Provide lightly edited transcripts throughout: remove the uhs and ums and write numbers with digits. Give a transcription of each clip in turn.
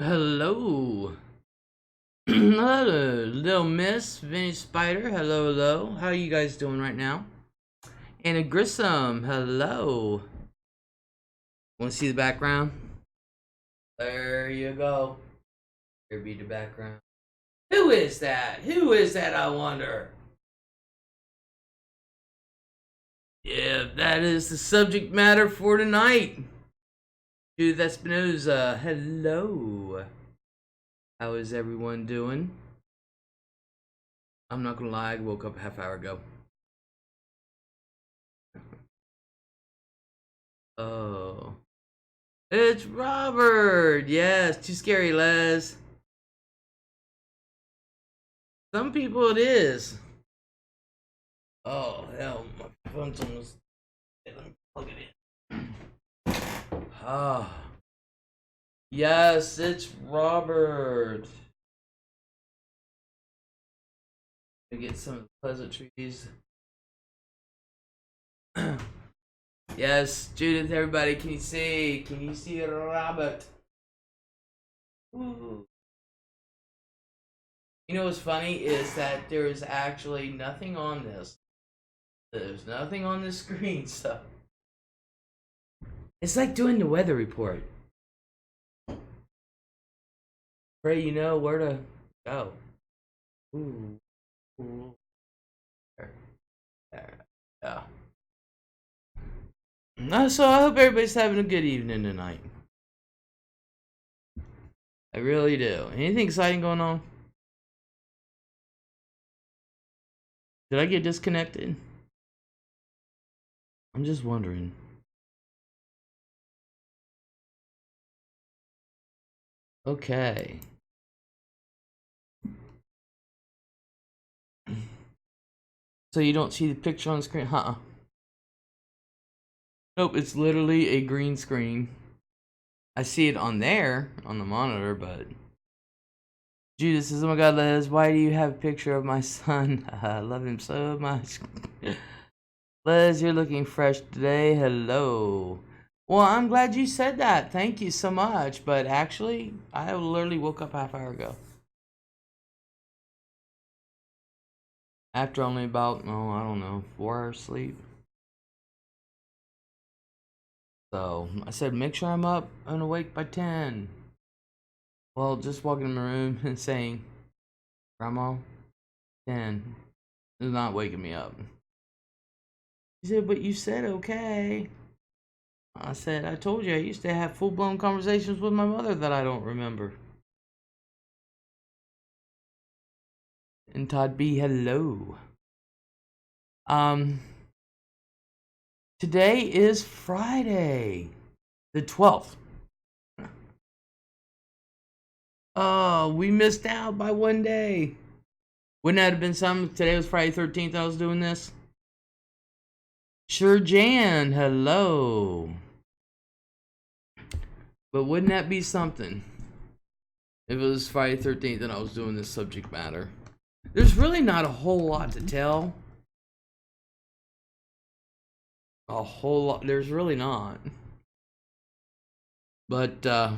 Hello. Hello, little Miss Vinny Spider. Hello, hello. How are you guys doing right now? Anna Grissom. Hello. Want to see the background? There you go. Here be the background. Who is that? Who is that, I wonder? Yeah, that is the subject matter for tonight. Judith Espinoza. Hello. How is everyone doing? I'm not gonna lie, I woke up a half hour ago. Oh. It's Robert! Yes, too scary, Les. Some people it is. Oh, hell, my phone's almost... Let me plug it in. Ah. Yes, it's Robert. I get some of the pleasantries. Yes, Judith, everybody, can you see? Can you see Robert? Ooh. You know what's funny is that there is actually nothing on this. There's nothing on the screen, so it's like doing the weather report. Pray you know where to go. Ooh, ooh. There. Yeah. So I hope everybody's having a good evening tonight. I really do. Anything exciting going on? Did I get disconnected? I'm just wondering. Okay. So you don't see the picture on the screen? Huh? Nope, it's literally a green screen. I see it on there, on the monitor, but... Judas says, oh my god, Les, why do you have a picture of my son? I love him so much. Les, you're looking fresh today. Hello. Well, I'm glad you said that. Thank you so much. But actually, I literally woke up half hour ago. After only about, oh, I don't know, 4 hours sleep. So, I said, make sure I'm up and awake by 10. Well, just walking in my room and saying, Grandma, 10 is not waking me up. She said, but you said okay. I said, I told you I used to have full-blown conversations with my mother that I don't remember. And Todd B, hello. Today is Friday, the 12th. Oh, we missed out by one day. Wouldn't that have been something? Today was Friday 13th. I was doing this. Sure, Jan, hello. But wouldn't that be something if it was Friday 13th and I was doing this subject matter? There's really not a whole lot to tell. A whole lot. There's really not. But there's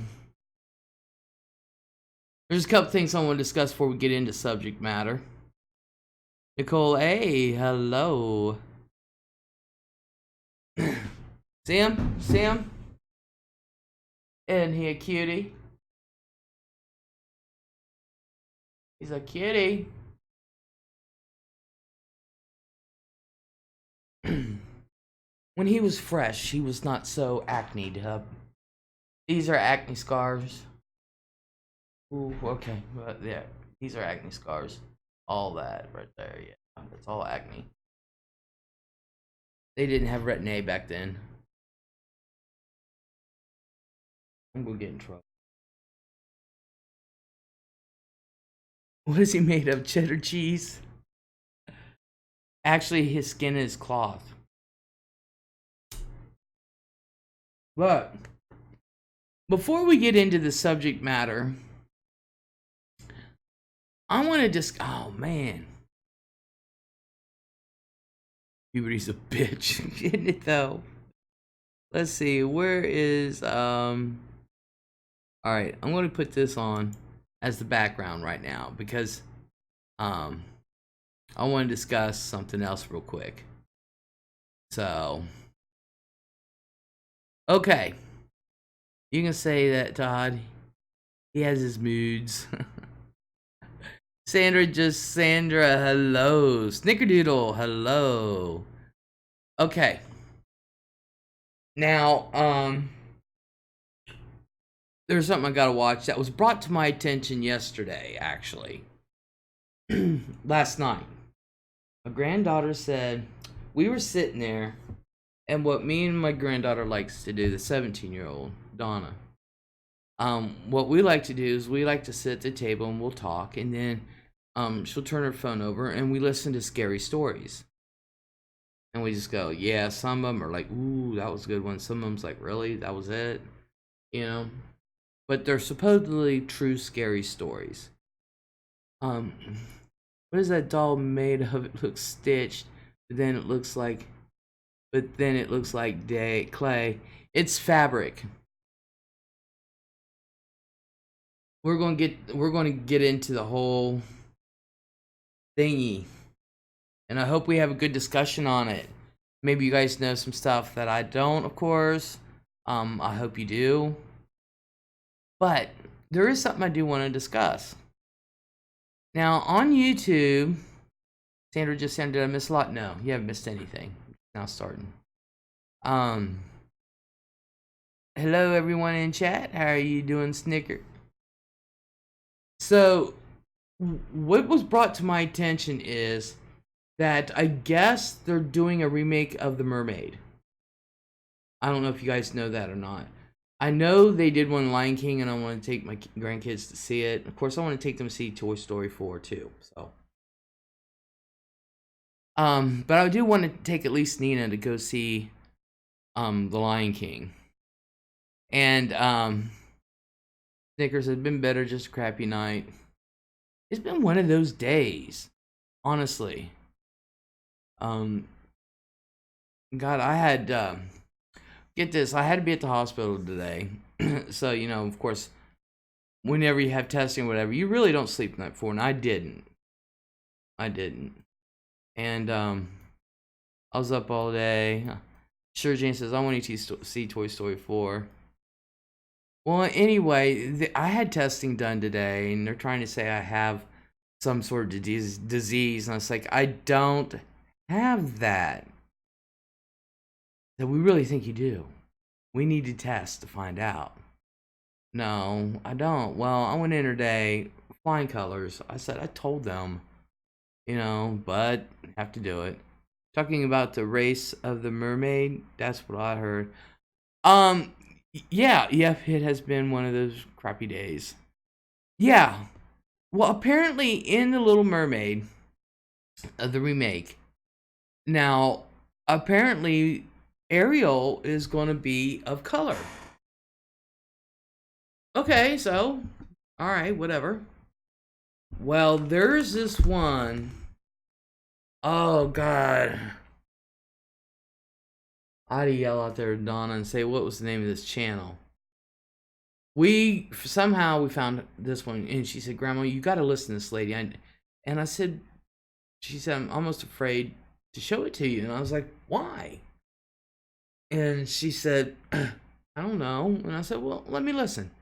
a couple things I want to discuss before we get into subject matter. Nicole, hey, hello. See him? See him? Isn't he a cutie? He's a cutie. When he was fresh, he was not so acneed up. These are acne scars. Ooh, okay. But yeah, these are acne scars. All that right there, yeah. That's all acne. They didn't have Retin A back then. I'm gonna get in trouble. What is he made of? Cheddar cheese? Actually, his skin is cloth. But before we get into the subject matter, I want to just, oh man. Puberty's a bitch, isn't it though? Let's see, where is, All right, I'm going to put this on as the background right now because I want to discuss something else real quick. So, okay, you can say that Todd, he has his moods. Sandra, hello. Snickerdoodle, hello. Okay. Now, there's something I gotta watch that was brought to my attention yesterday, actually. Last night. My granddaughter said, we were sitting there, and what me and my granddaughter likes to do, the 17-year-old, Donna, what we like to do is we like to sit at the table and we'll talk, and then she'll turn her phone over and we listen to scary stories. And we just go, yeah, some of them are like, ooh, that was a good one. Some of them's like, really? That was it? You know? But they're supposedly true scary stories. What is that doll made of? It looks stitched, but then it looks like clay. It's fabric. We're going to get into the whole thingy, and I hope we have a good discussion on it. Maybe you guys know some stuff that I don't, of course. I hope you do. But there is something I do want to discuss. Now, on YouTube, Sandra just said, did I miss a lot? No, you haven't missed anything. Now starting. Hello everyone in chat. How are you doing, Snicker? So, what was brought to my attention is that I guess they're doing a remake of The Mermaid. I don't know if you guys know that or not. I know they did one Lion King, and I want to take my grandkids to see it. Of course, I want to take them to see Toy Story 4 too. So, but I do want to take at least Nina to go see The Lion King. And Snickers has been better, just a crappy night. It's been one of those days, honestly. God, I had get this, I had to be at the hospital today. So, you know, of course, whenever you have testing or whatever, you really don't sleep the night before, and I didn't. And I was up all day. Sure, Jane says, I want to see Toy Story 4. Well, anyway, I had testing done today, and they're trying to say I have some sort of disease, and I was like, I don't have that. So we really think you do. We need to test to find out. No, I don't. Well, I went in today, flying colors. I said, I told them, you know, but have to do it. Talking about the race of the mermaid, that's what I heard. Yeah, it has been one of those crappy days. Yeah. Well, apparently in The Little Mermaid, the remake, now, apparently Ariel is going to be of color. Okay, so, alright, whatever. Well, there's this one. Oh, God. I had to yell out there to Donna and say, what was the name of this channel? Somehow we found this one, and she said, Grandma, you got to listen to this lady. And I said, she said, I'm almost afraid to show it to you. And I was like, why? And she said, I don't know. And I said, well, let me listen.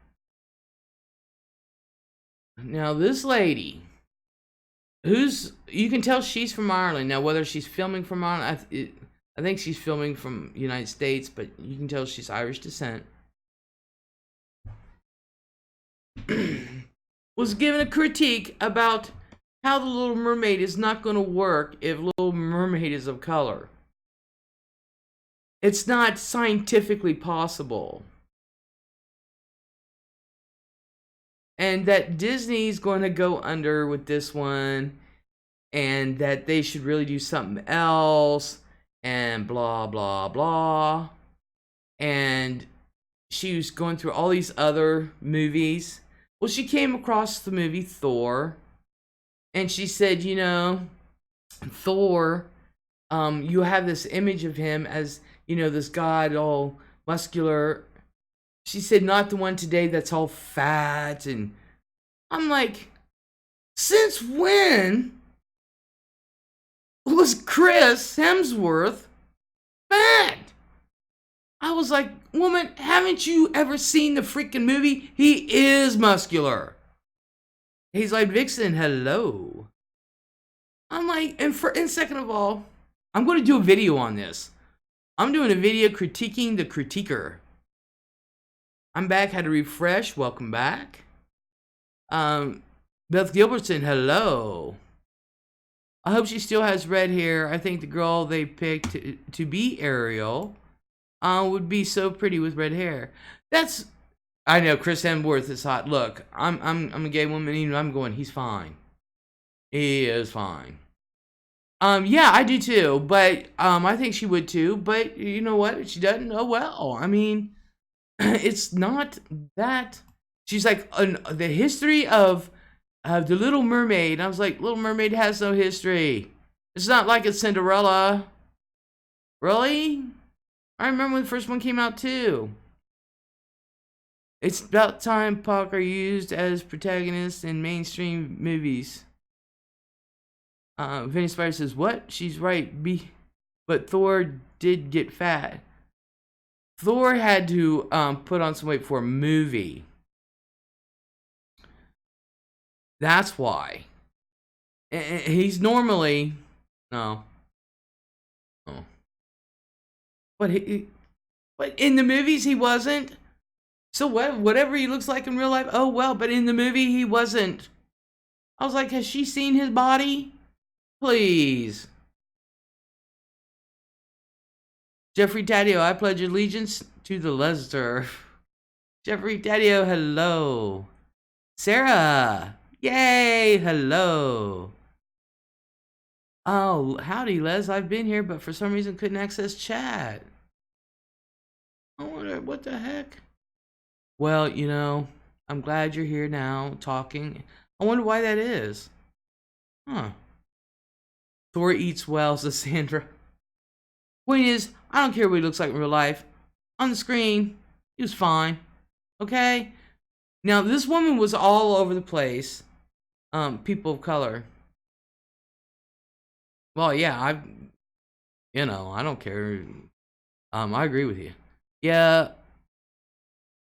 Now, this lady, you can tell she's from Ireland. Now, whether she's filming from Ireland, I think she's filming from the United States, but you can tell she's Irish descent. Was given a critique about how The Little Mermaid is not going to work if Little Mermaid is of color. It's not scientifically possible. And that Disney's going to go under with this one, and that they should really do something else, and blah, blah, blah. And she was going through all these other movies. Well, she came across the movie Thor, and she said, you know, Thor, you have this image of him as, you know, this god all muscular. She said, not the one today that's all fat. And I'm like, since when was Chris Hemsworth fat? I was like, woman, haven't you ever seen the freaking movie? He is muscular. He's like, Vixen, hello. I'm like, and second of all, I'm going to do a video on this. I'm doing a video critiquing the critiquer. I'm back, had to refresh, welcome back. Beth Gilbertson, hello. I hope she still has red hair. I think the girl they picked to be Ariel would be so pretty with red hair. That's, I know Chris Hemsworth is hot. Look, I'm a gay woman, even I'm going, he's fine. He is fine. Yeah, I do too, but I think she would too. But you know what? If she doesn't, oh well. I mean, it's not that. She's like the history of the Little Mermaid. I was like, Little Mermaid has no history. It's not like it's Cinderella. Really? I remember when the first one came out too. It's about time Puck are used as protagonists in mainstream movies. Vinny Spider says, what? She's right. But Thor did get fat. Thor had to put on some weight for a movie. That's why. He's normally... No. Oh. But in the movies he wasn't. So whatever he looks like in real life, oh well. But in the movie he wasn't. I was like, has she seen his body? Please. Jeffrey Taddeo, I pledge allegiance to the Lez'S. Jeffrey Taddeo, hello. Sarah, yay, hello. Oh, howdy, Les. I've been here, but for some reason couldn't access chat. I wonder what the heck. Well, you know, I'm glad you're here now, talking. I wonder why that is. Huh. Thor eats well, says Sandra. Point is, I don't care what he looks like in real life. On the screen, he was fine. Okay? Now, this woman was all over the place. People of color. Well, yeah, I don't care. I agree with you. Yeah.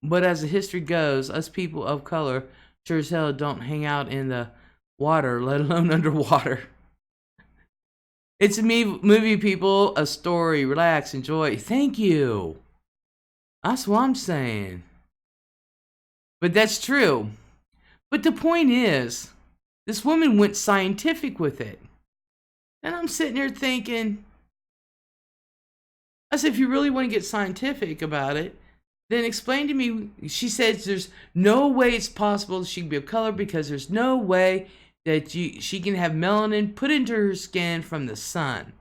But as the history goes, us people of color sure as hell don't hang out in the water, let alone underwater. It's a movie, people. A story. Relax. Enjoy. Thank you. That's what I'm saying. But that's true. But the point is, this woman went scientific with it. And I'm sitting here thinking, I said, if you really want to get scientific about it, then explain to me. She says there's no way it's possible she can be of color because there's no way that she can have melanin put into her skin from the sun.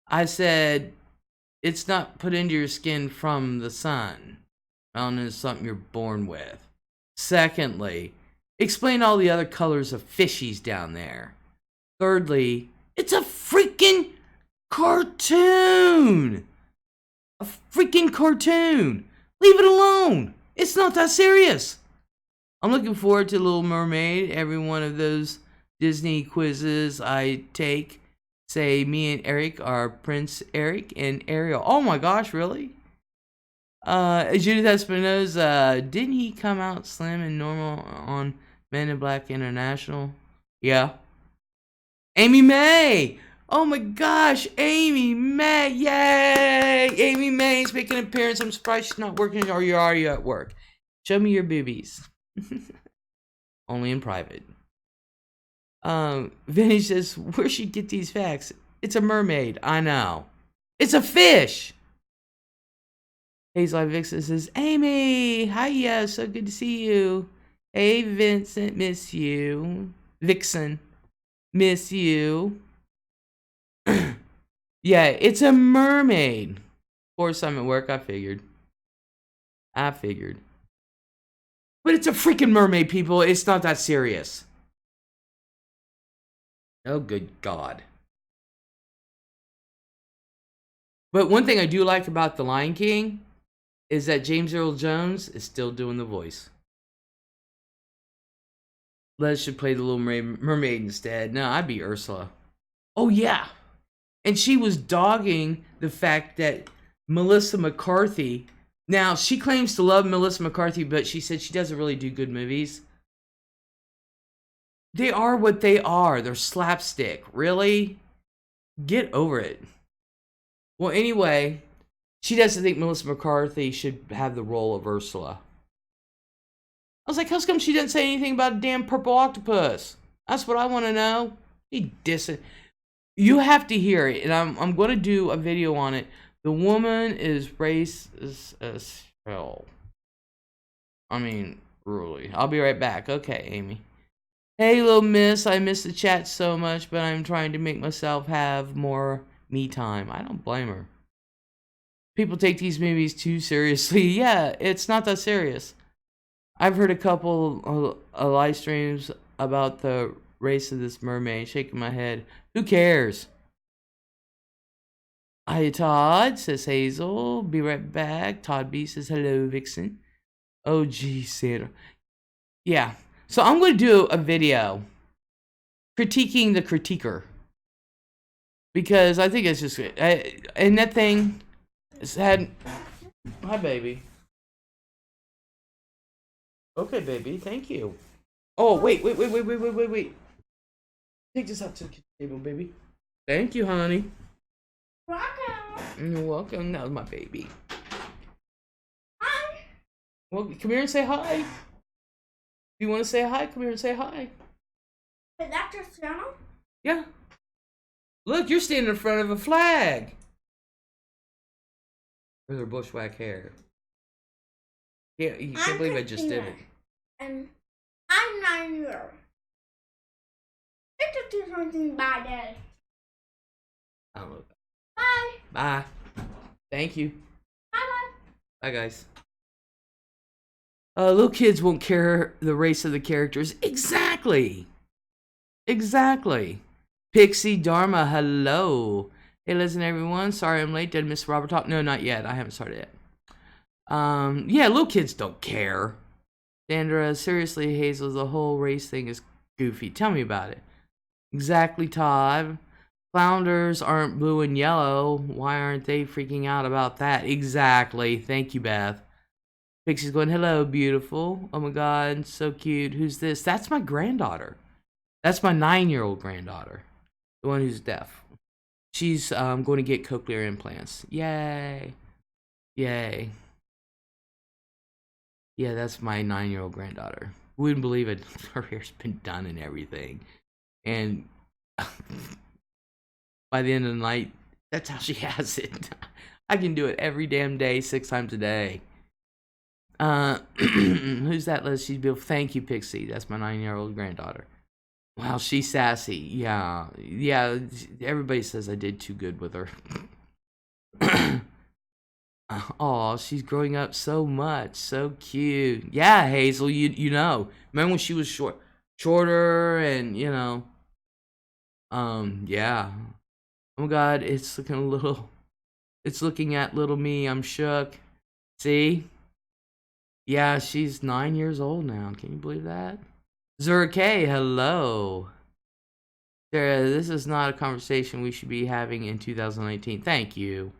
I said, it's not put into your skin from the sun. Melanin is something you're born with. Secondly, explain all the other colors of fishies down there. Thirdly, it's a freaking cartoon. A freaking cartoon. Leave it alone. It's not that serious. I'm looking forward to Little Mermaid. Every one of those Disney quizzes I take say me and Eric are Prince Eric and Ariel. Oh my gosh, really? Judith Espinosa, didn't he come out slim and normal on Men in Black International? Yeah. Amy May! Oh my gosh, Amy May! Yay! Amy May's making an appearance. I'm surprised she's not working, or you are at work. Show me your boobies. Only in private. Vinny says, where'd she get these facts? It's a mermaid. I know. It's a fish! Hazel Vixen says, Amy! Hiya, so good to see you. Hey, Vincent, miss you. Vixen, miss you. Yeah, it's a mermaid. Of course, I'm at work. I figured. But it's a freaking mermaid, people. It's not that serious. Oh, good God. But one thing I do like about The Lion King is that James Earl Jones is still doing the voice. Les should play the Little Mermaid instead. No, I'd be Ursula. Oh, yeah. And she was dogging the fact that Melissa McCarthy... Now, she claims to love Melissa McCarthy, but she said she doesn't really do good movies. They are what they are. They're slapstick. Really? Get over it. Well, anyway, she doesn't think Melissa McCarthy should have the role of Ursula. I was like, how come she didn't say anything about a damn purple octopus? That's what I want to know. He dissing. You have to hear it, and I'm going to do a video on it. The woman is racist as hell. I mean, really. I'll be right back. Okay, Amy. Hey, little miss. I miss the chat so much, but I'm trying to make myself have more me time. I don't blame her. People take these movies too seriously. Yeah, it's not that serious. I've heard a couple of live streams about the race of this mermaid. Shaking my head. Who cares? Hi, Todd, says Hazel. Be right back. Todd B says, hello, Vixen. Oh, gee, Sandra. Yeah. So I'm going to do a video critiquing the critiquer. Because I think it's just... and that thing has had... Hi, baby. Okay, baby. Thank you. Oh, wait. Take this out to the kitchen table, baby. Thank you, honey. Welcome. You're welcome. That was my baby. Hi. Well, come here and say hi. If you want to say hi, come here and say hi. Is that your channel? Yeah. Look, you're standing in front of a flag. With her bushwhack hair. Yeah, you can't believe I just did it. And I'm 9 years old. I just do something bad, Daddy. I don't know. Bye. Bye. Thank you. Bye-bye. Bye, guys. Little kids won't care the race of the characters. Exactly. Exactly. Pixie Dharma, hello. Hey, listen, everyone. Sorry I'm late. Did I miss Robert talk? No, not yet. I haven't started yet. Yeah, little kids don't care. Sandra, seriously, Hazel, the whole race thing is goofy. Tell me about it. Exactly, Todd. Flounders aren't blue and yellow. Why aren't they freaking out about that? Exactly. Thank you, Beth. Pixie's going, hello, beautiful. Oh my God, so cute. Who's this? That's my granddaughter. That's my 9-year-old granddaughter. The one who's deaf. She's going to get cochlear implants. Yay. Yay. Yeah, that's my 9-year-old granddaughter. Wouldn't believe it. Her hair's been done and everything. And by the end of the night, that's how she has it. I can do it every damn day, 6 times a day. Who's that, Les? She's beautiful. Thank you, Pixie. That's my 9-year-old granddaughter. Wow, she's sassy. Yeah. Yeah, everybody says I did too good with her. Oh, she's growing up so much. So cute. Yeah, Hazel, you know. Remember when she was shorter and, you know. Yeah. Oh my God, it's looking at little me. I'm shook. See? Yeah, she's 9 years old now. Can you believe that? Zurkay, hello. Sarah, this is not a conversation we should be having in 2019. Thank you.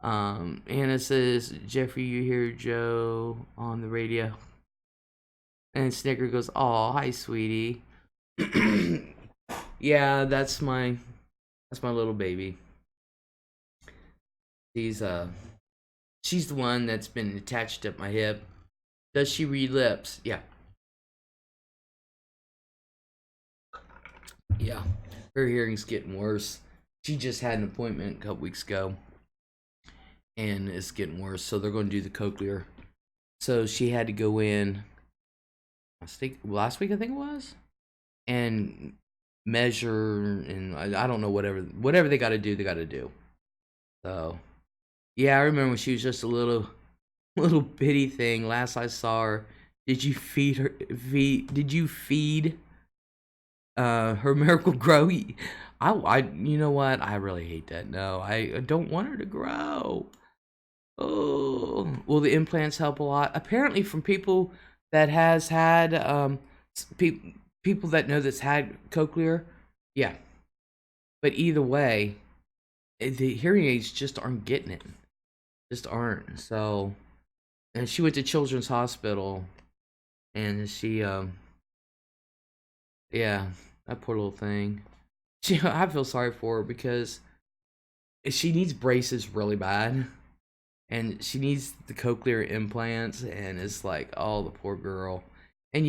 Anna says, Jeffrey, you hear Joe on the radio. And Snicker goes, oh, hi, sweetie. Yeah, that's my little baby. She's the one that's been attached up my hip. Does she read lips? Yeah. Yeah. Her hearing's getting worse. She just had an appointment a couple weeks ago. And it's getting worse. So they're going to do the cochlear. So she had to go in last week, I think it was. And measure, and I don't know, whatever they got to do, they got to do. So yeah, I remember when she was just a little bitty thing. Last I saw her, did you feed her her Miracle Grow? I you know what, I really hate that. No, I don't want her to grow. Oh, will the implants help a lot? Apparently, from people that has had people that know that's had cochlear, yeah. But either way, the hearing aids just aren't getting it. Just aren't. So, and she went to Children's Hospital, and she yeah, that poor little thing. I feel sorry for her because she needs braces really bad, and she needs the cochlear implants, and it's like, oh, the poor girl. And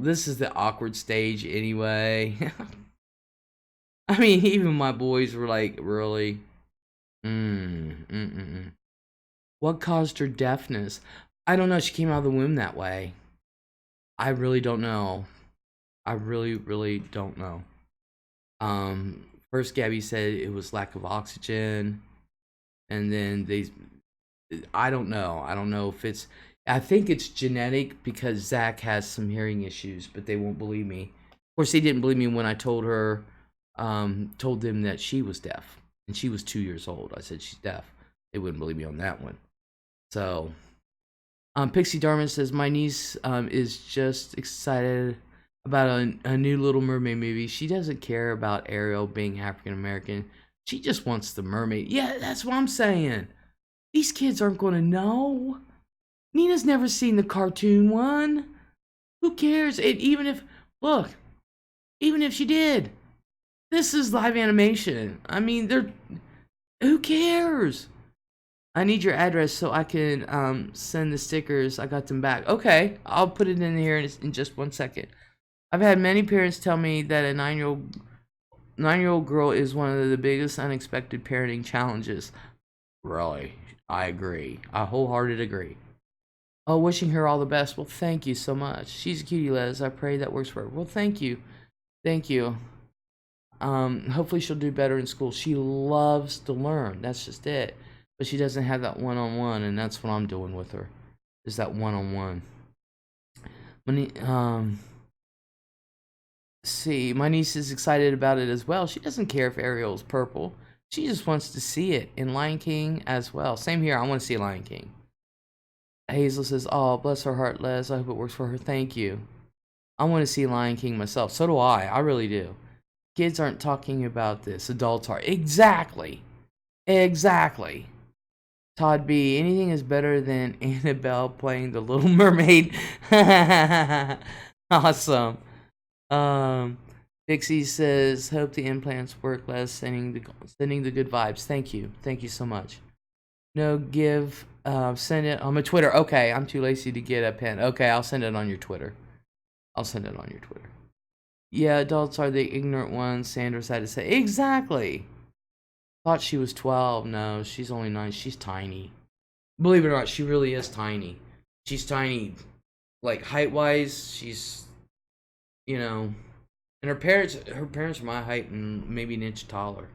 this is the awkward stage anyway. I mean, even my boys were like, really? What caused her deafness? I don't know. She came out of the womb that way. I really don't know. I really, really don't know. First Gabby said it was lack of oxygen, and then I don't know. I don't know if it's. I think it's genetic because Zach has some hearing issues, but they won't believe me. Of course, they didn't believe me when I told them that she was deaf, and she was 2 years old. I said she's deaf. They wouldn't believe me on that one. So, Pixie Darman says my niece is just excited about a new Little Mermaid movie. She doesn't care about Ariel being African American. She just wants the mermaid. Yeah, that's what I'm saying. These kids aren't going to know. Nina's never seen the cartoon one. Who cares? Even if she did, this is live animation. I mean, who cares? I need your address so I can send the stickers. I got them back. Okay, I'll put it in here in just 1 second. I've had many parents tell me that a 9-year-old girl is one of the biggest unexpected parenting challenges. Really, I agree. I wholeheartedly agree. Oh, wishing her all the best. Well, thank you so much. She's a cutie, Les. I pray that works for her. Well, thank you. Thank you. Hopefully she'll do better in school. She loves to learn. That's just it. But she doesn't have that one-on-one, and that's what I'm doing with her. Is that one-on-one. See, my niece is excited about it as well. She doesn't care if Ariel's purple. She just wants to see it in Lion King as well. Same here. I want to see Lion King. Hazel says, oh, bless her heart, Les. I hope it works for her. Thank you. I want to see Lion King myself. So do I. I really do. Kids aren't talking about this. Adults are. Exactly. Exactly. Todd B. Anything is better than Annabelle playing the Little Mermaid. Awesome. Dixie says, hope the implants work, Les. Sending the good vibes. Thank you. Thank you so much. No, send it on my Twitter. Okay, I'm too lazy to get a pen. Okay, I'll send it on your Twitter. Yeah, adults are the ignorant ones, Sanders had to say. Exactly. Thought she was 12. No, she's only 9. She's tiny. Believe it or not, she really is tiny. She's tiny. Like, height-wise, she's, and her parents are my height and maybe an inch taller,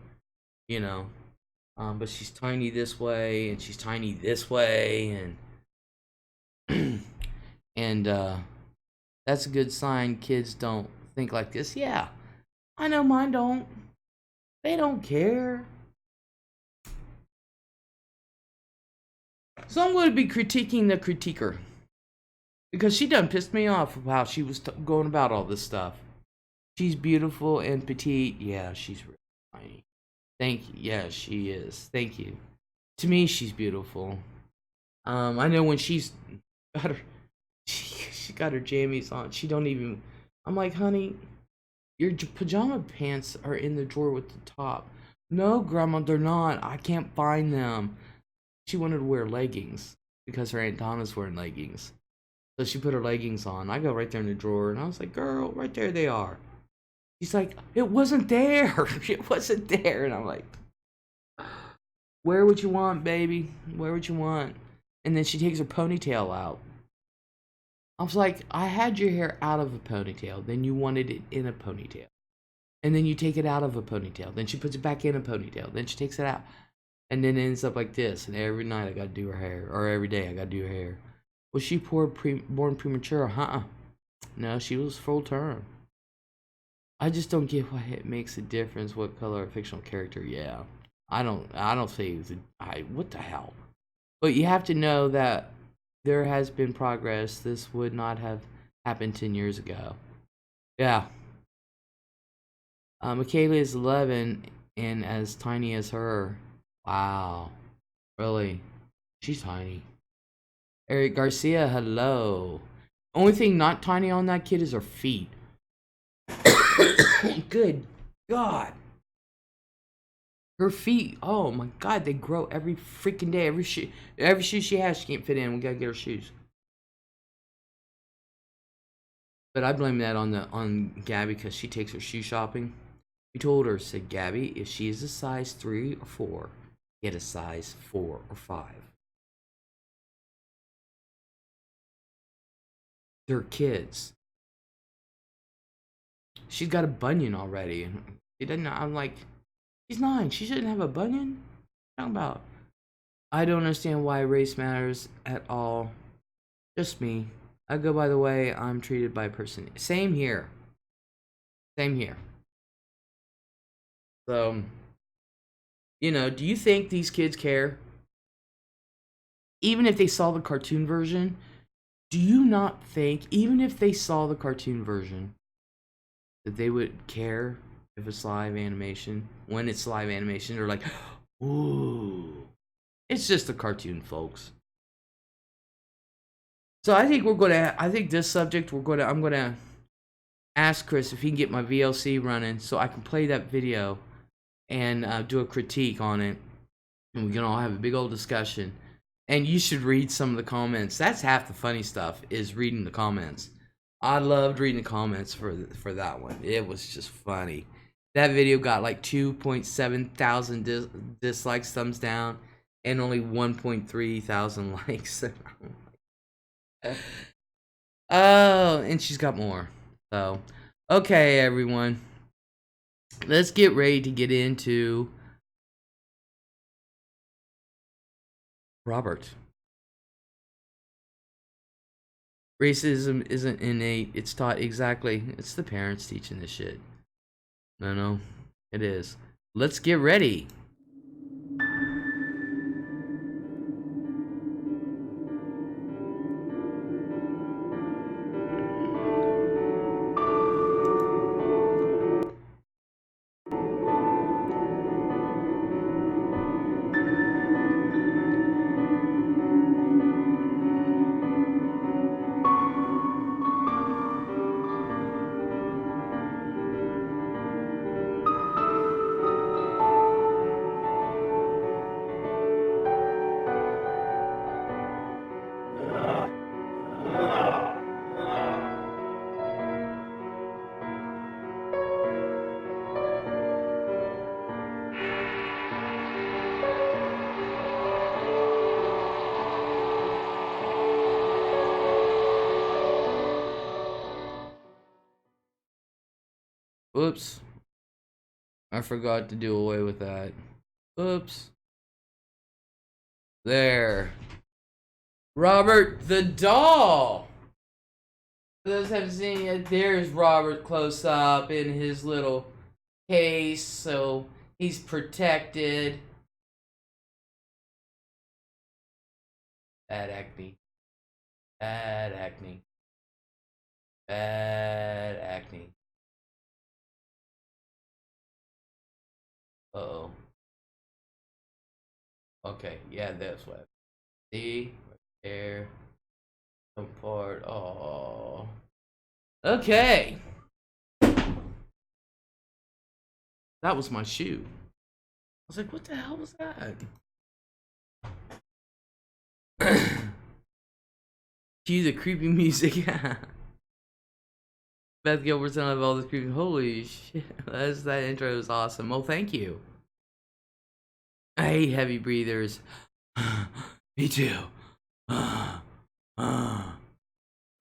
but she's tiny this way, and she's tiny this way, and and that's a good sign kids don't think like this. Yeah, I know mine don't. They don't care. So I'm going to be critiquing the critiquer, because she done pissed me off of how she was going about all this stuff. She's beautiful and petite. Yeah, she's really tiny. Thank you. Yeah, she is. Thank you. To me, she's beautiful. I know when she's got she got her jammies on. She don't even. I'm like, honey, your pajama pants are in the drawer with the top. No, Grandma, they're not. I can't find them. She wanted to wear leggings because her Aunt Donna's wearing leggings. So she put her leggings on. I go right there in the drawer, and I was like, girl, right there they are. She's like, it wasn't there. It wasn't there. And I'm like, wear what you want, baby. Wear what you want. And then she takes her ponytail out. I was like, I had your hair out of a ponytail. Then you wanted it in a ponytail. And then you take it out of a ponytail. Then she puts it back in a ponytail. Then she takes it out. And then it ends up like this. And every night I got to do her hair. Or every day I got to do her hair. Was she born premature? No, she was full term. I just don't get why it makes a difference what color a fictional character. Yeah, I don't see. What the hell? But you have to know that there has been progress. This would not have happened 10 years ago. Yeah. Michaela is 11 and as tiny as her. Wow. Really? She's tiny. Eric Garcia, hello. Only thing not tiny on that kid is her feet. Good God. Her feet, oh my God, they grow every freaking day. Every shoe she has, she can't fit in. We gotta get her shoes. But I blame that on Gabby because she takes her shoe shopping. We told her, said Gabby, if she is a size 3 or 4, get a size 4 or 5. They're kids. She's got a bunion already. She doesn't. I'm like, she's 9. She shouldn't have a bunion. What are you talking about? I don't understand why race matters at all. Just me. I go by the way I'm treated by a person. Same here. Same here. So, you know, do you think these kids care? Even if they saw the cartoon version, do you not think, even if they saw the cartoon version, that they would care if it's live animation? When it's live animation, they're like, ooh. It's just a cartoon, folks. So I think this subject, I'm gonna ask Chris if he can get my VLC running so I can play that video and do a critique on it. And we can all have a big old discussion. And you should read some of the comments. That's half the funny stuff, is reading the comments. I loved reading the comments for that one. It was just funny. That video got like 2.7 thousand dislikes, thumbs down, and only 1.3 thousand likes. Oh, and she's got more. So, okay, everyone. Let's get ready to get into Robert. Racism isn't innate, it's taught. Exactly. It's the parents teaching this shit. No, it is. Let's get ready. Oops. I forgot to do away with that. Oops. There. Robert the doll! For those who haven't seen it, there's Robert close up in his little case, so he's protected. Bad acne. Bad acne. Bad acne. Uh-oh. Okay, yeah, that's what. See? Right there. Some part. Oh. Okay. That was my shoe. I was like, what the hell was that? Cue the creepy music. Beth Gilbert's of all this creepy. Holy shit. That intro was awesome. Oh, thank you. I hate heavy breathers. Me too.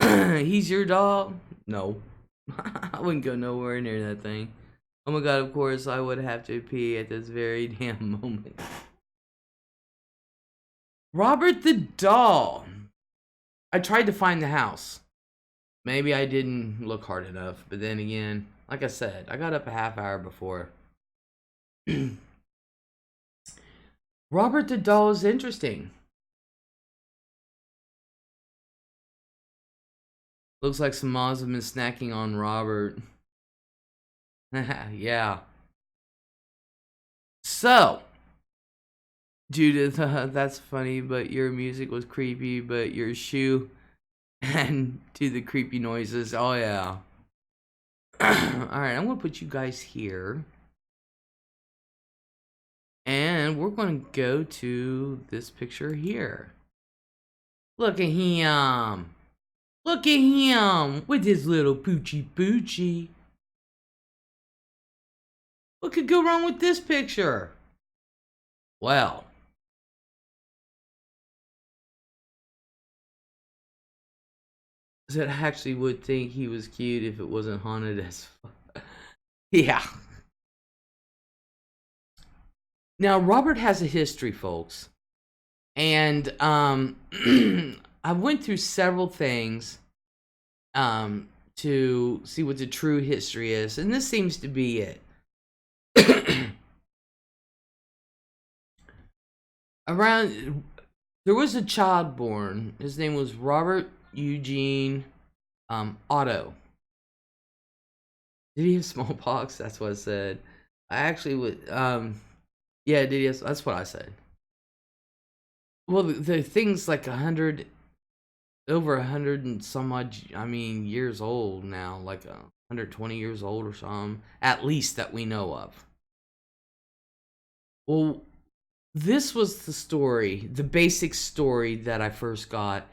He's your dog? No. I wouldn't go nowhere near that thing. Oh my god, of course I would have to pee at this very damn moment. Robert the doll. I tried to find the house. Maybe I didn't look hard enough, but then again, like I said, I got up a half hour before. Robert the doll is interesting. Looks like some moms have been snacking on Robert. Yeah. So, Judith, that's funny, but your music was creepy, but your shoe and to the creepy noises. Oh, yeah. Alright, I'm going to put you guys here. And we're going to go to this picture here. Look at him. Look at him with his little poochie poochie. What could go wrong with this picture? Well, I actually would think he was cute if it wasn't haunted as fuck. Yeah. Now, Robert has a history, folks. And I went through several things to see what the true history is. And this seems to be it. There was a child born. His name was Robert Eugene Otto. Did he have smallpox? That's what I said. I actually would, yeah, did he have, that's what I said. Well, the thing's like over 100 and some odd, years old now, like 120 years old or something, at least that we know of. Well, this was the story, the basic story that I first got,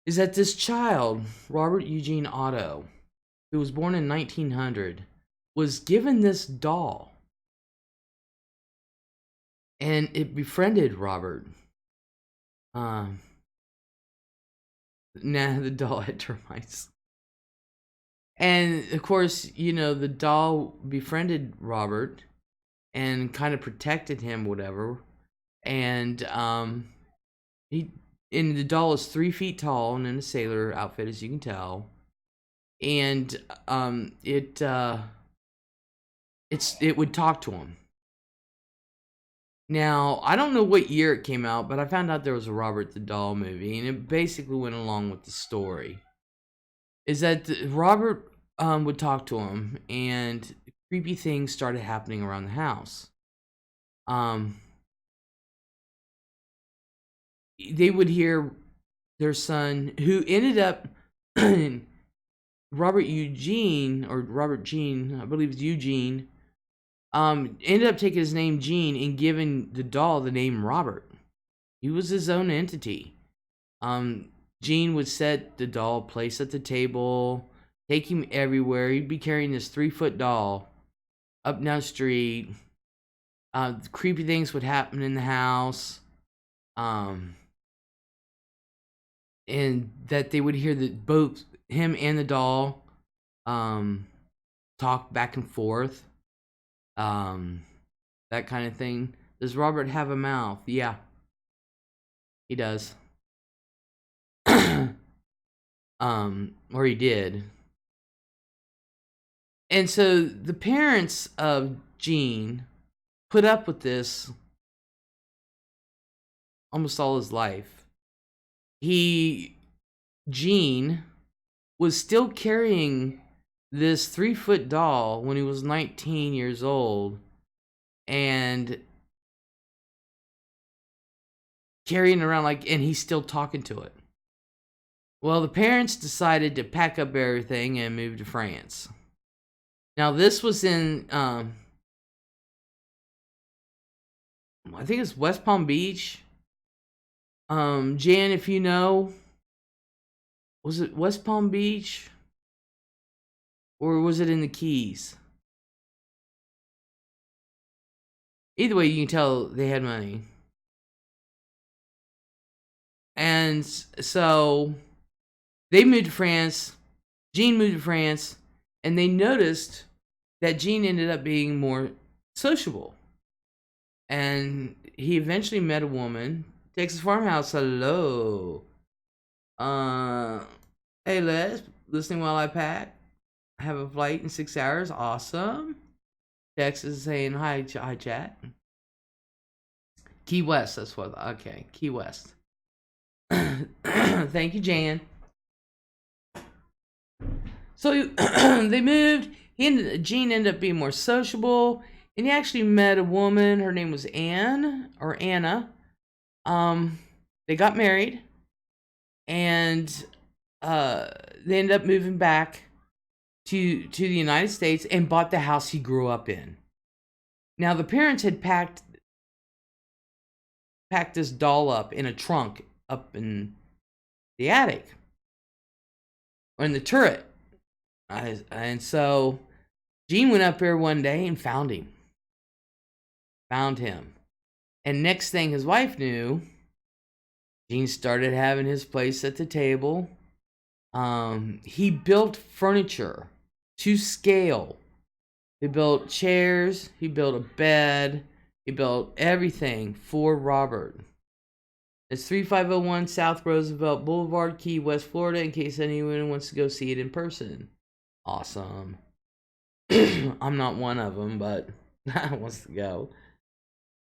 is that this child, Robert Eugene Otto, who was born in 1900, was given this doll. And it befriended Robert. Nah, the doll had termites. And, of course, you know, the doll befriended Robert and kind of protected him, whatever. And, the doll is 3 feet tall and in a sailor outfit, as you can tell. And, it would talk to him. Now, I don't know what year it came out, but I found out there was a Robert the Doll movie, and it basically went along with the story. Is that Robert would talk to him, and creepy things started happening around the house. They would hear their son, who ended up Robert Eugene, or Robert Gene, I believe it's Eugene, ended up taking his name Gene and giving the doll the name Robert. He was his own entity. Gene would set the doll place at the table, take him everywhere. He'd be carrying this 3-foot doll up down the street. Creepy things would happen in the house. And that they would hear both him and the doll talk back and forth. That kind of thing. Does Robert have a mouth? Yeah, he does. Or he did. And so the parents of Gene put up with this almost all his life. Gene was still carrying this 3-foot doll when he was 19 years old and carrying it around and he's still talking to it. Well, the parents decided to pack up everything and move to France. Now, this was in, I think it's West Palm Beach. Jan, if you know, was it West Palm Beach? Or was it in the Keys? Either way, you can tell they had money. And so they moved to France. Gene moved to France. And they noticed that Gene ended up being more sociable. And he eventually met a woman. Texas Farmhouse, hello. Hey Les, listening while I pack. I have a flight in 6 hours. Awesome. Texas is saying hi, chat. Key West, that's what. Okay, Key West. Thank you, Jan. So they moved. Gene ended up being more sociable, and he actually met a woman. Her name was Anne or Anna. They got married, and they ended up moving back to the United States and bought the house he grew up in. Now the parents had packed this doll up in a trunk up in the attic or in the turret. And so Gene went up there one day and found him. And next thing his wife knew, Gene started having his place at the table. He built furniture to scale. He built chairs. He built a bed. He built everything for Robert. It's 3501 South Roosevelt Boulevard, Key West, Florida, in case anyone wants to go see it in person. Awesome. I'm not one of them, but wants to go.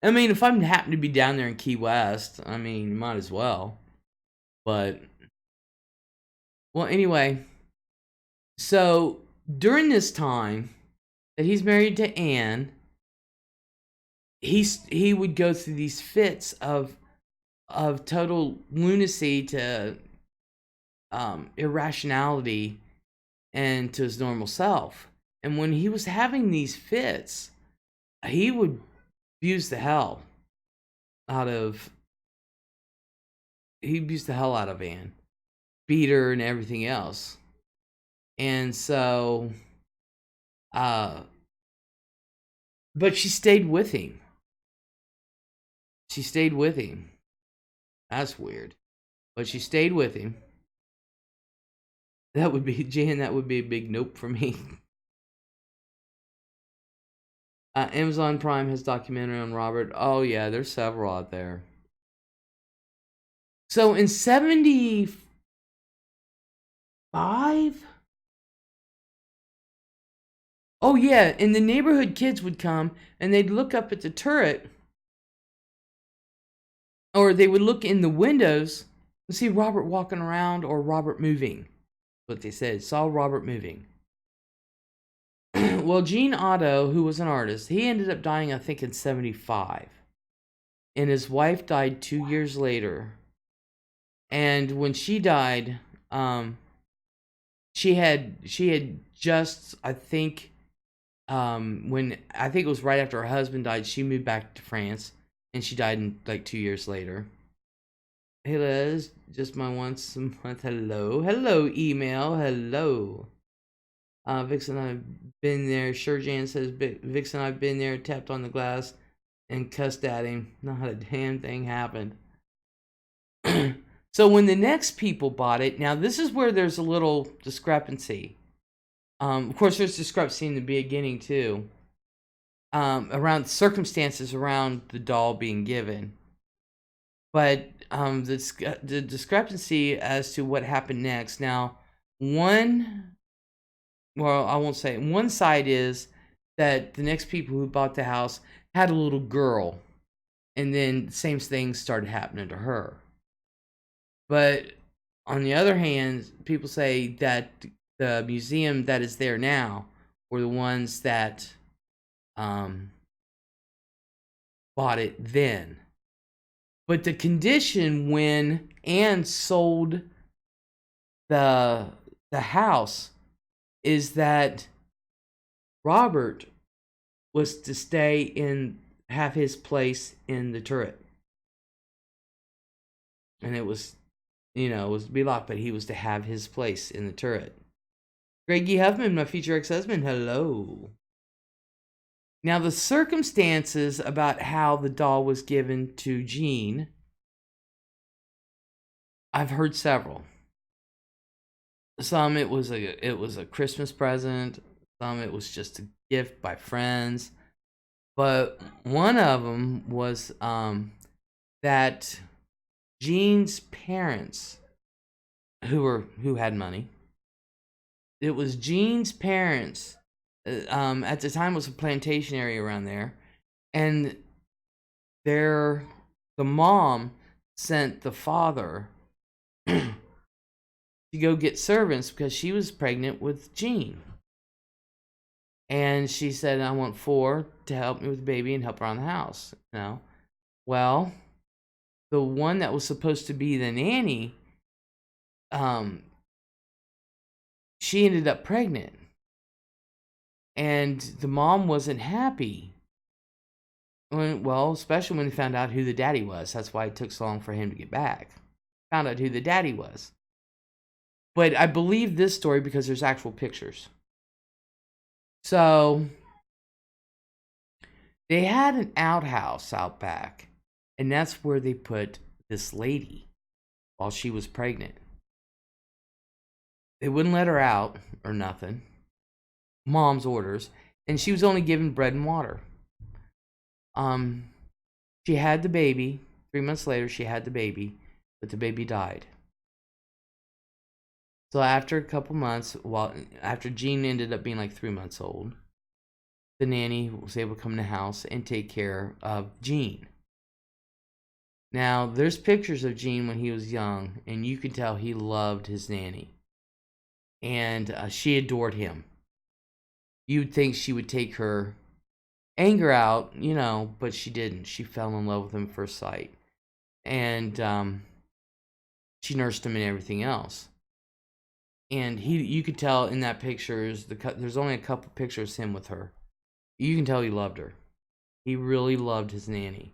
I mean, if I'm happen to be down there in Key West, I mean, might as well. But, well, anyway. So, during this time that he's married to Anne, he would go through these fits of total lunacy to irrationality and to his normal self. And when he was having these fits, he would abuse the hell out of Anne, beat her and everything else. And so but she stayed with him. That's weird. But she stayed with him. That would be, Jan, that would be a big nope for me. Amazon Prime has documentary on Robert. Oh, yeah, there's several out there. So in 75? Oh, yeah, and the neighborhood kids would come, and they'd look up at the turret, or they would look in the windows and see Robert walking around or Robert moving. What they said, saw Robert moving. Well, Gene Otto, who was an artist, he ended up dying, I think, in 75. And his wife died 2 years later. And when she died, she had just, I think, I think it was right after her husband died, she moved back to France. And she died in, like, 2 years later. Hey, Les, just my once a month. Hello, email. Hello. Vixen, I've been there. Sure, Jan says, Vixen, I've been there, tapped on the glass, and cussed at him. Not a damn thing happened. So when the next people bought it, now this is where there's a little discrepancy. Of course, there's discrepancy in the beginning, too. Around circumstances around the doll being given. But the discrepancy as to what happened next. Now, I won't say. One side is that the next people who bought the house had a little girl, and then the same things started happening to her. But on the other hand, people say that the museum that is there now were the ones that bought it then. But the condition when Anne sold the house is that Robert was to have his place in the turret. And it was, it was to be locked, but he was to have his place in the turret. Greggy Huffman, my future ex-husband, hello. Now, the circumstances about how the doll was given to Gene, I've heard several. Some it was a Christmas present. Some it was just a gift by friends. But one of them was that Gene's parents, who had money. It was Gene's parents. At the time, it was a plantation area around there, and the mom sent the father to go get servants because she was pregnant with Jean. And she said, I want 4 to help me with the baby and help around the house. You know? Well, the one that was supposed to be the nanny, she ended up pregnant. And the mom wasn't happy. Well, especially when they found out who the daddy was. That's why it took so long for him to get back. Found out who the daddy was. But I believe this story because there's actual pictures. So, they had an outhouse out back. And that's where they put this lady while she was pregnant. They wouldn't let her out or nothing. Mom's orders. And she was only given bread and water. She had the baby. 3 months later, she had the baby. But the baby died. So after a couple months, after Jean ended up being like 3 months old, the nanny was able to come in the house and take care of Jean. Now, there's pictures of Jean when he was young, and you can tell he loved his nanny. And she adored him. You'd think she would take her anger out, you know, but she didn't. She fell in love with him at first sight. And she nursed him and everything else. And you could tell in that pictures, there's only a couple pictures of him with her. You can tell he loved her. He really loved his nanny.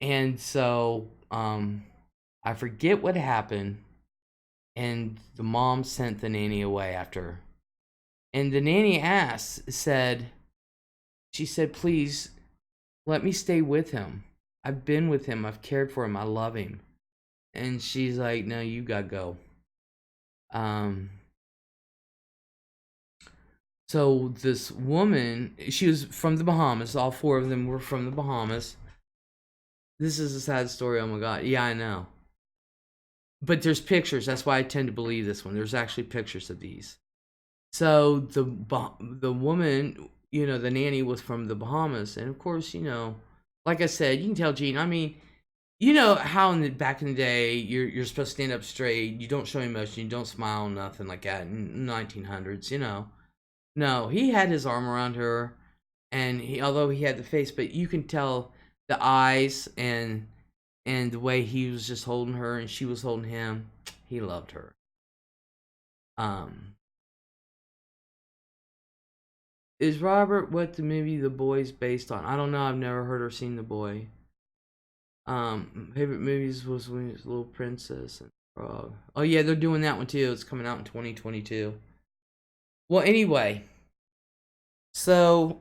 And so, I forget what happened. And the mom sent the nanny away after. And the nanny she said, please, let me stay with him. I've been with him. I've cared for him. I love him. And she's like, no, you gotta go. So this woman, she was from the Bahamas. All 4 of them were from the Bahamas. This is a sad story. Oh my God. Yeah, I know. But there's pictures. That's why I tend to believe this one. There's actually pictures of these. So the woman, you know, the nanny was from the Bahamas. And of course, you know, like I said, you can tell Jean, I mean, you know how back in the day, you're supposed to stand up straight. You don't show emotion. You don't smile, nothing like that in 1900s, you know. No, he had his arm around her. And although he had the face, but you can tell the eyes and the way he was just holding her and she was holding him. He loved her. Is Robert what the movie The Boy's based on? I don't know. I've never heard or seen The Boy. Favorite movies was when he was Little Princess and Frog. Oh yeah, they're doing that one too. It's coming out in 2022. Well, anyway. So,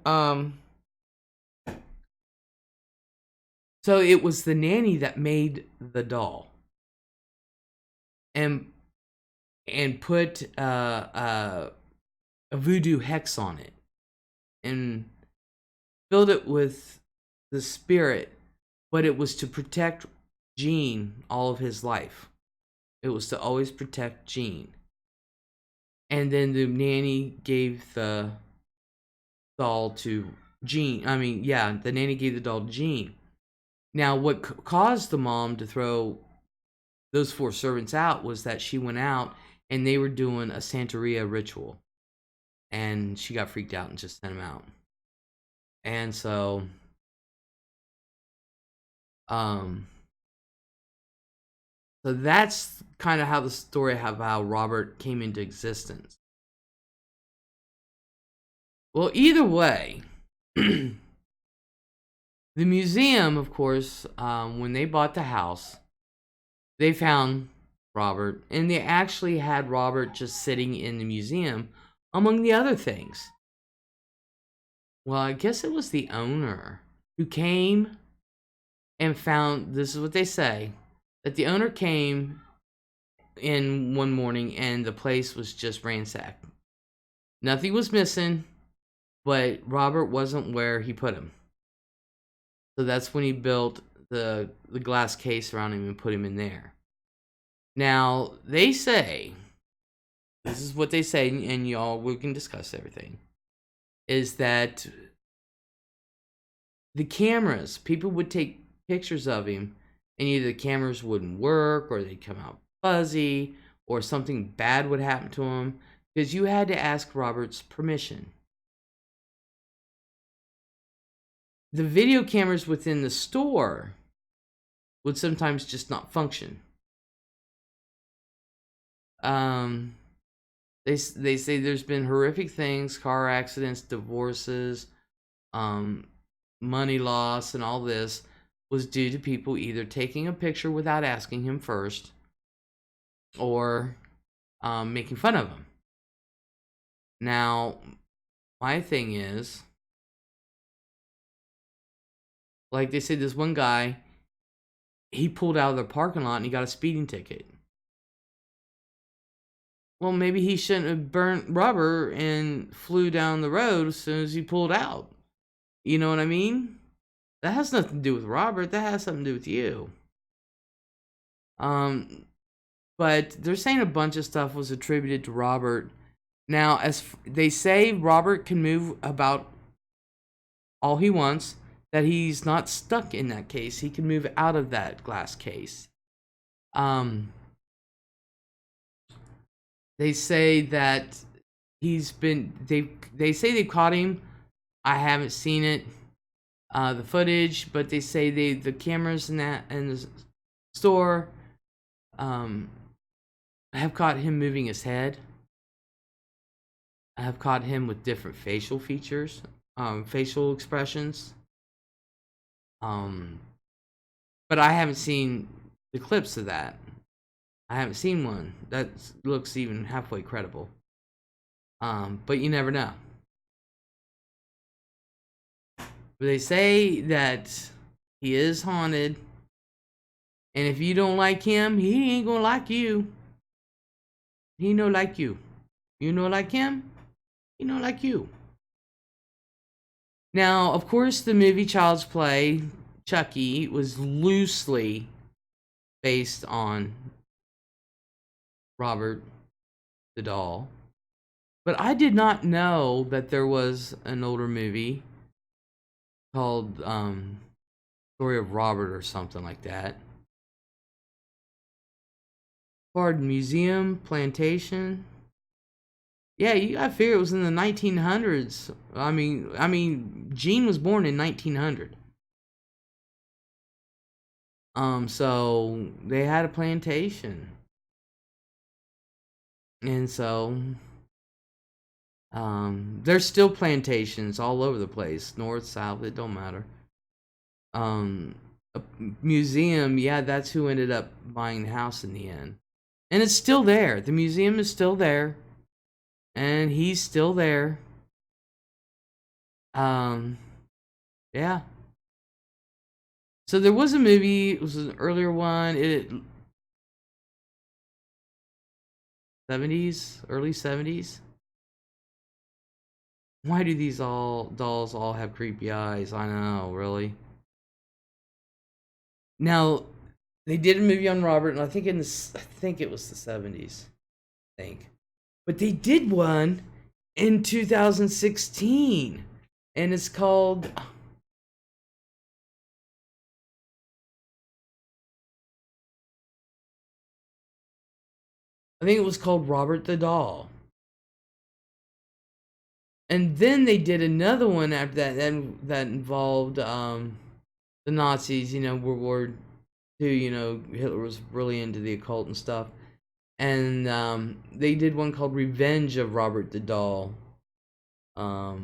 so it was the nanny that made the doll. And put a voodoo hex on it. And filled it with the spirit, but it was to protect Jean all of his life. It was to always protect Jean. And then the nanny gave the doll to Jean. I mean, yeah, the nanny gave the doll to Jean. Now, what caused the mom to throw those 4 servants out was that she went out and they were doing a Santeria ritual. And she got freaked out and just sent them out. And so, so that's kind of how the story of how Robert came into existence. Well, either way, the museum, of course, when they bought the house, they found Robert, and they actually had Robert just sitting in the museum among the other things. Well, I guess it was the owner who came and found, this is what they say, that the owner came in one morning and the place was just ransacked. Nothing was missing, but Robert wasn't where he put him. So that's when he built the glass case around him and put him in there. Now, they say, this is what they say, and y'all, we can discuss everything, is that the cameras, people would take pictures of him, and either the cameras wouldn't work, or they'd come out fuzzy, or something bad would happen to him, because you had to ask Robert's permission. The video cameras within the store would sometimes just not function. They say there's been horrific things, car accidents, divorces, money loss, and all this was due to people either taking a picture without asking him first, or making fun of him. Now, my thing is, like they said, this one guy, he pulled out of the parking lot and he got a speeding ticket. Well, maybe he shouldn't have burnt rubber and flew down the road as soon as he pulled out. You know what I mean? That has nothing to do with Robert. That has something to do with you. But they're saying a bunch of stuff was attributed to Robert. Now, as they say, Robert can move about all he wants, that he's not stuck in that case. He can move out of that glass case. They say that he's been, they say they caught him. I haven't seen it, the footage, but they say the cameras in the store have caught him moving his head. I have caught him with different facial features, facial expressions. But I haven't seen the clips of that. I haven't seen one that looks even halfway credible. But you never know. But they say that he is haunted, and if you don't like him, he ain't gonna like you. He no like you. You no like him, he no like you. Now, of course, the movie Child's Play, Chucky, was loosely based on Robert the doll. But I did not know that there was an older movie called Story of Robert or something like that. Card Museum, Plantation. Yeah, you gotta figure it was in the 1900s. I mean, Gene was born in 1900. So they had a plantation. And so, there's still plantations all over the place, north, south, it don't matter. A museum, yeah, that's who ended up buying the house in the end. And it's still there. The museum is still there. And he's still there. Yeah. So there was a movie, it was an earlier one, 70s, early 70s. Why do these dolls all have creepy eyes? I know, really. Now, they did a movie on Robert, and I think it was the 70s. I think. But they did one in 2016, and it's called I think it was called Robert the Doll. And then they did another one after that involved the Nazis, you know, World War II, you know, Hitler was really into the occult and stuff. And they did one called Revenge of Robert the Doll. So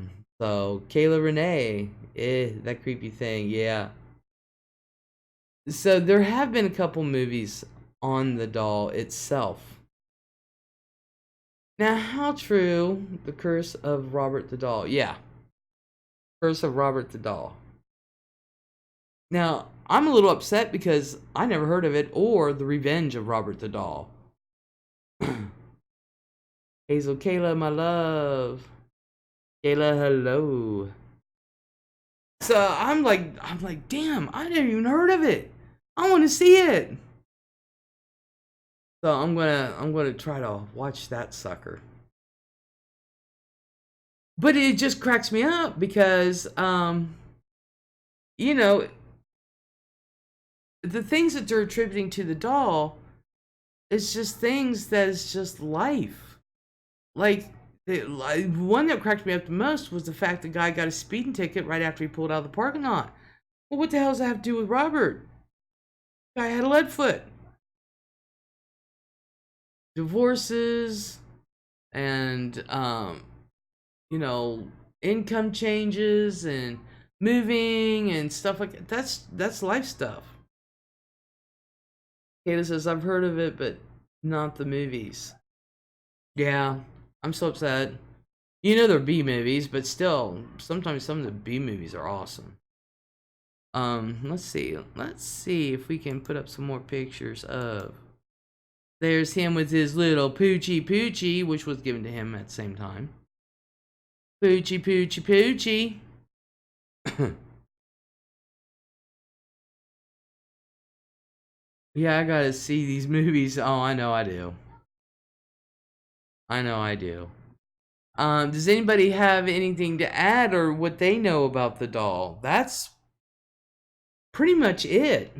Kayla Renee, that creepy thing, yeah. So there have been a couple movies on the doll itself. Now, how true the Curse of Robert the Doll? Yeah. Curse of Robert the Doll. Now, I'm a little upset because I never heard of it or The Revenge of Robert the Doll. Hazel Kayla, my love. Kayla, hello. So I'm like, damn, I never even heard of it. I want to see it. So I'm gonna try to watch that sucker. But it just cracks me up because you know, the things that they're attributing to the doll It's just things that is just life. Like, one that cracked me up the most was the fact the guy got a speeding ticket right after he pulled out of the parking lot. Well, what the hell does that have to do with Robert? The guy had a lead foot. Divorces and you know, income changes and moving and stuff like that. That's life stuff. Kayla says I've heard of it, but not the movies. Yeah, I'm so upset. You know they're B movies, but still, sometimes some of the B movies are awesome. Let's see. Let's see if we can put up some more pictures of. There's him with his little Poochie Poochie, which was given to him at the same time. Poochie Poochie Poochie. Yeah, I gotta see these movies. Oh, I know I do. I know I do. Does anybody have anything to add or what they know about the doll? That's pretty much it.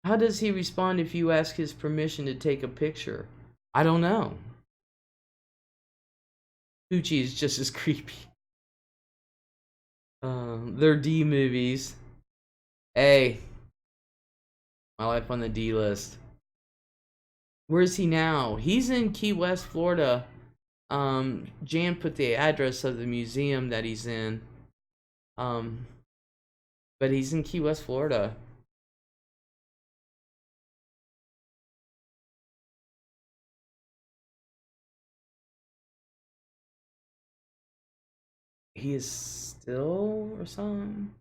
How does he respond if you ask his permission to take a picture? I don't know. Poochie is just as creepy. They're D movies. Hey, my life on the D list. Where is he now? He's in Key West, Florida. Jan put the address of the museum that he's in. But he's in Key West, Florida. He is still or something.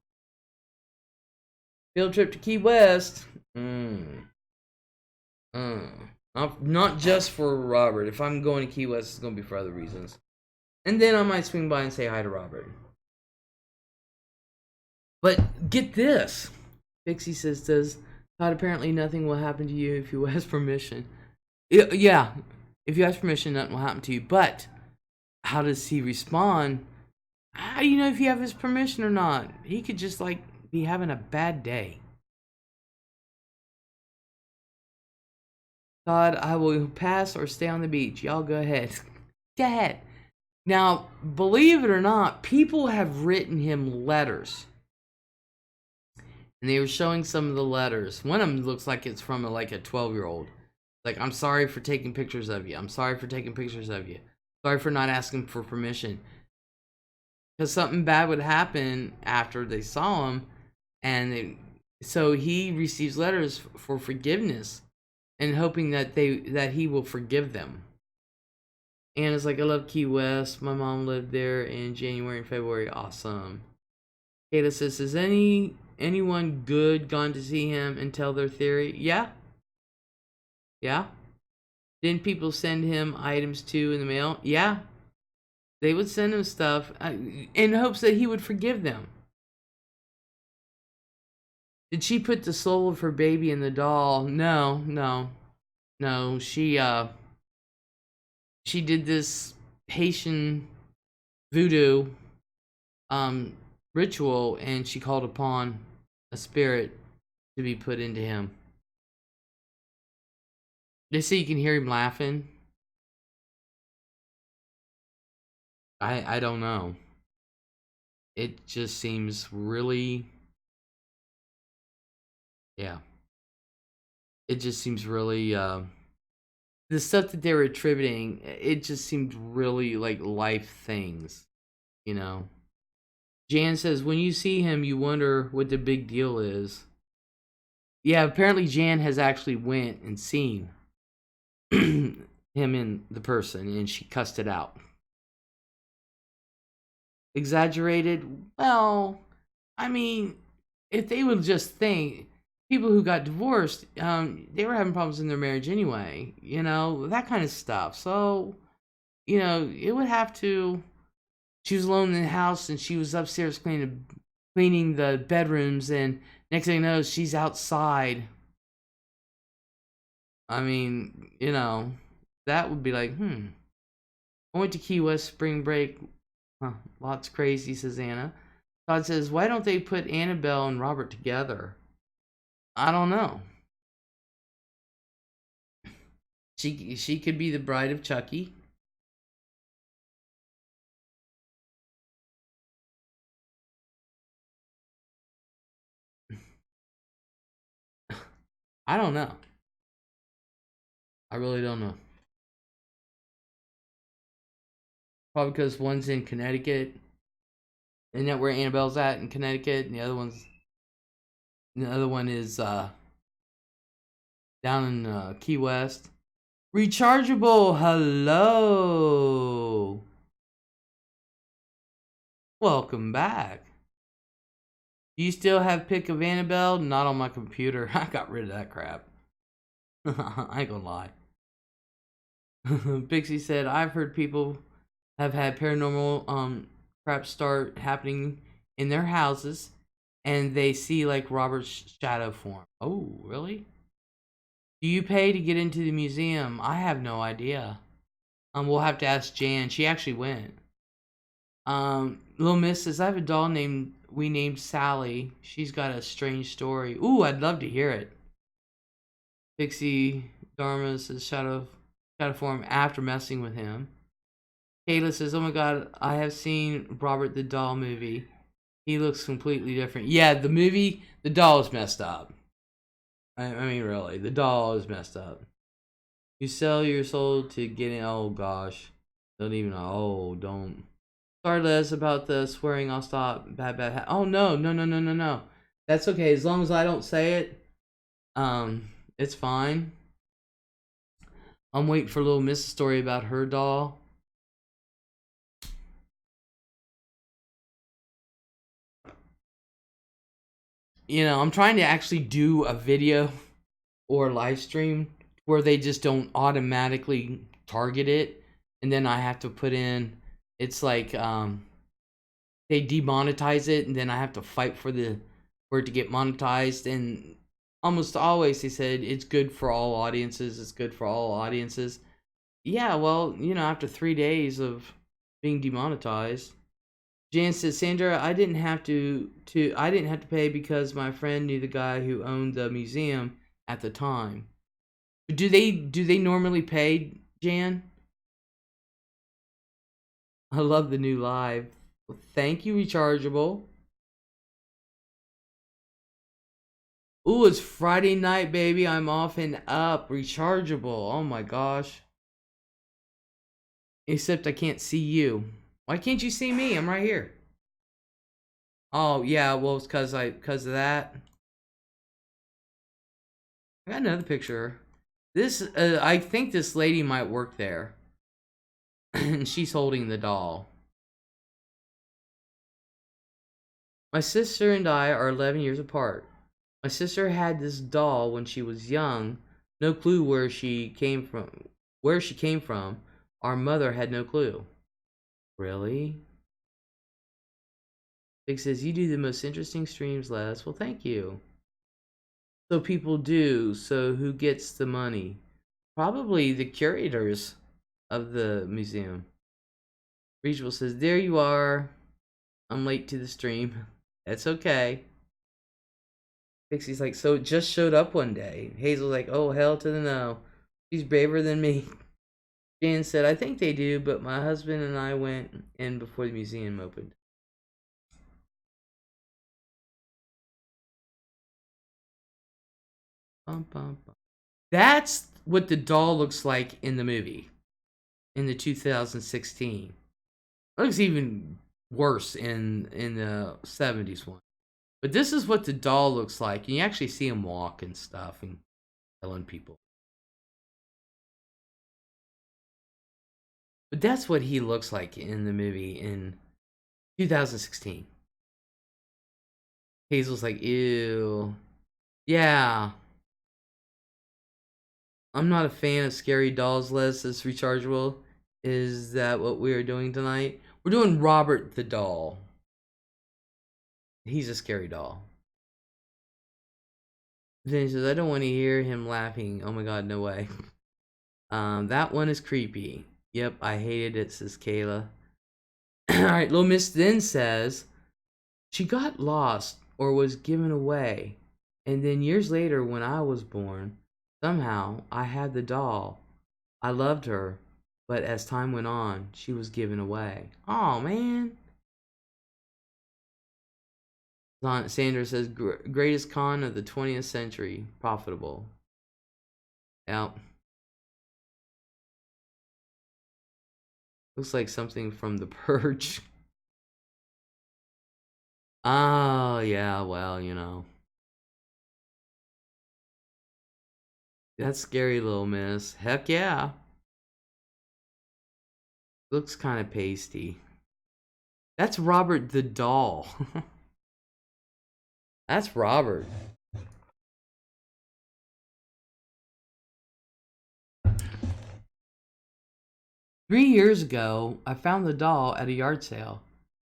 Field trip to Key West. Not just for Robert. If I'm going to Key West, it's going to be for other reasons. And then I might swing by and say hi to Robert. But get this. Pixie says, does Todd, apparently nothing will happen to you if you ask permission. Yeah, if you ask permission, nothing will happen to you. But how does he respond? How do you know if you have his permission or not? He could just, like, be having a bad day. Todd, I will pass or stay on the beach. Y'all go ahead. Go ahead. Now, believe it or not, people have written him letters. And they were showing some of the letters. One of them looks like it's from like a 12-year-old. Like, I'm sorry for taking pictures of you. I'm sorry for taking pictures of you. Sorry for not asking for permission. Because something bad would happen after they saw him. And so he receives letters for forgiveness. And hoping that he will forgive them. And it's like, I love Key West. My mom lived there in January and February. Awesome. Kayla says, has anyone good gone to see him and tell their theory? Yeah. Yeah. Didn't people send him items too in the mail? Yeah. They would send him stuff in hopes that he would forgive them. Did she put the soul of her baby in the doll? No. She did this Haitian voodoo ritual, and she called upon a spirit to be put into him. They say you can hear him laughing. I don't know. It just seems really, yeah. It just seems really the stuff that they were attributing, it just seemed really like life things, you know. Jan says, when you see him, you wonder what the big deal is. Yeah, apparently Jan has actually went and seen him in the person, and she cussed it out. Exaggerated? Well, I mean, if they would just think, people who got divorced, they were having problems in their marriage anyway, you know, that kind of stuff. So, you know, it would have to. She was alone in the house, and she was upstairs cleaning the bedrooms, and next thing you know, she's outside. I mean, you know, that would be like, I went to Key West spring break. Huh, lots crazy, says Anna. Todd says, why don't they put Annabelle and Robert together? I don't know. She could be the bride of Chucky. I don't know. I really don't know. Probably because one's in Connecticut. Isn't that where Annabelle's at, in Connecticut? And the other one is down in Key West. Rechargeable, hello. Welcome back. Do you still have Pick of Annabelle? Not on my computer. I got rid of that crap. I ain't gonna lie. Pixie said, I've heard people have had paranormal crap start happening in their houses and they see like Robert's shadow form. Oh, really? Do you pay to get into the museum? I have no idea. We'll have to ask Jan. She actually went. Little Miss says, I have a doll we named Sally. She's got a strange story. Ooh, I'd love to hear it. Pixie Dharma says, shadow form after messing with him. Kayla says, oh my god, I have seen Robert the Doll movie. He looks completely different. Yeah, the movie, the doll is messed up. I mean, really, the doll is messed up. You sell your soul to get in. Oh gosh. Don't even know. Oh, don't. Sorry, Les, about the swearing. I'll stop. Bad. Oh, no. That's okay. As long as I don't say it, it's fine. I'm waiting for little Miss story about her doll. You know, I'm trying to actually do a video or live stream where they just don't automatically target it, and then I have to put in, it's like they demonetize it and then I have to fight for it to get monetized, and almost always they said it's good for all audiences. Yeah, well, you know, after 3 days of being demonetized. Jan says, Sandra, I didn't have to pay because my friend knew the guy who owned the museum at the time. Do they normally pay, Jan? I love the new live. Well, thank you, Rechargeable. Ooh, it's Friday night, baby. I'm off and up. Rechargeable. Oh my gosh. Except I can't see you. Why can't you see me? I'm right here. Oh yeah, well it's cause of that. I got another picture. This I think this lady might work there. And she's holding the doll. My sister and I are 11 years apart. My sister had this doll when she was young. No clue where she came from. Our mother had no clue. Really? Big says, you do the most interesting streams, Les. Well, thank you. So people do. So who gets the money? Probably the curators of the museum. Regional says, there you are. I'm late to the stream. That's okay. Pixie's like, so it just showed up one day. Hazel's like, oh, hell to the no. She's braver than me. Jan said, I think they do, but my husband and I went in before the museum opened. Bum, bum, bum. That's what the doll looks like in the movie. In the 2016. It looks even worse in the 70s one. But this is what the doll looks like. And you actually see him walk and stuff and killing people. But that's what he looks like in the movie in 2016. Hazel's like, ew. Yeah. I'm not a fan of scary dolls, Les. It's rechargeable. Is that what we are doing tonight? We're doing Robert the doll. He's a scary doll. Then he says, I don't want to hear him laughing. Oh my god, no way. That one is creepy. Yep, I hated it, says Kayla. Alright, Little Miss then says, she got lost or was given away. And then years later, when I was born, somehow I had the doll. I loved her, but as time went on, she was given away. Oh man. Sanders says greatest con of the 20th century, profitable. Yep. Looks like something from The Purge. Oh, yeah, well, you know. That's scary, little miss. Heck yeah. Looks kind of pasty. That's Robert the doll. That's Robert. "3 years ago, I found the doll at a yard sale.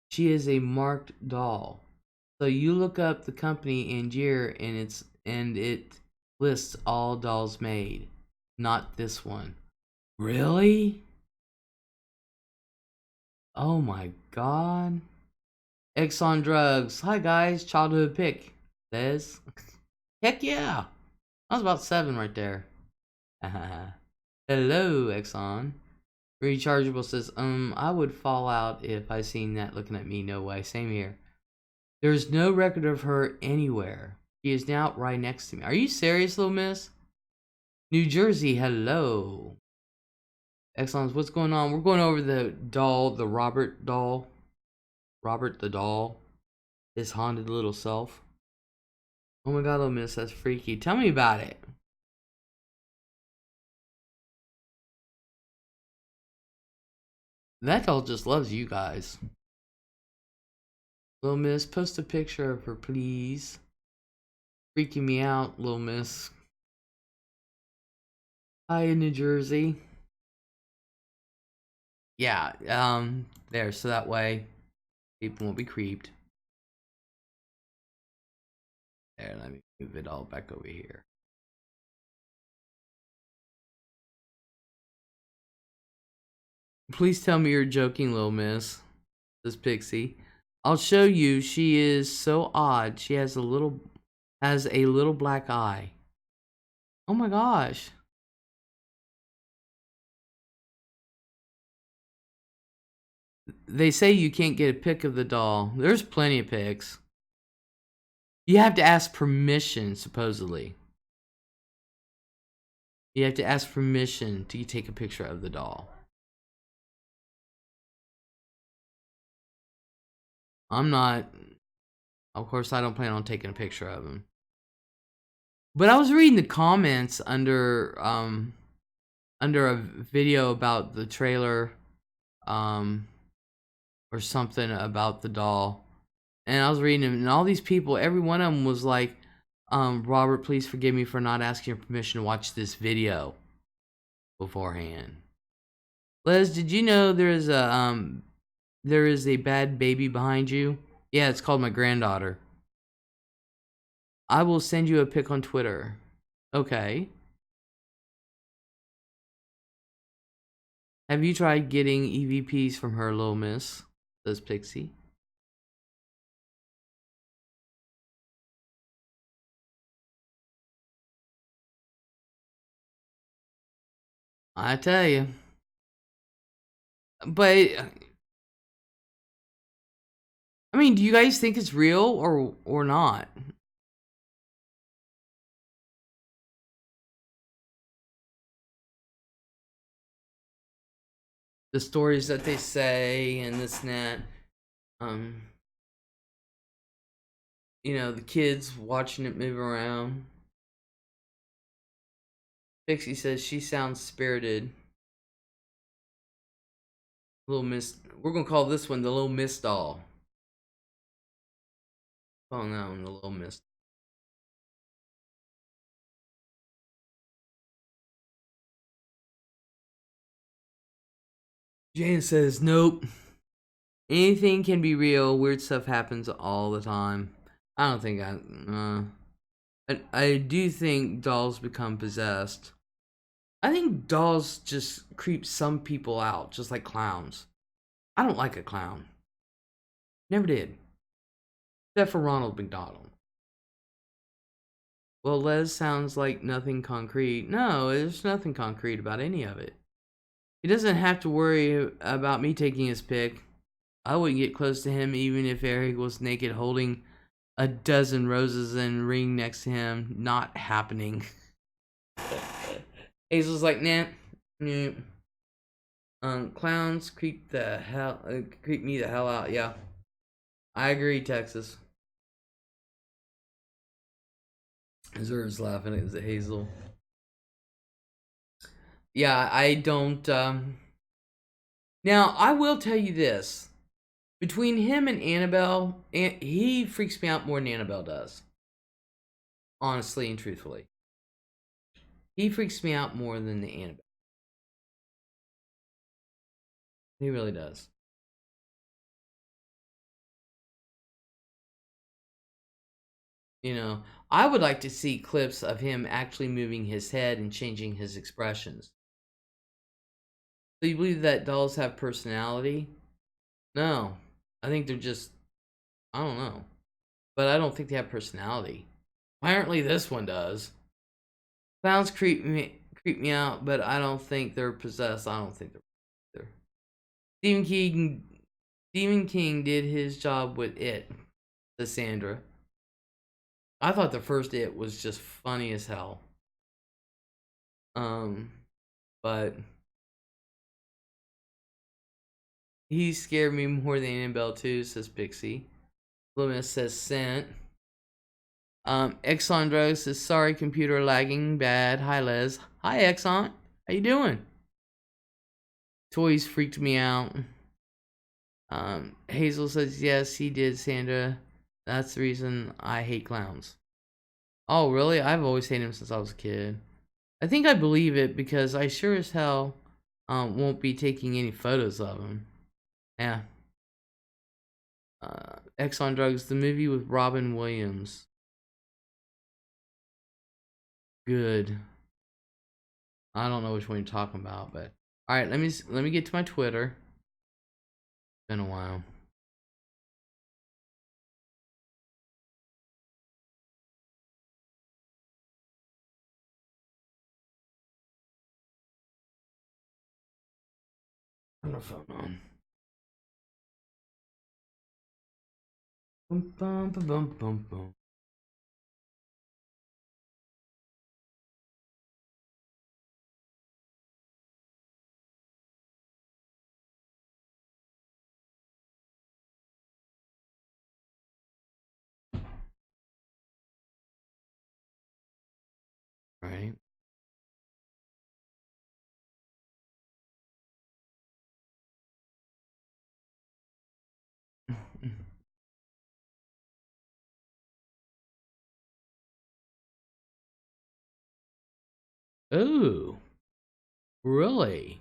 She is a marked doll. So you look up the company and year, and it lists all dolls made. Not this one." Really? Oh my god. X on drugs. Hi guys, childhood pick. Les. Heck yeah. I was about 7 right there. Hello, Exxon. Rechargeable says, I would fall out if I seen that looking at me. No way. Same here. There's no record of her anywhere. She is now right next to me. Are you serious, little miss? New Jersey, hello. Excellence, what's going on? We're going over the doll, the Robert doll. Robert the doll. His haunted little self. Oh my god, little miss, that's freaky. Tell me about it. That doll just loves you guys. Little miss, post a picture of her, please. Freaking me out, little miss. Hi, in New Jersey. Yeah, there, so that way people won't be creeped. There, let me move it all back over here. Please tell me you're joking, little miss. Says Pixie. I'll show you. She is so odd. She has a little black eye. Oh my gosh. They say you can't get a pic of the doll. There's plenty of pics. You have to ask permission, supposedly. You have to ask permission to take a picture of the doll. I'm not. Of course, I don't plan on taking a picture of him. But I was reading the comments under a video about the trailer, or something about the doll, and I was reading them, and all these people, every one of them was like, Robert, please forgive me for not asking your permission to watch this video beforehand. Les, did you know there is a bad baby behind you? Yeah, it's called my granddaughter. I will send you a pic on Twitter. Okay. Have you tried getting EVPs from her, little miss? Says Pixie. I tell you. But I mean, do you guys think it's real or not? The stories that they say and this and that. You know, the kids watching it move around. Pixie says she sounds spirited. Little Miss, we're gonna call this one the Little Miss doll. Oh no, the Little Miss. Jane says nope. Anything can be real. Weird stuff happens all the time. I don't think I do think dolls become possessed. I think dolls just creep some people out, just like clowns. I don't like a clown. Never did. Except for Ronald McDonald. Well, Les sounds like nothing concrete. No, there's nothing concrete about any of it. He doesn't have to worry about me taking his pic. I wouldn't get close to him even if Eric was naked holding a dozen roses and ring next to him. Not happening. Hazel's like, nah. Nah. Clowns creep me the hell out. Yeah, I agree, Texas. Zer's laughing at Hazel. Yeah, I don't. Now, I will tell you this. Between him and Annabelle, he freaks me out more than Annabelle does. Honestly and truthfully. He freaks me out more than the Annabelle. He really does. You know, I would like to see clips of him actually moving his head and changing his expressions. So you believe that dolls have personality? No. I think they're just, I don't know. But I don't think they have personality. Apparently this one does. Clowns creep me out, but I don't think they're possessed. I don't think they're either. Stephen King did his job with It, says Sandra. I thought the first It was just funny as hell. But he scared me more than Annabelle too, says Pixie. Loomis says Scent. Exxon Drugs says sorry, computer lagging bad. Hi Les. Hi Exxon. How you doing? Toys freaked me out. Hazel says yes, he did, Sandra. That's the reason I hate clowns. Oh really? I've always hated him since I was a kid. I think I believe it because I sure as hell won't be taking any photos of him. Yeah. Exxon Drugs, the movie with Robin Williams. Good. I don't know which one you're talking about, but all right. Let me get to my Twitter. Been a while. Turn the phone on. Bum, bum, bum, bum, bum, bum. Right. Ooh, really?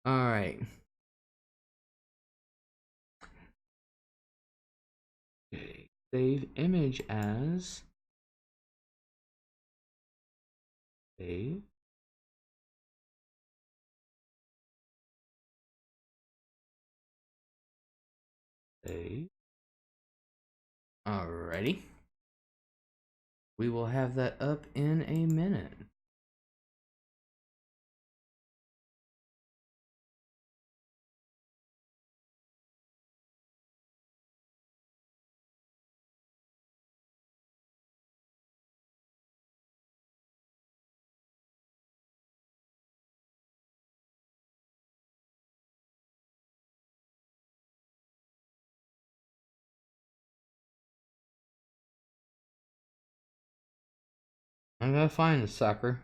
All right. Okay. Save image as. Save. Save. Alrighty. We will have that up in a minute. I gotta find the sucker.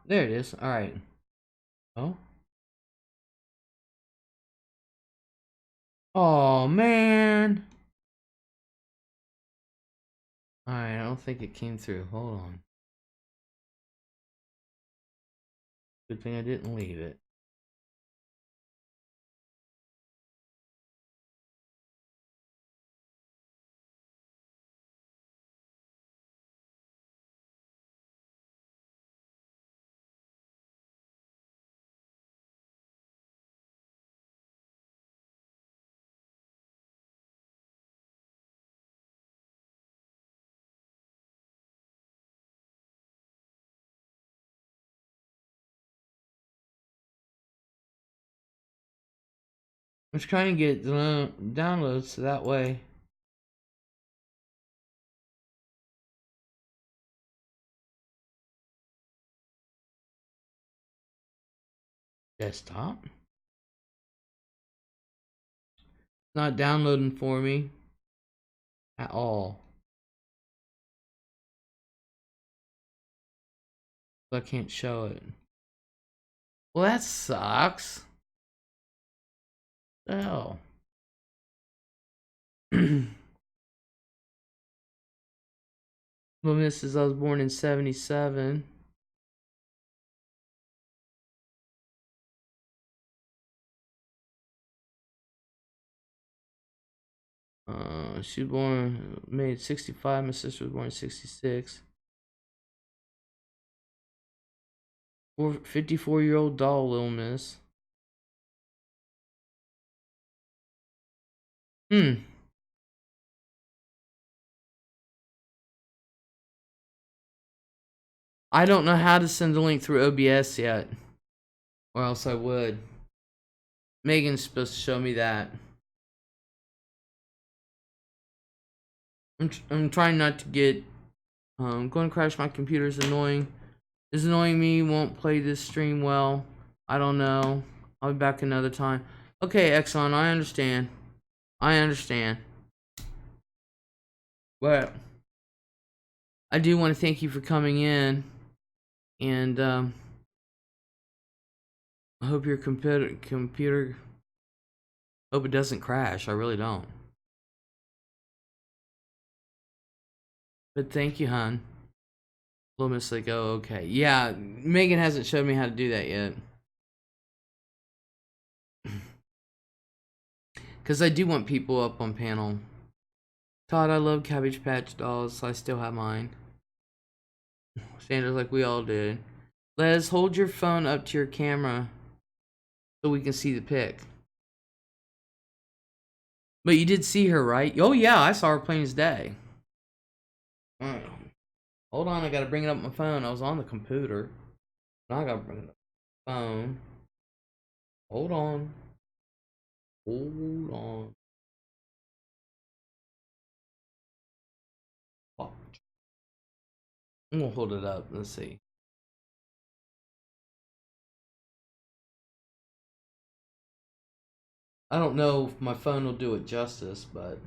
There it is. All right. Oh. Oh man. All right. I don't think it came through. Hold on. Good thing I didn't leave it. I'm trying to get the downloads so that way. Desktop? Not downloading for me at all. So I can't show it. Well, that sucks. What the hell? Well, Mrs. I was born in 77. She was born May 65. My sister was born in 66. 54-year-old doll, Little Miss. I don't know how to send a link through OBS yet. Or else I would. Megan's supposed to show me that. I'm trying not to get... going to crash my computer is annoying. It's annoying me, won't play this stream well. I don't know. I'll be back another time. Okay, Exxon, I understand. I understand. But I do want to thank you for coming in. And I hope your computer hope it doesn't crash. I really don't. But thank you, hon. Little Miss like, oh, okay. Yeah, Megan hasn't showed me how to do that yet. Because I do want people up on panel. Todd, I love Cabbage Patch dolls, so I still have mine. Sandra's like, we all did. Les, hold your phone up to your camera so we can see the pic. But you did see her, right? Oh, yeah, I saw her plain as day. Hold on, I gotta bring it up on my phone. I was on the computer. Now I gotta bring it up on my phone. Hold on. Hold on. Oh. I'm gonna hold it up. Let's see. I don't know if my phone will do it justice, but...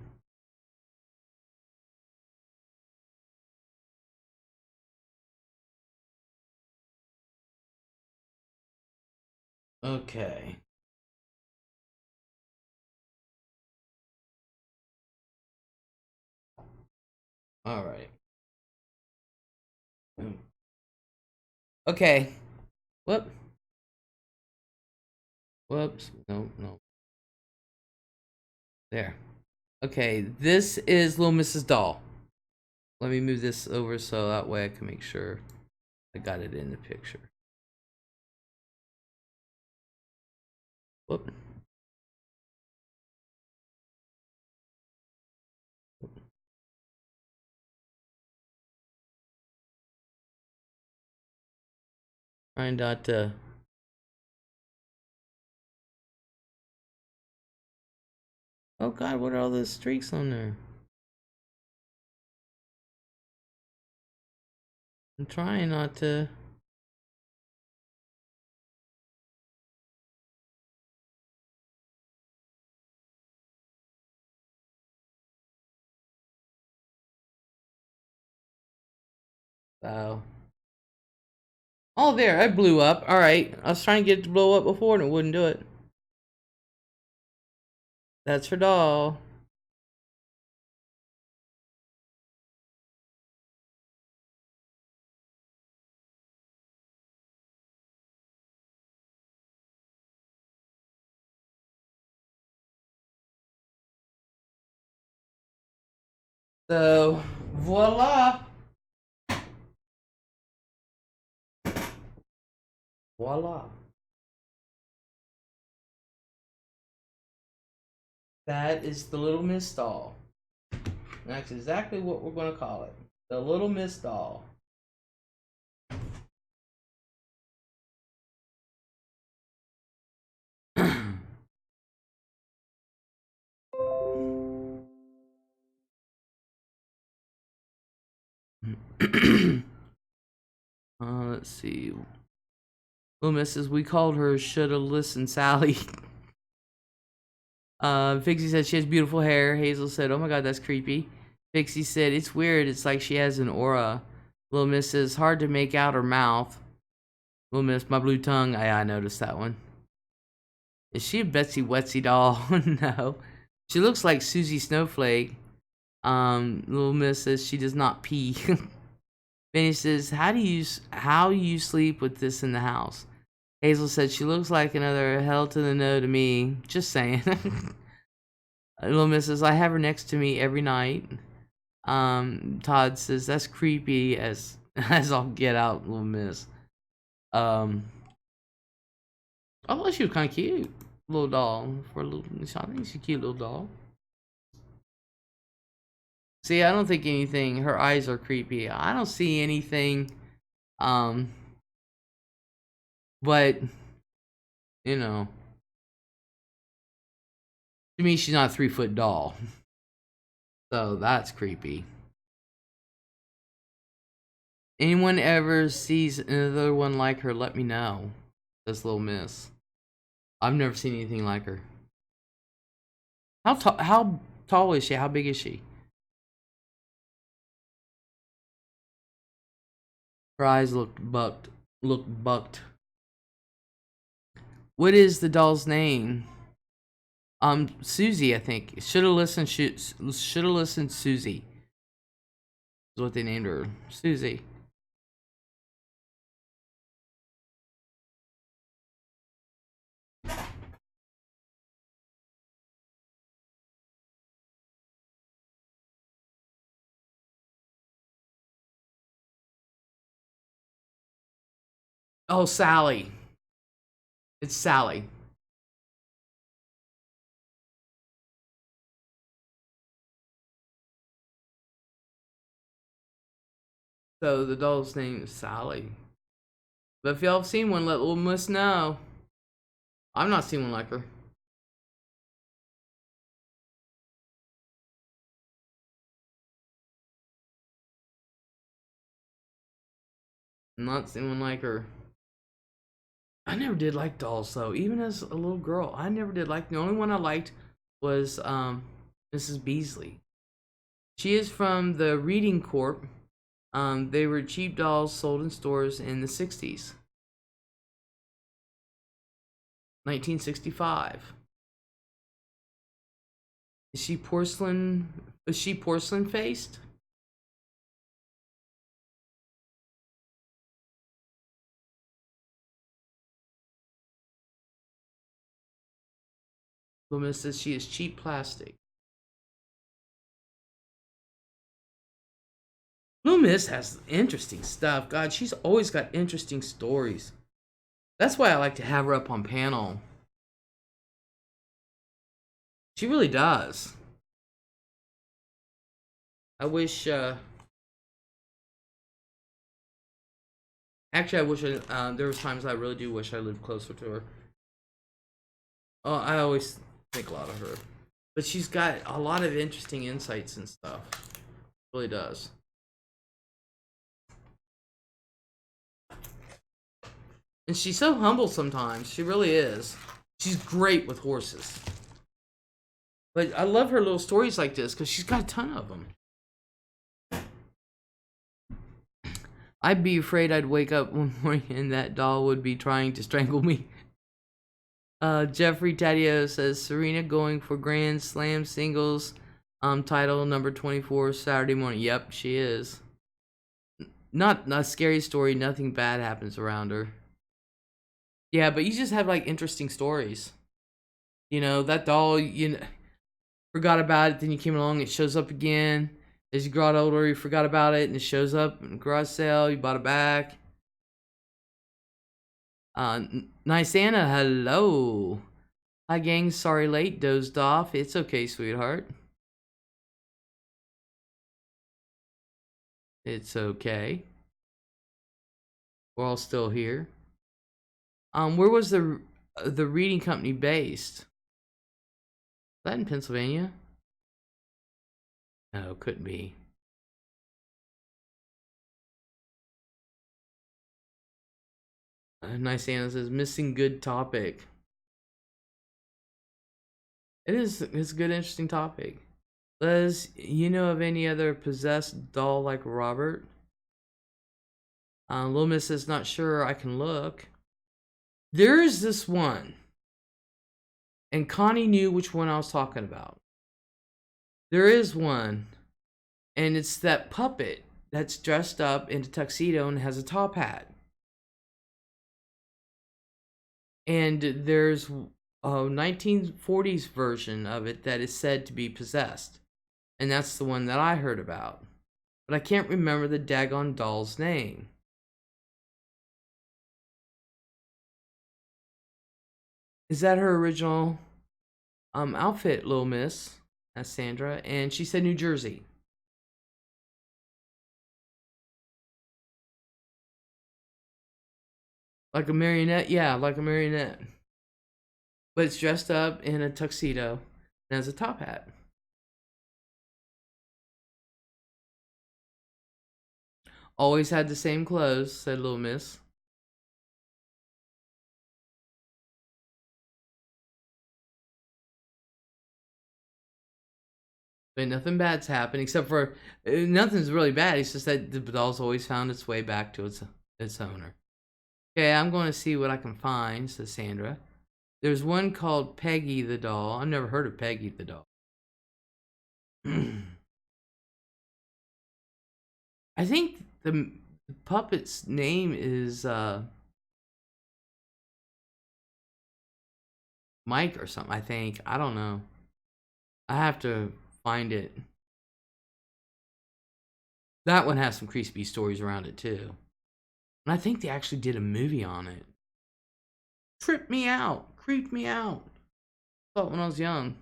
Okay. Alright. Okay. Whoop. Whoops. No, no. There. Okay, this is Little Mrs. Doll. Let me move this over so that way I can make sure I got it in the picture. Whoop. Trying not to... Oh god, what are all those streaks on there? I'm trying not to... Wow. Oh, there, I blew up. Alright, I was trying to get it to blow up before and it wouldn't do it. That's her doll. So, voila. Voila. That is the Little Miss doll. That's exactly what we're going to call it. The Little Miss doll. Let's see. Little Mrs. We called her Shoulda Listened Sally. Pixie said she has beautiful hair. Hazel said, oh my god, that's creepy. Pixie said, it's weird. It's like she has an aura. Little Miss says, hard to make out her mouth. Little Miss, my blue tongue. I noticed that one. Is she a Betsy Wetsy doll? No. She looks like Susie Snowflake. Little Miss says she does not pee. Benny says, how you sleep with this in the house? Hazel said she looks like another hell to the no to me. Just saying. Little Miss says, I have her next to me every night. Todd says, that's creepy as I'll get out, Little Miss. I thought she was kind of cute. Little doll. For a little, I think she's a cute little doll. See, I don't think anything. Her eyes are creepy. I don't see anything. But, you know. To me, she's not a 3-foot doll. So, that's creepy. Anyone ever sees another one like her, let me know. This Little Miss. I've never seen anything like her. How tall is she? How big is she? Her eyes look bucked. What is the doll's name? Susie, I think. Shoulda listened Susie. Is what they named her. Susie. Oh, Sally. It's Sally. So the doll's name is Sally. But if y'all have seen one, let Little Miss know. I've not seen one like her. Not seen one like her. I never did like dolls though. Even as a little girl, I never did like. The only one I liked was Mrs. Beasley. She is from the Reading Corp. They were cheap dolls sold in stores in the 60s. 1965. Is she porcelain? Is she porcelain faced? Woman says she is cheap plastic. Little Miss has interesting stuff. God, she's always got interesting stories. That's why I like to have her up on panel. She really does. I wish, actually, I wish there was times I really do wish I lived closer to her. Oh, I always think a lot of her. But she's got a lot of interesting insights and stuff. Really does. And she's so humble sometimes. She really is. She's great with horses. But I love her little stories like this because she's got a ton of them. I'd be afraid I'd wake up one morning and that doll would be trying to strangle me. Jeffrey Taddeo says Serena going for Grand Slam singles title number 24 Saturday morning. Yep, she is. Not a scary story. Nothing bad happens around her. Yeah, but you just have like interesting stories. You know, that doll, you know, forgot about it, then you came along, it shows up again. As you got older, you forgot about it, and it shows up in a garage sale, you bought it back. Nice Anna, hello. Hi gang, sorry late, dozed off. It's okay, sweetheart. It's okay. We're all still here. Where was the reading company based? Is that in Pennsylvania? No, couldn't be. Nice Anna says, missing good topic. It's a good, interesting topic. Les, you know of any other possessed doll like Robert? Lil Miss says, not sure, I can look. There is this one. And Connie knew which one I was talking about. There is one. And it's that puppet that's dressed up in a tuxedo and has a top hat. And there's a 1940s version of it that is said to be possessed. And that's the one that I heard about. But I can't remember the daggone doll's name. Is that her original outfit, Lil Miss? Asked Sandra. And she said New Jersey. Like a marionette? Yeah, like a marionette. But it's dressed up in a tuxedo and has a top hat. Always had the same clothes, said Lil Miss. But nothing bad's happened, except for nothing's really bad. It's just that the doll's always found its way back to its owner. Okay, I'm going to see what I can find, says Sandra. There's one called Peggy the doll. I've never heard of Peggy the doll. I think the puppet's name is Mike or something, I think. I don't know. I have to find it. That one has some creepy stories around it too. And I think they actually did a movie on it. Tripped me out. Creeped me out. I thought when I was young.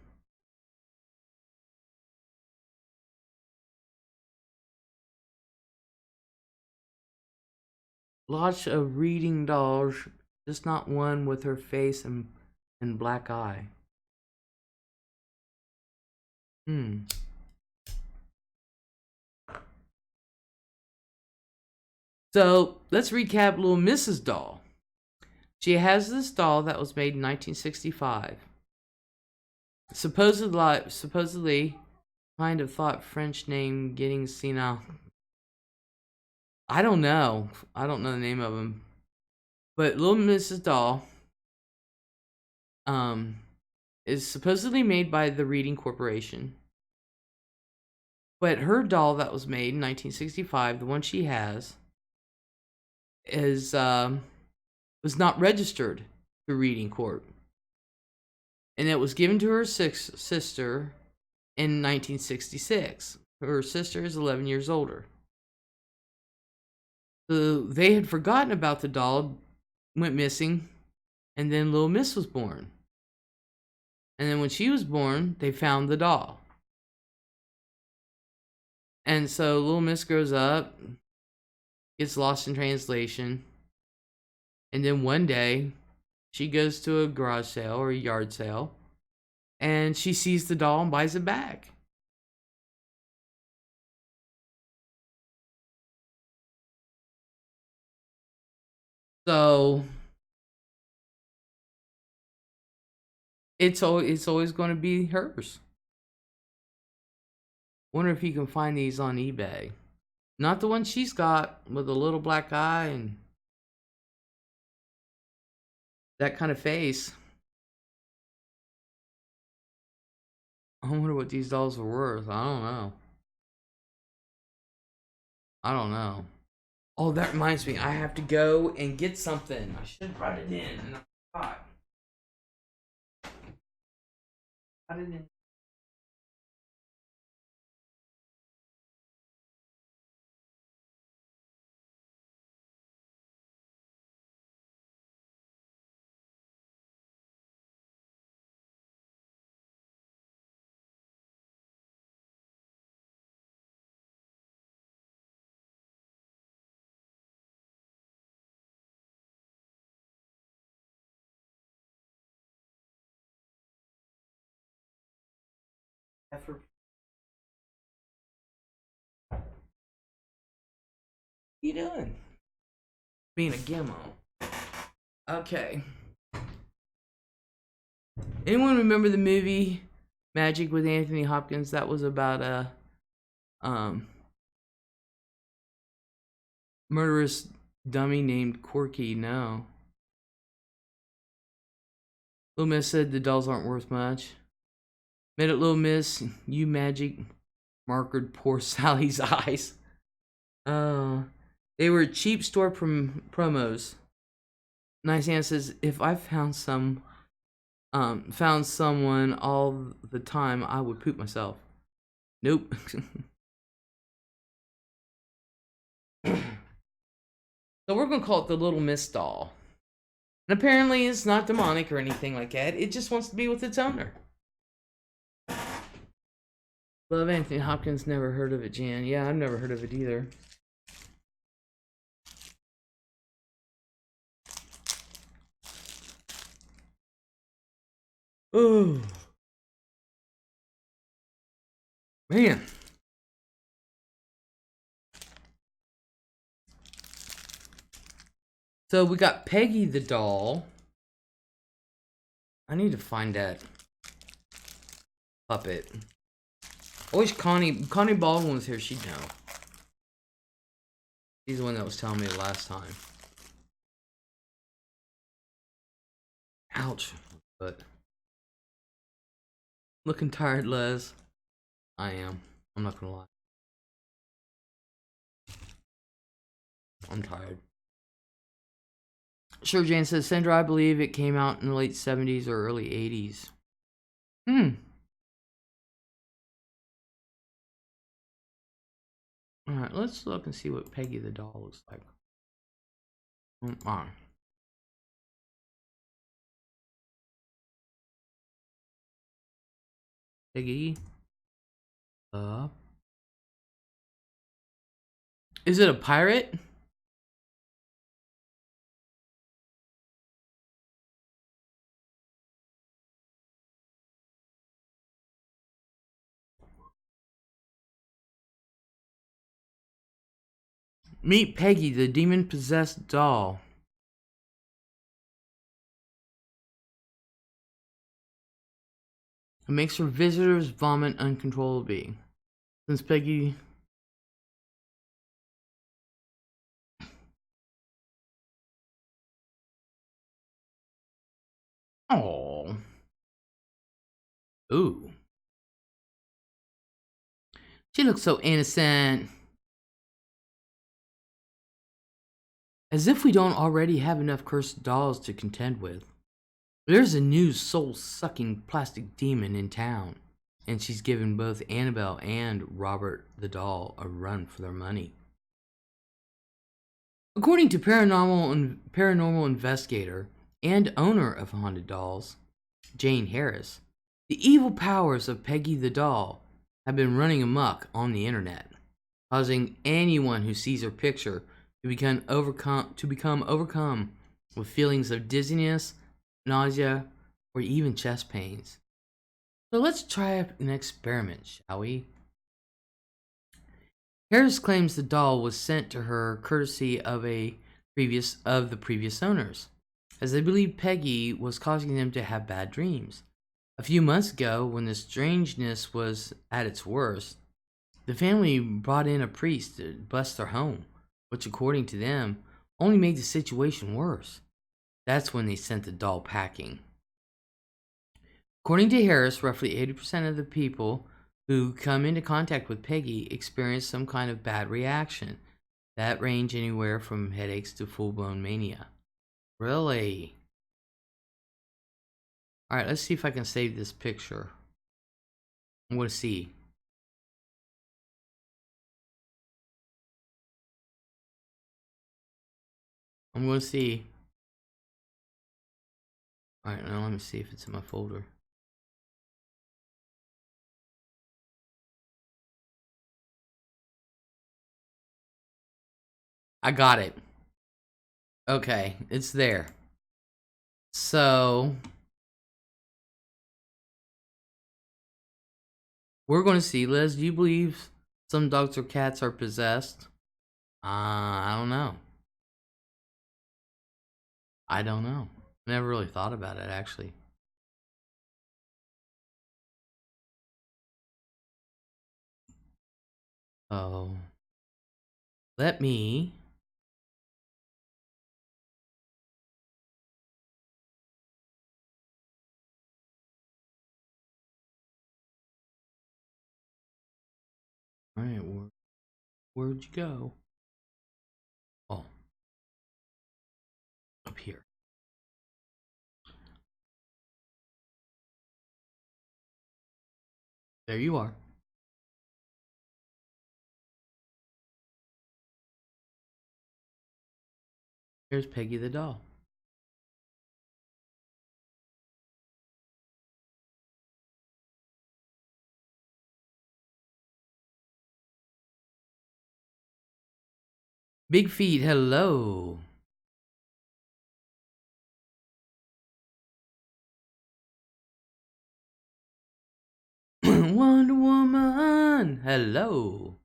Lots of reading dolls, just not one with her face and black eye. So let's recap Little Mrs. Doll. She has this doll that was made in 1965. Supposedly, kind of thought French name getting senile. I don't know. I don't know the name of them. But Little Mrs. Doll is supposedly made by the Reading Corporation. But her doll that was made in 1965, the one she has, is was not registered to Reading Corp. And it was given to her sister in 1966. Her sister is 11 years older. So they had forgotten about the doll, went missing, and then Little Miss was born. And then when she was born, they found the doll. And so Little Miss grows up, gets lost in translation, and then one day she goes to a garage sale or a yard sale, and she sees the doll and buys it back. So it's always going to be hers. Wonder if you can find these on eBay. Not the one she's got with a little black eye and that kind of face. I wonder what these dolls are worth. I don't know. I don't know. Oh, that reminds me. I have to go and get something. I should write it in. And I forgot. Write it in. Effort. What you doing? Being a gimmo. Okay. Anyone remember the movie Magic with Anthony Hopkins? That was about a murderous dummy named Corky. No. Little Miss said the dolls aren't worth much. Made it, Little Miss. You magic markered poor Sally's eyes. They were cheap store promos. Nice Ann says, if I found someone all the time, I would poop myself. Nope. So we're gonna call it the Little Miss doll. And apparently it's not demonic or anything like that. It just wants to be with its owner. Love Anthony Hopkins, never heard of it, Jan. Yeah, I've never heard of it either. Oh. Man. So we got Peggy the doll. I need to find that puppet. I wish Connie Baldwin was here, she'd know. She's the one that was telling me last time. Ouch. But looking tired, Les. I am. I'm not gonna lie. I'm tired. Sure, Jane says, Sandra, I believe it came out in the late 70s or early 80s. Alright, let's look and see what Peggy the doll looks like. Come on. Peggy. Is it a pirate? Meet Peggy, the demon-possessed doll. It makes her visitors vomit uncontrollably. Since Peggy... Oh. Ooh. She looks so innocent. As if we don't already have enough cursed dolls to contend with. There's a new soul-sucking plastic demon in town, and she's given both Annabelle and Robert the doll a run for their money. According to paranormal investigator and owner of Haunted Dolls, Jane Harris, the evil powers of Peggy the doll have been running amok on the internet, causing anyone who sees her picture to become overcome with feelings of dizziness, nausea, or even chest pains. So let's try an experiment, shall we? Harris claims the doll was sent to her courtesy of the previous owners, as they believe Peggy was causing them to have bad dreams. A few months ago, when the strangeness was at its worst, the family brought in a priest to bless their home, which according to them only made the situation worse. That's when they sent the doll packing. According to Harris, roughly 80% of the people who come into contact with Peggy experience some kind of bad reaction that range anywhere from headaches to full-blown mania. Really? Alright, let's see if I can save this picture. I'm going to see. I'm going to see. Alright, now let me see if it's in my folder. I got it. Okay, it's there. So we're going to see. Liz, do you believe some dogs or cats are possessed? I don't know. I don't know. Never really thought about it, actually. Oh. Let me... Alright, where'd you go? Oh. Up here. There you are. Here's Peggy the doll. Big feet, hello. Wonder Woman, hello.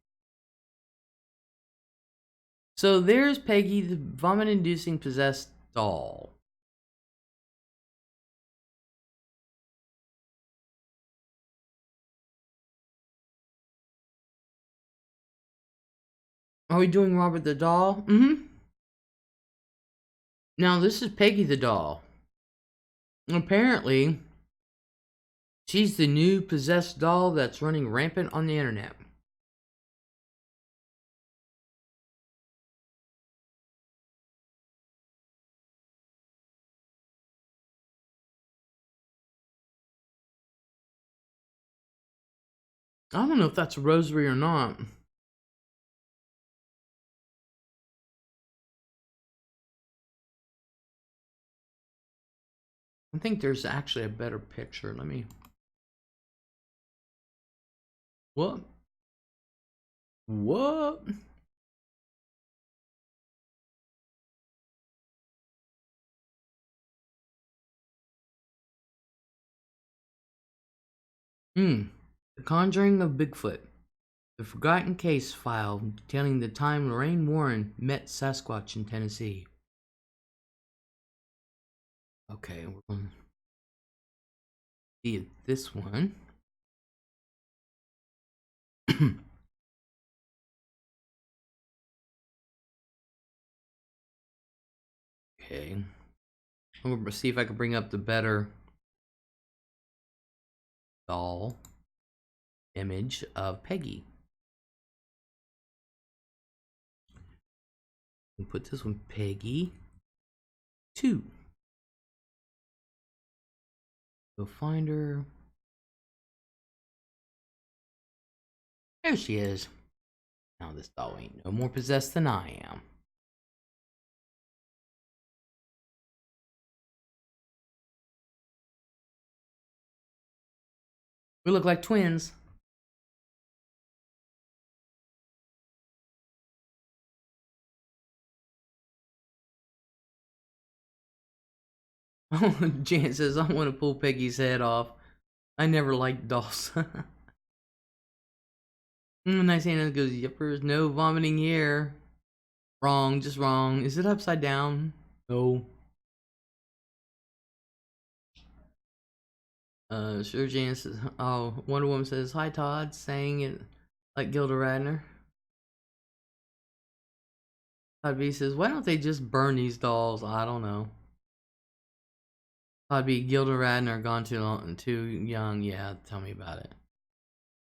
So there's Peggy, the vomit-inducing possessed doll. Are we doing Robert the doll? Mm-hmm. Now this is Peggy the doll. Apparently, she's the new possessed doll that's running rampant on the internet. I don't know if that's a rosary or not. I think there's actually a better picture. Let me... What? What? The Conjuring of Bigfoot. The Forgotten Case file detailing the time Lorraine Warren met Sasquatch in Tennessee. Okay, we're going to see this one. Okay. I'm going to see if I can bring up the better doll image of Peggy. And put this one, Peggy 2. Go find her. There she is. Now this doll ain't no more possessed than I am. We look like twins. Jan says, I want to pull Peggy's head off. I never liked dolls. Nice Anna goes, yippers, no vomiting here. Wrong, just wrong. Is it upside down? No. Sure, Jan says, oh, Wonder Woman says, hi Todd, saying it like Gilda Radner. Todd B says, why don't they just burn these dolls? I don't know. Todd B, Gilda Radner gone too long, too young. Yeah, tell me about it.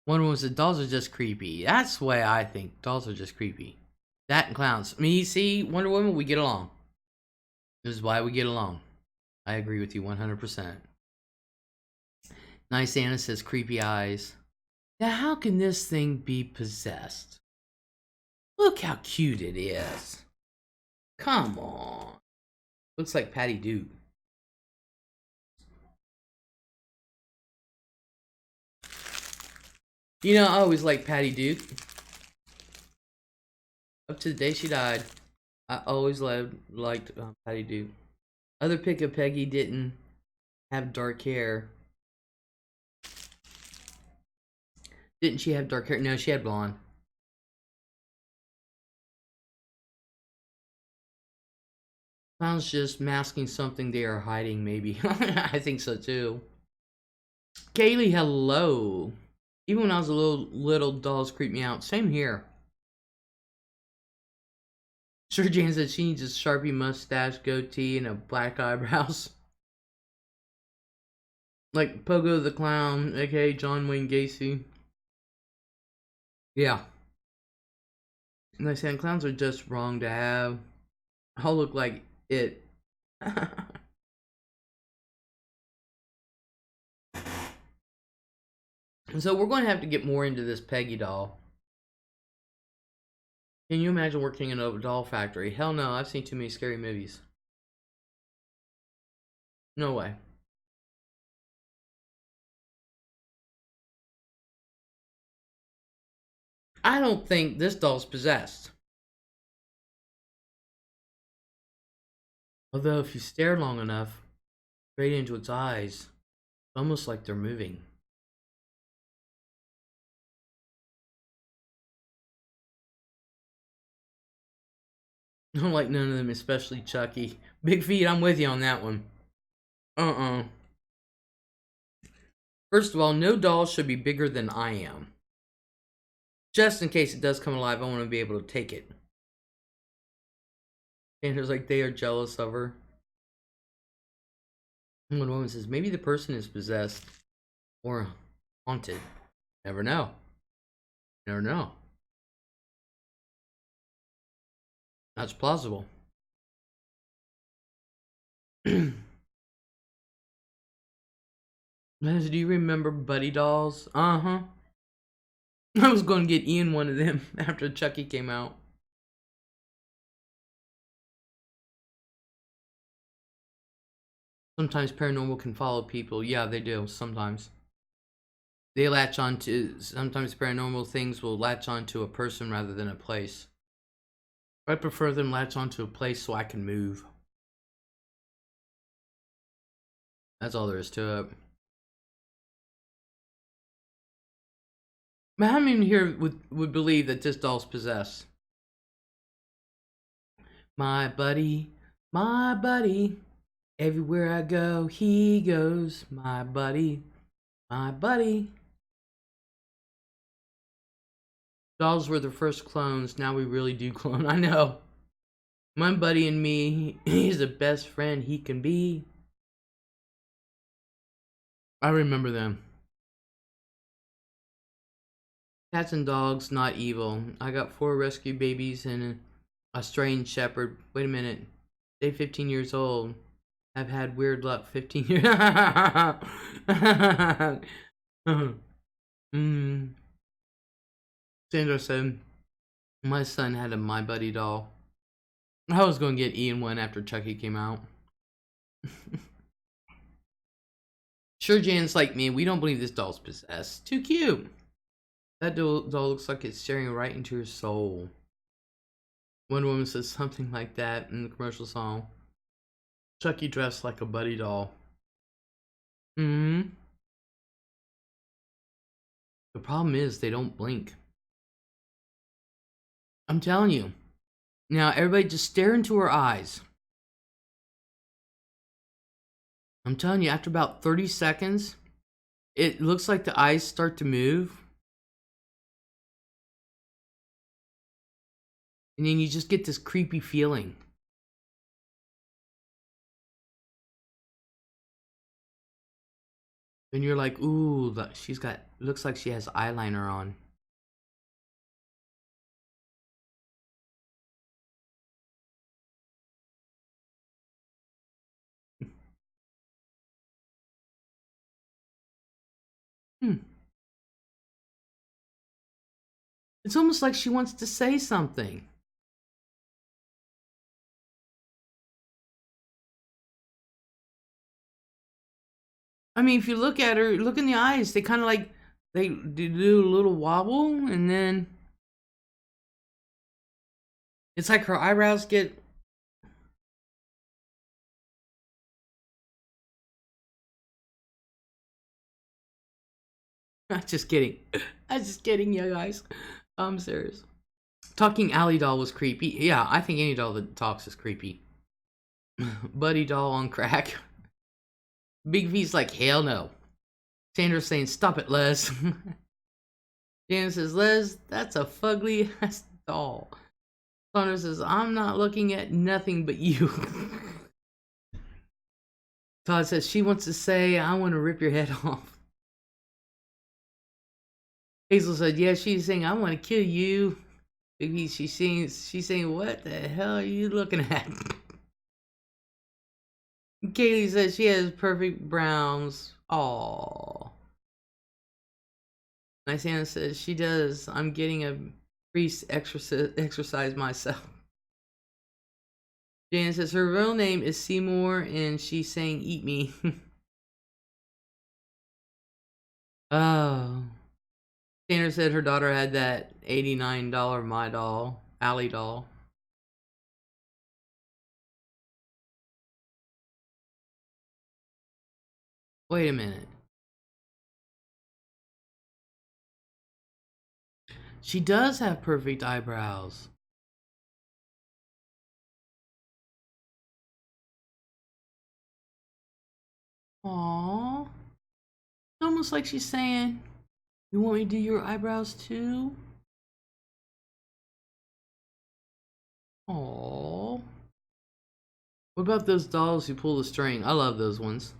Wonder Woman says, dolls are just creepy. That's the way I think. Dolls are just creepy. That and clowns. Me, see, Wonder Woman, we get along. This is why we get along. I agree with you 100%. Nice Anna says, creepy eyes. Now, how can this thing be possessed? Look how cute it is. Come on. Looks like Patty Duke. You know, I always liked Patty Duke. Up to the day she died, I always liked Patty Duke. Other pick of Peggy didn't have dark hair. Didn't she have dark hair? No, she had blonde. Clown's just masking something they are hiding, maybe. I think so too. Kaylee, hello. Even when I was a little dolls creep me out. Same here. Sure, Jane said she needs a Sharpie mustache, goatee, and a black eyebrows. Like Pogo the Clown, aka John Wayne Gacy. Yeah. And I said clowns are just wrong to have. I'll look like it. So we're going to have to get more into this Peggy doll. Can you imagine working in a doll factory? Hell no, I've seen too many scary movies. No way. I don't think this doll's possessed. Although if you stare long enough, straight into its eyes, it's almost like they're moving. I don't like none of them, especially Chucky. Big Feet, I'm with you on that one. First of all, no doll should be bigger than I am. Just in case it does come alive, I want to be able to take it. And it's like they are jealous of her. And one woman says, maybe the person is possessed or haunted. Never know. Never know. That's plausible. Do you remember Buddy Dolls? Uh-huh. I was going to get Ian one of them after Chucky came out. Sometimes paranormal can follow people. Yeah, they do. Sometimes. They latch on to... Sometimes paranormal things will latch on to a person rather than a place. I prefer them latch onto a place so I can move. That's all there is to it. But how many here would believe that this doll's possessed? My buddy, everywhere I go, he goes. My buddy, my buddy. Dolls were the first clones, now we really do clone. I know. My buddy and me, he's the best friend he can be. I remember them. Cats and dogs, not evil. I got 4 rescue babies and a strange shepherd. Wait a minute. They 15 years old. I've had weird luck 15 years. Sandra said, my son had a My Buddy doll. I was going to get Ian one after Chucky came out. Sure, Jan's like me. We don't believe this doll's possessed. Too cute. That doll looks like it's staring right into your soul. One woman says something like that in the commercial song. Chucky dressed like a Buddy doll. The problem is they don't blink. I'm telling you. Now, everybody just stare into her eyes. I'm telling you, after about 30 seconds, it looks like the eyes start to move. And then you just get this creepy feeling. And you're like, ooh, she's got, looks like she has eyeliner on. It's almost like she wants to say something. I mean, if you look at her, look in the eyes, they kind of like, they do a little wobble, and then it's like her eyebrows get... I'm just kidding. I'm just kidding, you guys. I'm serious. Talking Alley doll was creepy. Yeah, I think any doll that talks is creepy. Buddy doll on crack. Big V's like, hell no. Sandra's saying, stop it, Les. Jan says, Les, that's a fugly ass doll. Sandra says, I'm not looking at nothing but you. Todd says, she wants to say, I want to rip your head off. Hazel said, yeah, she's saying, I want to kill you. Big V, she's saying, what the hell are you looking at? Kaylee says she has perfect browns. Aww. Nice Anna says she does. I'm getting a priest exercise myself. Jan says her real name is Seymour and she's saying eat me. Oh. Tanner said her daughter had that $89 My Doll, Alley doll. Wait a minute. She does have perfect eyebrows. Aww. It's almost like she's saying, you want me to do your eyebrows too? Aww. What about those dolls who pull the string? I love those ones.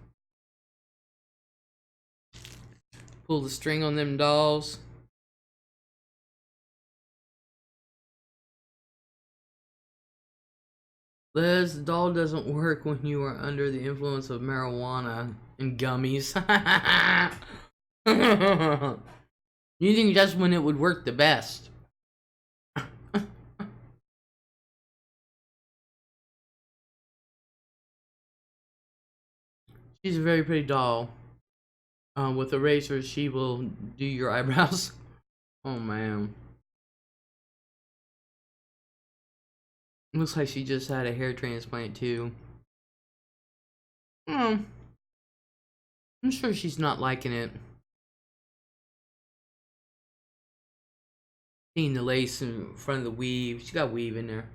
Pull the string on them dolls. Liz, the doll doesn't work when you are under the influence of marijuana and gummies. You think that's when it would work the best? She's a very pretty doll. With a razor, she will do your eyebrows. Oh man. Looks like she just had a hair transplant too. Hmm. I'm sure she's not liking it. Seeing the lace in front of the weave. She got weave in there.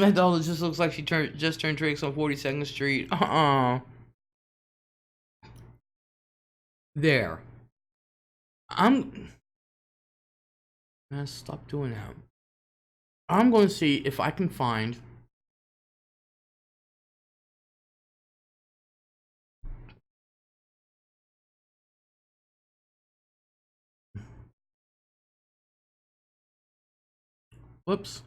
That doll just looks like she just turned tricks on 42nd Street. There. I'm gonna stop doing that. I'm going to see if I can find whoops.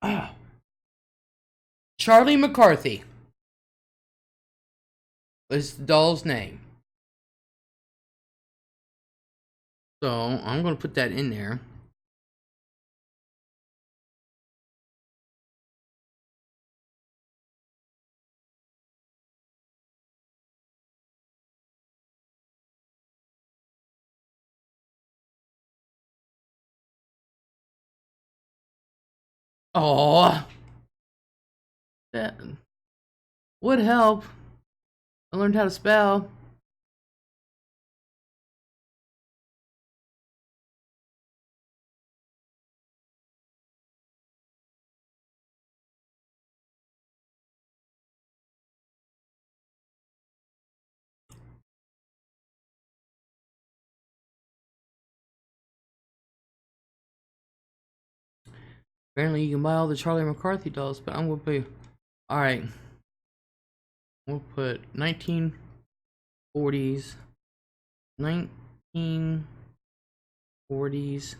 Ah, Charlie McCarthy is the doll's name. So I'm going to put that in there. Oh, that would help. I learned how to spell. Apparently you can buy all the Charlie McCarthy dolls, but I'm going to pay. Alright. We'll put 1940s. 1940s.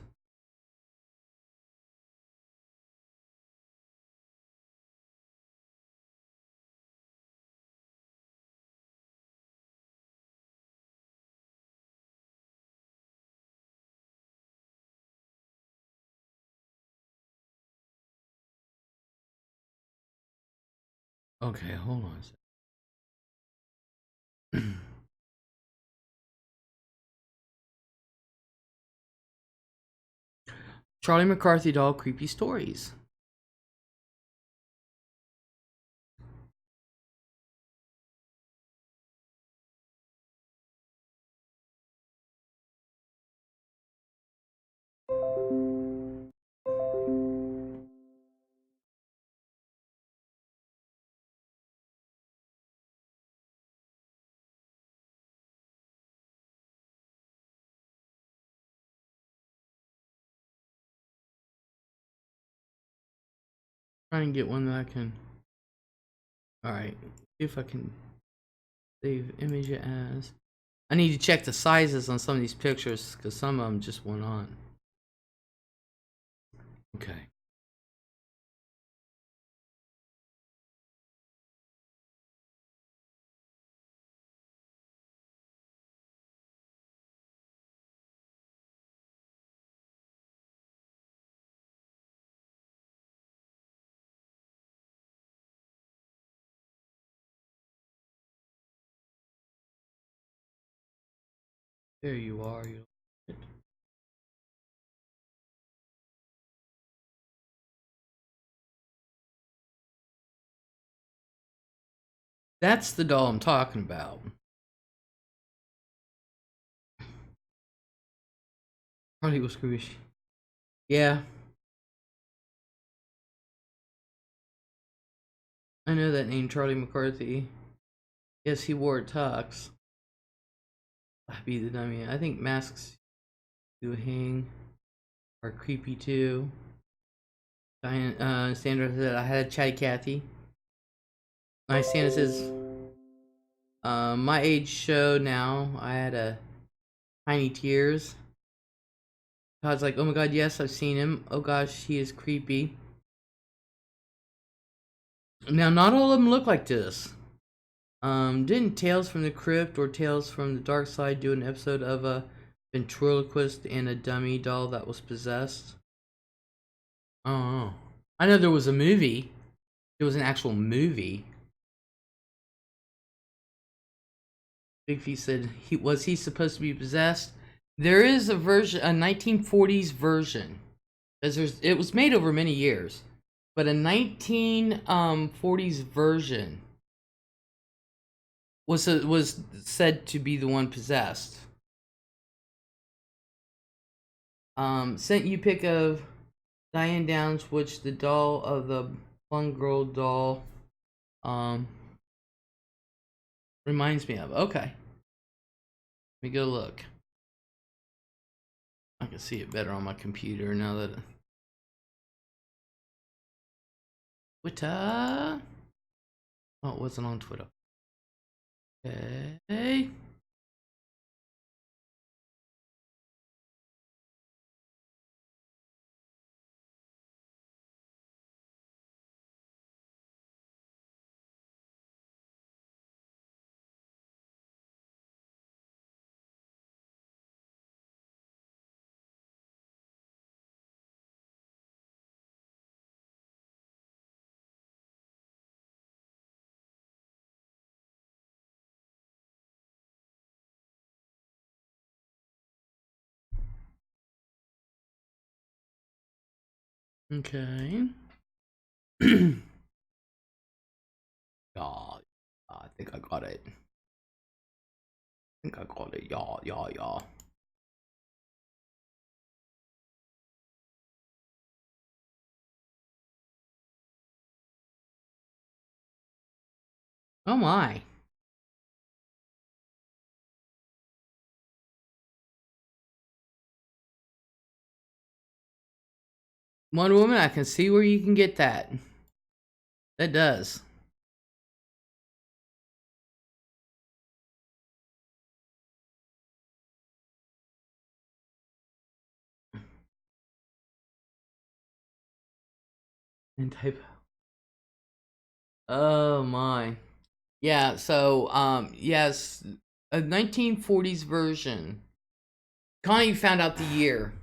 Okay, hold on a second. Charlie McCarthy doll creepy stories. Try and get one that I can. Alright, see if I can save image as. I need to check the sizes on some of these pictures because some of them just went on. Okay. There you are. That's the doll I'm talking about. Harley was squishy. Yeah. I know that name, Charlie McCarthy. Yes, he wore a tux. I'd be the dummy. I think masks do hang are creepy too. Diane, Sandra said I had a chatty Cathy. My Santa says, my age show now. I had a tiny tears. Todd's like, oh my god, yes, I've seen him. Oh gosh, he is creepy. Now, not all of them look like this. Didn't Tales from the Crypt or Tales from the Dark Side do an episode of a ventriloquist and a dummy doll that was possessed? Oh, I know there was a movie. It was an actual movie. Big Feet said, was he supposed to be possessed? There is a version, a 1940s version. It was made over many years, but a 1940s version was said to be the one possessed. Sent you pic of Diane Downs, which the doll of the Plum Girl doll reminds me of. Okay. Let me go look. I can see it better on my computer now that Twitter. Oh, it wasn't on Twitter. Okay. Okay. Yeah, I think I got it. Yeah. Oh my. Wonder Woman, I can see where you can get that. That does. And type. Oh my. Yeah, so yes, a 1940s version. Connie found out the year.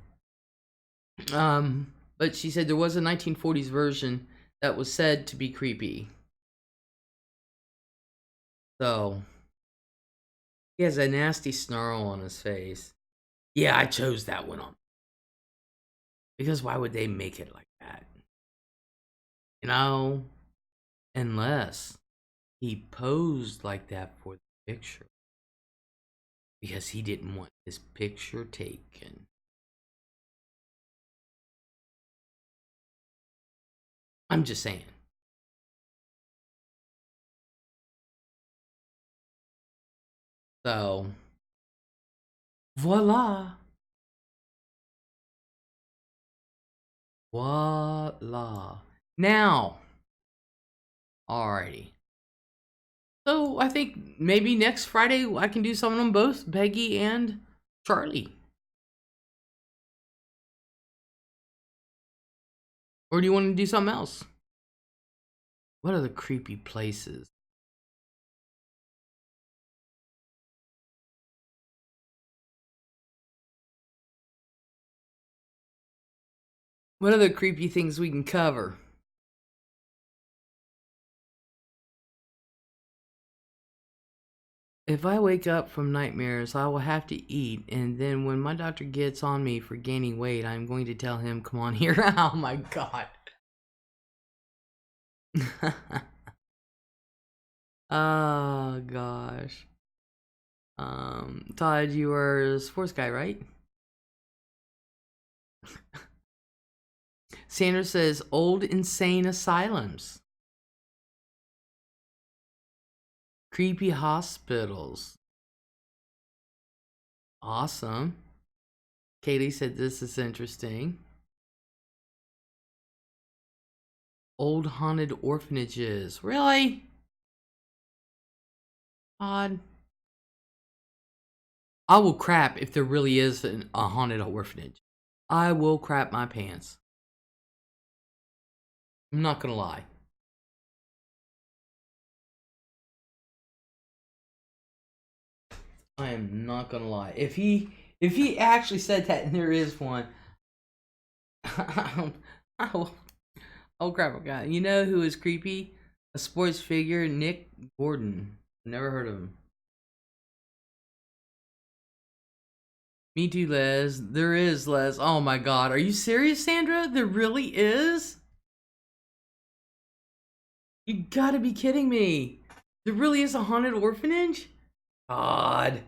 But she said there was a 1940s version that was said to be creepy. So he has a nasty snarl on his face. Yeah, I chose that one on. Because why would they make it like that? You know? Unless he posed like that for the picture. Because he didn't want his picture taken. I'm just saying. So, voila. Voila. Now, alrighty. So, I think maybe next Friday I can do something on both Peggy and Charlie. Or do you want to do something else? What are the creepy places? What are the creepy things we can cover? If I wake up from nightmares, I will have to eat, and then when my doctor gets on me for gaining weight, I'm going to tell him, come on here. Oh my god. Oh gosh. Todd, you are a sports guy, right? Sandra says old insane asylums. Creepy hospitals. Awesome. Kaylee said this is interesting. Old haunted orphanages. Really? Odd. I will crap if there really is a haunted orphanage. I will crap my pants. I'm not gonna lie. I am not gonna lie. If he actually said that and there is one, oh crap! God, you know who is creepy? A sports figure, Nick Gordon. Never heard of him. Me too, Les. There is, Les. Oh my god. Are you serious, Sandra? There really is? You gotta be kidding me. There really is a haunted orphanage? God.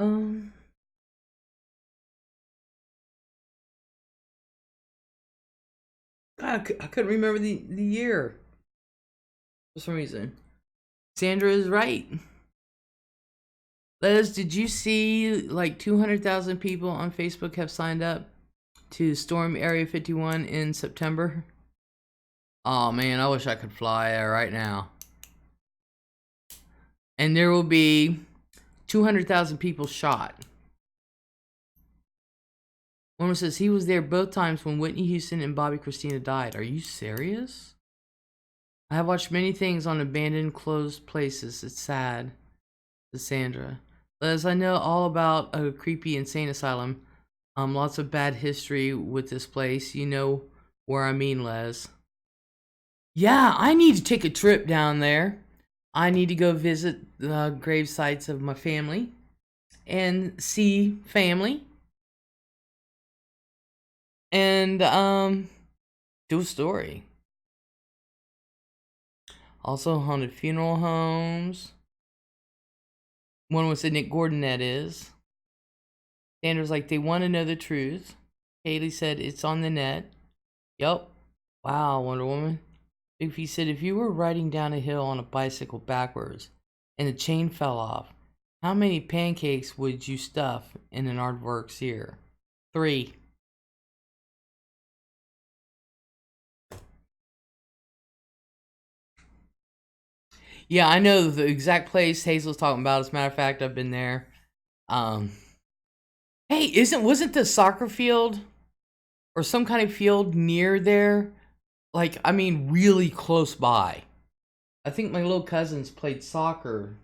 Um. God, I couldn't remember the year. For some reason. Sandra is right. Les, did you see like 200,000 people on Facebook have signed up to storm Area 51 in September? Oh man, I wish I could fly there right now. And there will be 200,000 people shot. One says he was there both times when Whitney Houston and Bobby Christina died. Are you serious? I have watched many things on abandoned, closed places. It's sad. To Sandra. Les, I know all about a creepy insane asylum. Lots of bad history with this place. You know where I mean, Les. Yeah, I need to take a trip down there. I need to go visit the grave sites of my family and see family. And do a story. Also haunted funeral homes. One was Nick Gordon, that is. Sandra's like, they want to know the truth. Haley said, it's on the net. Yup. Wow, Wonder Woman. Big P said, if you were riding down a hill on a bicycle backwards and the chain fell off, how many pancakes would you stuff in an Aardvark's ear? 3. Yeah, I know the exact place Hazel's talking about. As a matter of fact, I've been there. Hey, wasn't the soccer field or some kind of field near there? Like, I mean, really close by. I think my little cousins played soccer.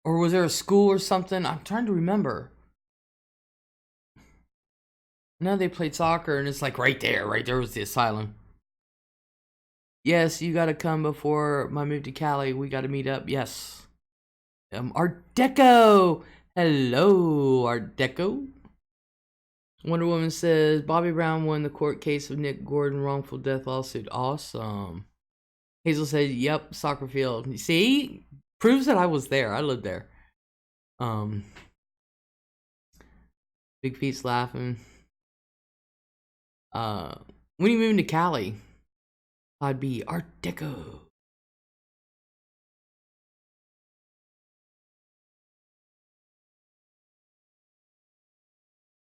Or was there a school or something? I'm trying to remember. No, they played soccer, and it's like right there was the asylum. Yes, you gotta come before my move to Cali. We gotta meet up. Yes. Art Deco. Hello, Art Deco. Wonder Woman says Bobby Brown won the court case of Nick Gordon wrongful death lawsuit. Awesome. Hazel said, "Yep, soccer field." You see, proves that I was there. I lived there. Big Feet's laughing. When are you moving to Cali? I'd be Art Deco.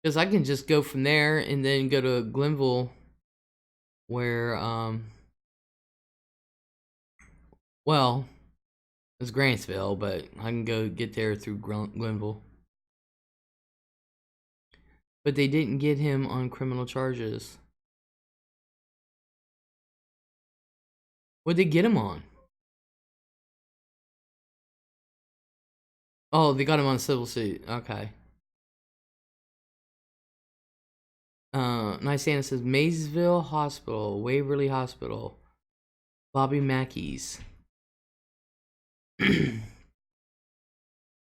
Because I can just go from there and then go to Glenville, where well, it's Grantsville, but I can get there through Glenville. But they didn't get him on criminal charges. What'd they get him on? Oh, they got him on civil suit. Okay. Nice Anna says Maysville Hospital, Waverly Hospital, Bobby Mackey's.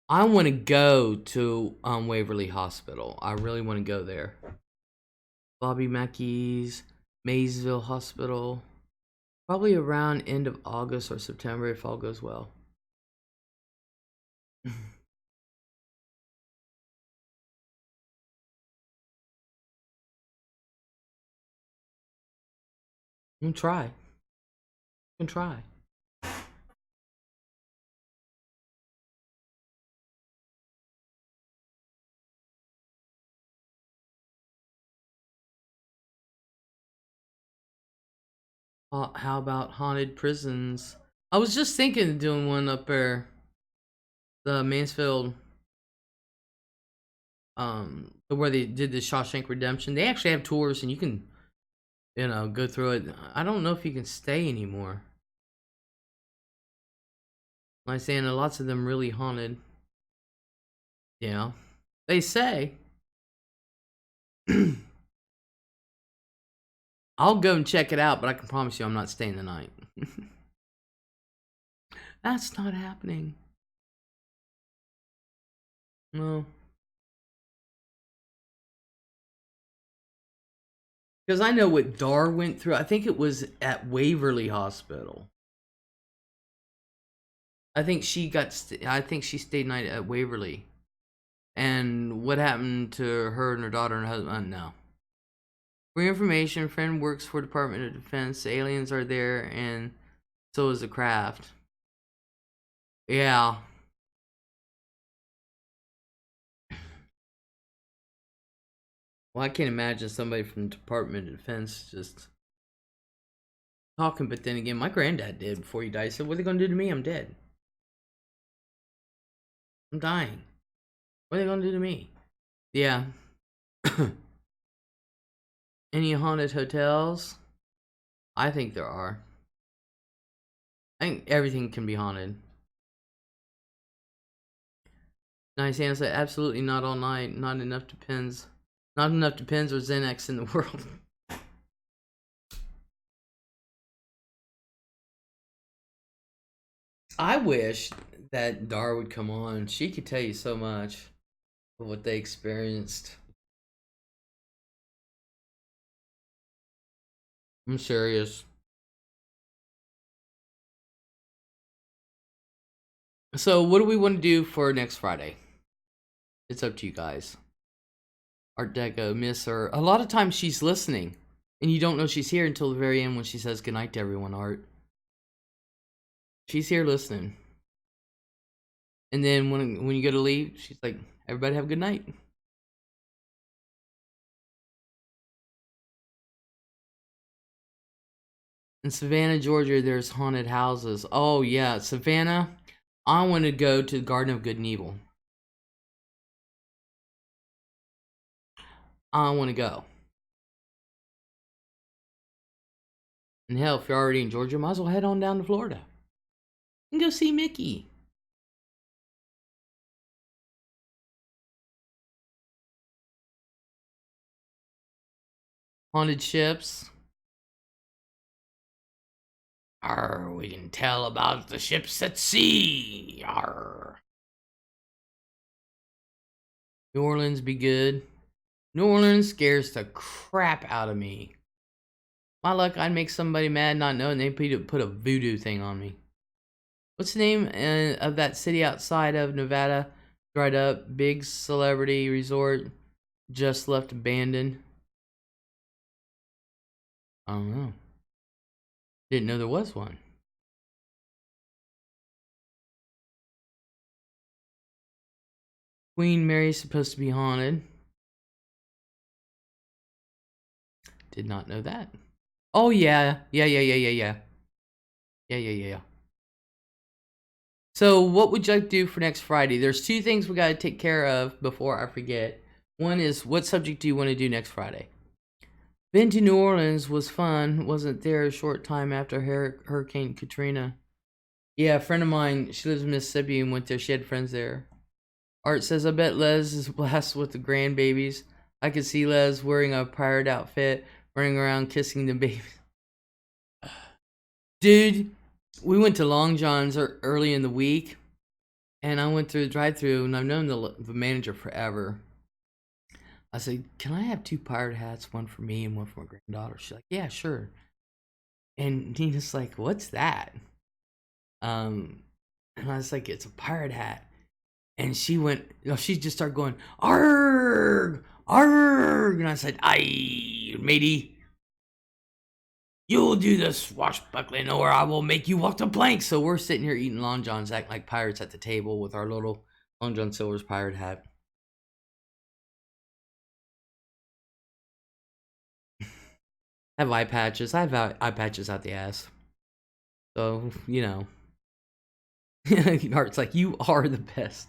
I want to go to Waverly Hospital. I really want to go there. Bobby Mackey's, Maysville Hospital. Probably around end of August or September if all goes well. You can try. You can try. How about haunted prisons? I was just thinking of doing one up there. The Mansfield, where they did the Shawshank Redemption. They actually have tours and you can, go through it. I don't know if you can stay anymore. Like saying lots of them really haunted. Yeah. They say. I'll go and check it out, but I can promise you I'm not staying the night. That's not happening. No. Because I know what Dar went through. I think it was at Waverly Hospital. I think she stayed night at Waverly. And what happened to her and her daughter and her husband? No. For your information, friend works for Department of Defense. Aliens are there, and so is the craft. Yeah. Well, I can't imagine somebody from the Department of Defense just talking, but then again, my granddad did before he died. He said, "What are they gonna do to me? I'm dead. I'm dying. What are they gonna do to me?" Yeah. Any haunted hotels? I think there are. I think everything can be haunted. Nice answer. Absolutely not all night. Not enough depends. Not enough depends or Xanax in the world. I wish that Dar would come on. She could tell you so much of what they experienced. I'm serious. So, what do we want to do for next Friday? It's up to you guys. Art Deco, miss her. A lot of times she's listening, and you don't know she's here until the very end when she says goodnight to everyone, Art. She's here listening. And then when you go to leave, she's like, everybody have a good night. In Savannah, Georgia, there's haunted houses. Oh, yeah. Savannah, I want to go to the Garden of Good and Evil. I want to go. And hell, if you're already in Georgia, might as well head on down to Florida and go see Mickey. Haunted ships. Arr, we can tell about the ships at sea. Arr. New Orleans be good. New Orleans scares the crap out of me. My luck, I'd make somebody mad not knowing they put a voodoo thing on me. What's the name of that city outside of Nevada? Dried up, big celebrity resort, just left abandoned. I don't know. Didn't know there was one. Queen Mary's supposed to be haunted. Did not know that. Oh yeah. Yeah. So what would you like to do for next Friday? There's two things we got to take care of before I forget. One is, what subject do you want to do next Friday? Been to New Orleans, was fun. Wasn't there a short time after Hurricane Katrina. Yeah, a friend of mine, she lives in Mississippi and went there. She had friends there. Art says, I bet Les is blessed with the grandbabies. I could see Les wearing a pirate outfit, running around kissing the babies. Dude, we went to Long John's early in the week, and I went through the drive-thru, and I've known the manager forever. I said, can I have 2 pirate hats, one for me and one for my granddaughter? She's like, yeah, sure. And Nina's like, what's that? And I was like, it's a pirate hat. And she just started going, arg, arg. And I said, aye, matey, you'll do the swashbuckling or I will make you walk the plank. So we're sitting here eating Long John's, acting like pirates at the table with our little Long John Silver's pirate hat. I have eye patches. I have eye patches out the ass. So, you know. Art's like, you are the best.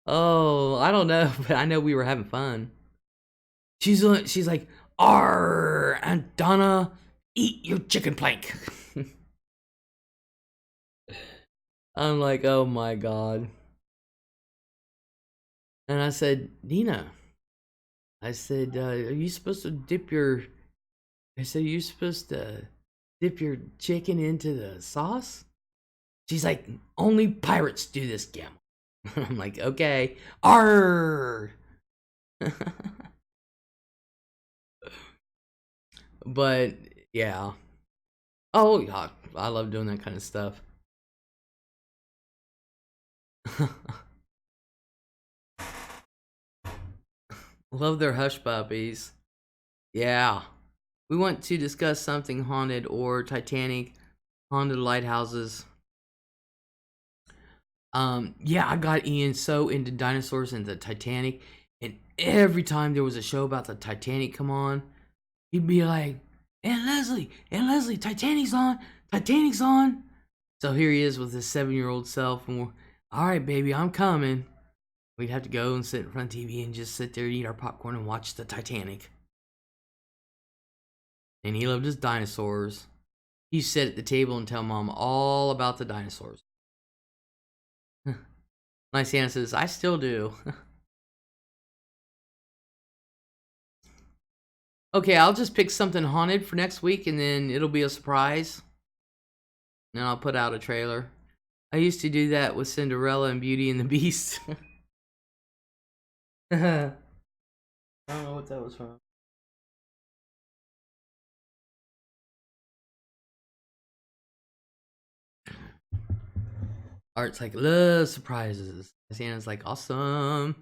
Oh, I don't know, but I know we were having fun. She's like, arr, and Donna, eat your chicken plank. I'm like, oh my god. And I said, Nina, I said, are you supposed to dip your, I said, are you supposed to dip your chicken into the sauce? She's like, only pirates do this, Gam. I'm like, okay. Arr! But, yeah. Oh, yeah. I love doing that kind of stuff. Love their hush puppies. Yeah. We want to discuss something haunted or Titanic, haunted lighthouses. Yeah, I got Ian so into dinosaurs and the Titanic, and every time there was a show about the Titanic come on, he'd be like, Aunt Leslie, Titanic's on. So here he is with his 7-year-old self, and we're, all right, baby, I'm coming. We'd have to go and sit in front of TV and just sit there and eat our popcorn and watch the Titanic. And he loved his dinosaurs. He sit at the table and tell Mom all about the dinosaurs. Lysiana says, I still do. Okay, I'll just pick something haunted for next week, and then it'll be a surprise. And I'll put out a trailer. I used to do that with Cinderella and Beauty and the Beast. I don't know what that was from. Art's like, love surprises. Lysiana's like, awesome.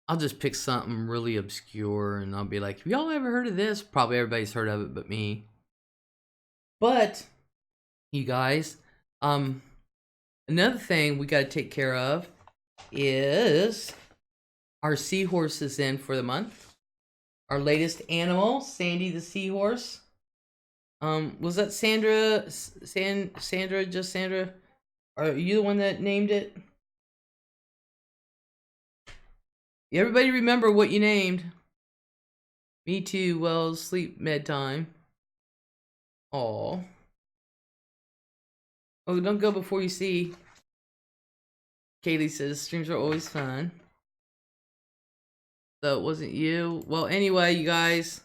I'll just pick something really obscure, and I'll be like, have y'all ever heard of this? Probably everybody's heard of it but me. But, you guys, another thing we got to take care of is our seahorse is in for the month. Our latest animal, Sandy the seahorse. Was that Sandra? Sandra? Are you the one that named it? Everybody remember what you named. Me too. Well, sleep med time. Aw. Oh, don't go before you see. Kaylee says streams are always fun. So it wasn't you. Well, anyway, you guys.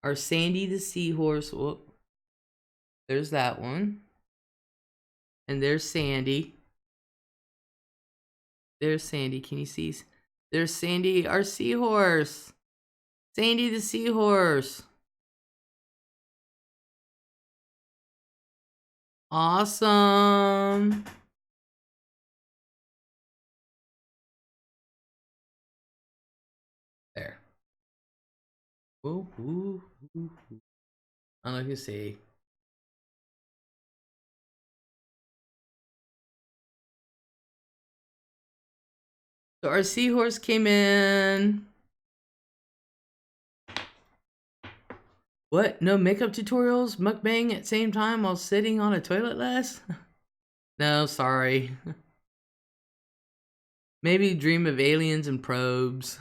Our Sandy the Seahorse. Whoop. There's that one. And there's Sandy. There's Sandy. Can you see? There's Sandy, our seahorse. Sandy the Seahorse. Awesome. There. Ooh, ooh, ooh. I don't know if you see. So our seahorse came in. What? No makeup tutorials? Mukbang at same time while sitting on a toilet, Les? No, sorry. Maybe dream of aliens and probes.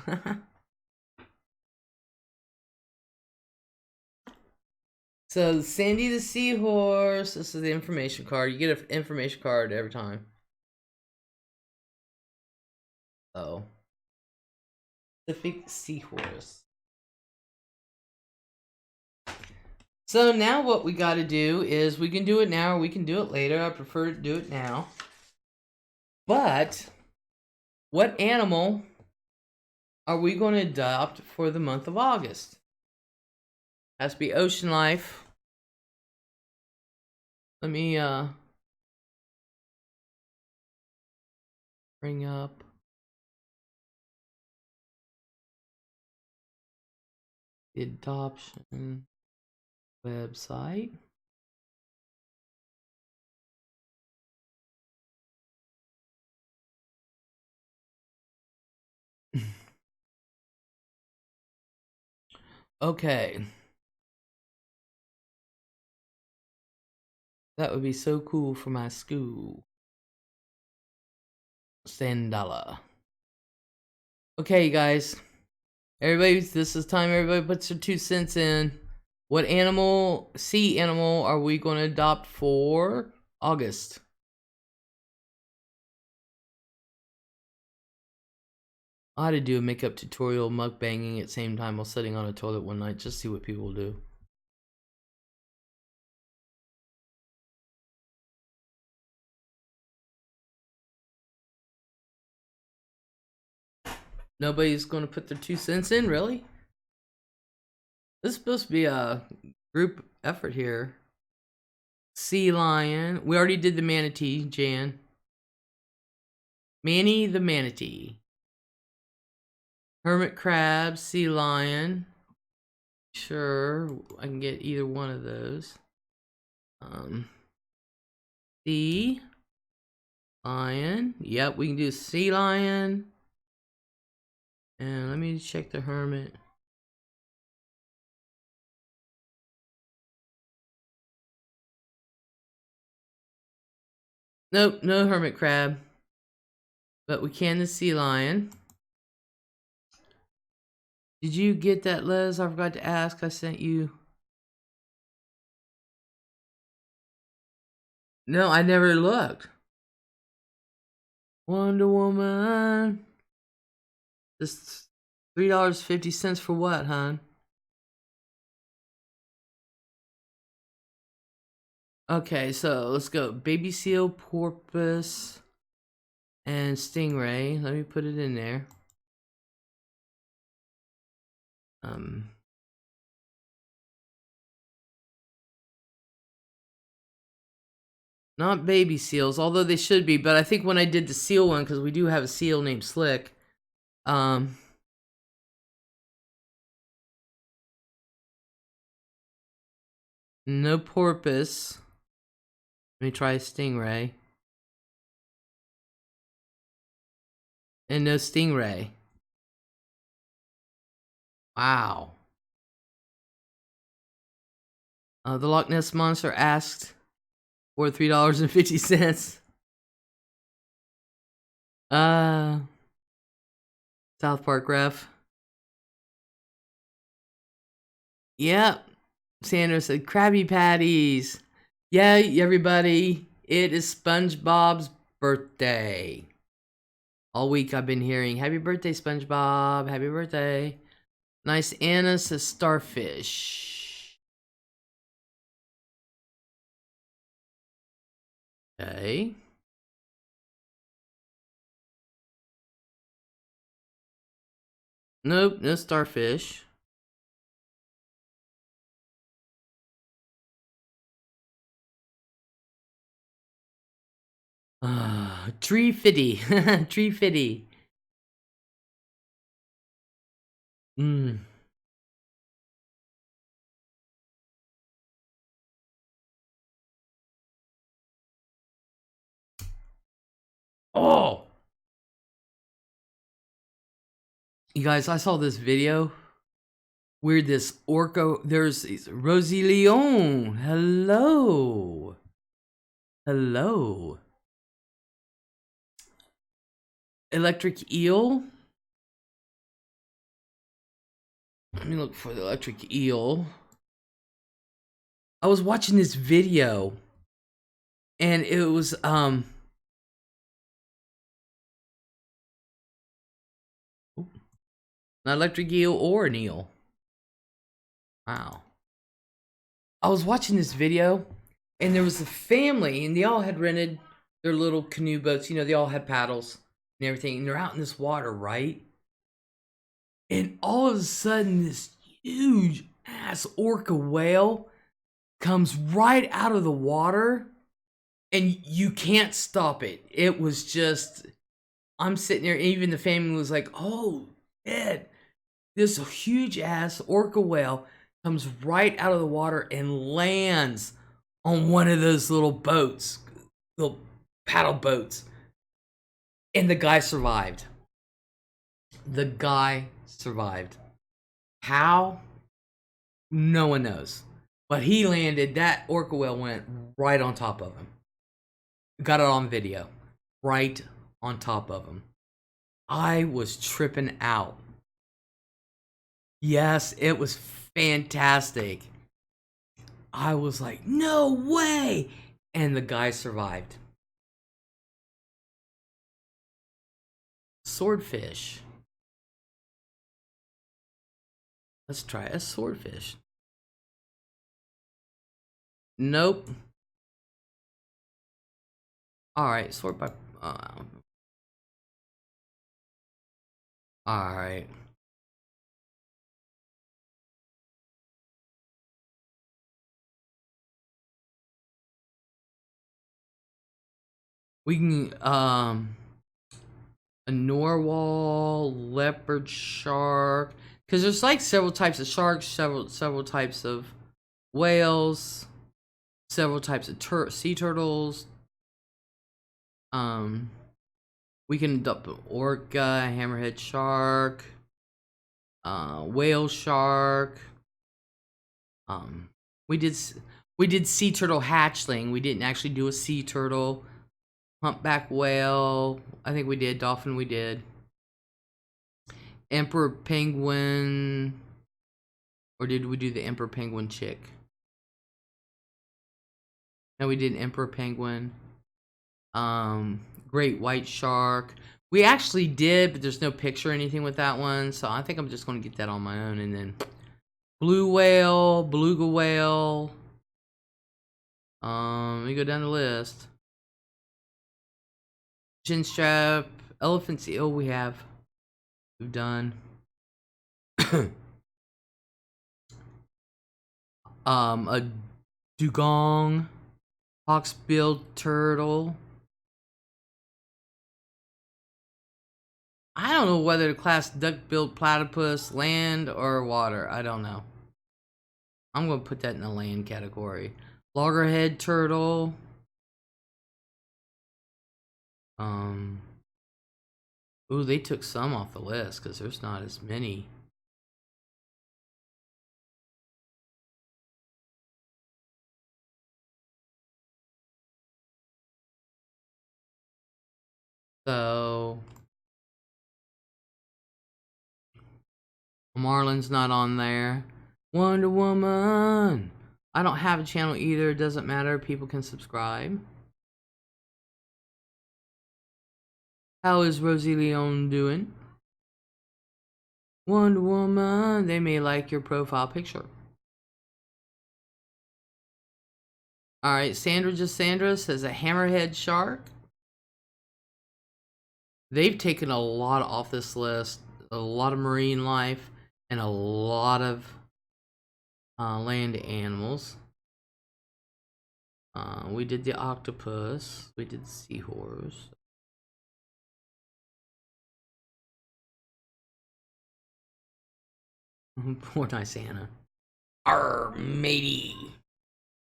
So Sandy the Seahorse. This is the information card. You get an information card every time. Oh. Pacific Seahorse. So now what we got to do is we can do it now or we can do it later. I prefer to do it now. But what animal are we going to adopt for the month of August? Has to be ocean life. Let me bring up the adoption website. Okay. That would be so cool for my school. $10. Okay, you guys. Everybody, this is time everybody puts their 2 cents in. What animal, sea animal, are we going to adopt for August? I had to do a makeup tutorial mukbanging at the same time while sitting on a toilet one night. Just see what people do. Nobody's going to put their 2 cents in, really? This is supposed to be a group effort here. Sea lion. We already did the manatee, Jan. Manny the manatee. Hermit crab, sea lion. Sure, I can get either one of those. Sea lion. Yep, we can do sea lion. And let me check the hermit. Nope, no hermit crab. But we can the sea lion. Did you get that, Les? I forgot to ask. I sent you. No, I never looked. Wonder Woman. Just $3.50 for what, hon? Okay, so let's go. Baby seal, porpoise, and stingray. Let me put it in there. Not baby seals, although they should be, but I think when I did the seal one, because we do have a seal named Slick, no porpoise. Let me try stingray. And no stingray. Wow. The Loch Ness Monster asked for $3.50. South Park ref. Yep. Sandra said Krabby Patties. Yeah, everybody, it is SpongeBob's birthday. All week I've been hearing, happy birthday, SpongeBob, happy birthday. Nice. Anna says starfish. Okay. Nope, no starfish. Tree fitty. Tree fitty. Mm. Oh! You guys, I saw this video where this orca, there's Rosie Leon. Hello. Hello. Electric eel. Let me look for the electric eel. I was watching this video and it was an electric eel or an eel. Wow. I was watching this video and there was a family and they all had rented their little canoe boats. You know, they all had paddles and everything, and they're out in this water, right? And all of a sudden, this huge ass orca whale comes right out of the water and you can't stop it. It was just, I'm sitting there, even the family was like, oh, shit. This huge ass orca whale comes right out of the water and lands on one of those little boats, little paddle boats. And the guy survived. The guy survived. How? No one knows. But he landed, that orca whale went right on top of him. Got it on video. Right on top of him. I was tripping out. Yes, it was fantastic. I was like, no way! And the guy survived. Swordfish. Let's try a swordfish. Nope. Alright, sort by... Alright. We can, a narwhal, leopard shark, because there's like several types of sharks, several types of whales, several types of sea turtles. We can dump an orca, hammerhead shark, whale shark. We did sea turtle hatchling. We didn't actually do a sea turtle. Humpback whale. I think we did. Dolphin we did. Emperor penguin. Or did we do the emperor penguin chick? No, we did emperor penguin. Great white shark. We actually did, but there's no picture or anything with that one. So I think I'm just going to get that on my own. And then blue whale, beluga whale. Let me go down the list. Chin strap, elephant seal we've done. A dugong, hawksbill turtle. I don't know whether to class duck-billed platypus land or water. I don't know. I'm gonna put that in the land category. Loggerhead turtle. Ooh, they took some off the list because there's not as many. So Marlin's not on there. Wonder Woman. I don't have a channel either. It doesn't matter. People can subscribe. How is Rosie Leon doing? Wonder Woman. They may like your profile picture. Alright, Sandra says a hammerhead shark. They've taken a lot off this list. A lot of marine life and a lot of land animals. We did the octopus. We did the seahorse. Poor nice Anna. Arr, matey.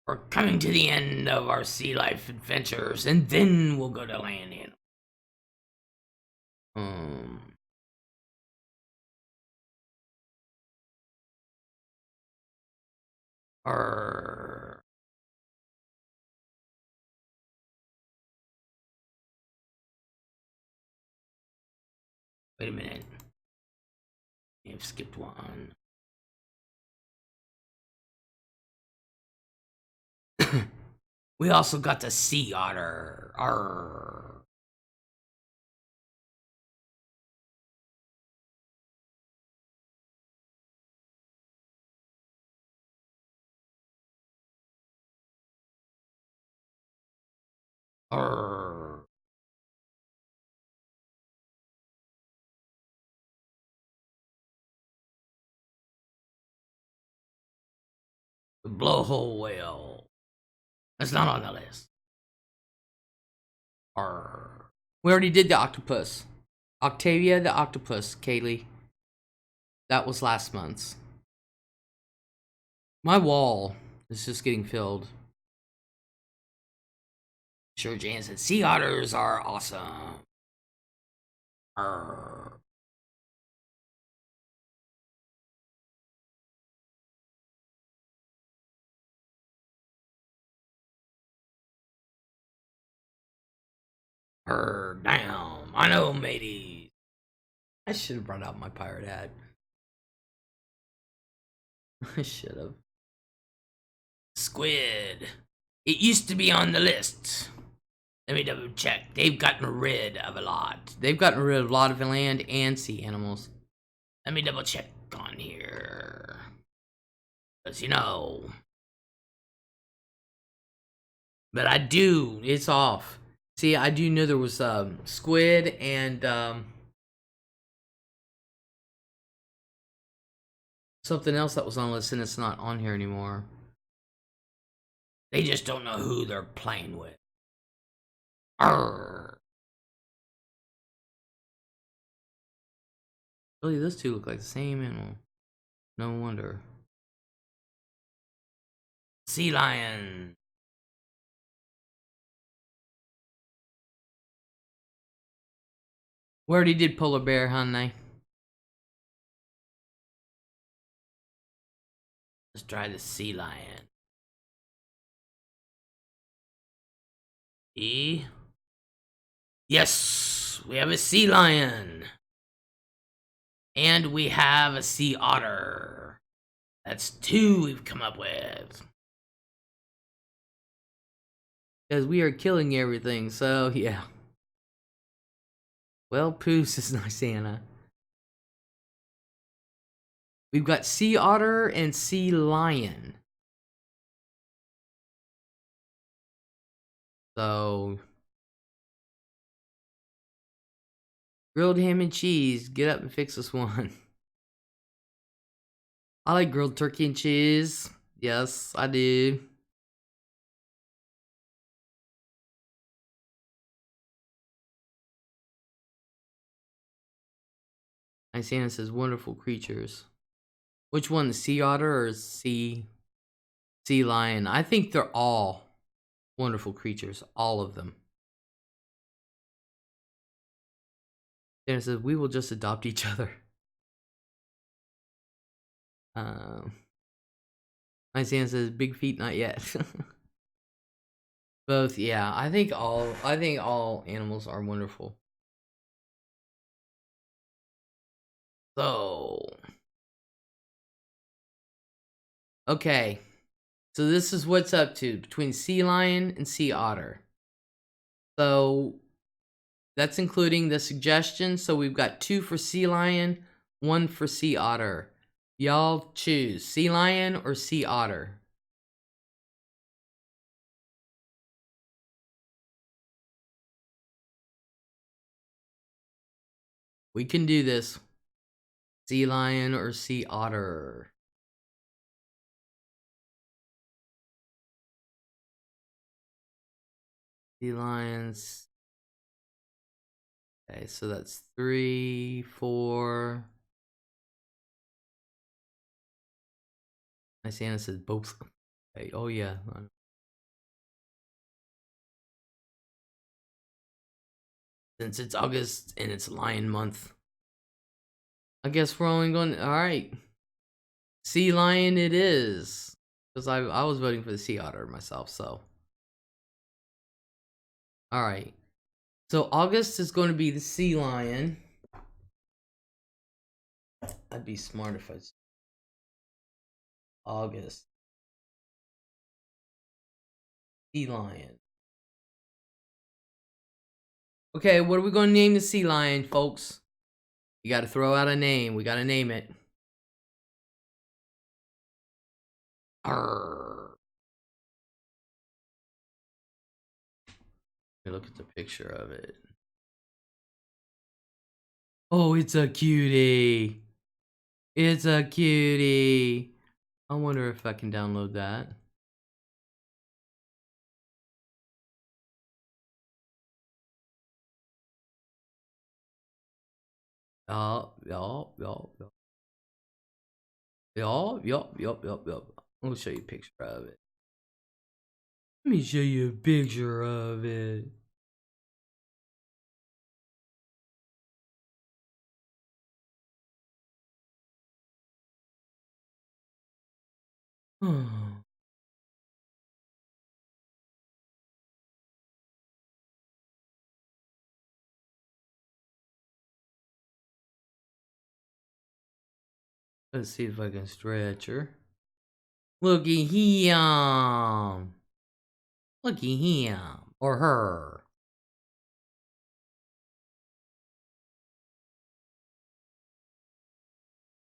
We're coming to the end of our sea life adventures, and then we'll go to land animals. Arr. Wait a minute. I've skipped one. We also got the sea otter. Arr. Arr. The blowhole whale. That's not on the list. Arr. We already did the octopus. Octavia the octopus, Kaylee. That was last month's. My wall is just getting filled. Sure, Jan said, sea otters are awesome. Arr. Arr, damn. I know, matey. I should have brought out my pirate hat. I should have. Squid. It used to be on the list. Let me double check. They've gotten rid of a lot. They've gotten rid of a lot of land and sea animals. Let me double check on here. Because, you know. But I do. It's off. See, I do know there was squid and something else that was on the list and it's not on here anymore. They just don't know who they're playing with. Arr. Really, those two look like the same animal. No wonder. Sea lion. We already did polar bear, honey. Let's try the sea lion. E. Yes, we have a sea lion. And we have a sea otter. That's two we've come up with. Because we are killing everything, so yeah. Well, Poos is nice, Anna. We've got sea otter and sea lion. So, grilled ham and cheese. Get up and fix us one. I like grilled turkey and cheese. Yes, I do. Isana says wonderful creatures. Which one, the sea otter or sea lion? I think they're all wonderful creatures, all of them. Dana says we will just adopt each other. Isana says big feet, not yet. Both, yeah. I think all animals are wonderful. So, Okay. So this is what's up to between sea lion and sea otter. So that's including the suggestions. So we've got 2 for sea lion, 1 for sea otter. Y'all choose sea lion or sea otter. We can do this. Sea lion or sea otter. Sea lions. Okay, so that's 3, 4. My Santa says both. Okay, oh yeah. Since it's August and it's lion month. I guess we're only going, alright. Sea lion it is. Because I was voting for the sea otter myself, so. Alright. So August is going to be the sea lion. I'd be smart if I said August. Sea lion. Okay, what are we going to name the sea lion, folks? You got to throw out a name. We got to name it. Arrgh. Look at the picture of it. Oh, it's a cutie. It's a cutie. I wonder if I can download that. Yup. I'll show you a picture of it. Let me show you a picture of it. Let's see if I can stretch her. Looky him. Looky him. Or her.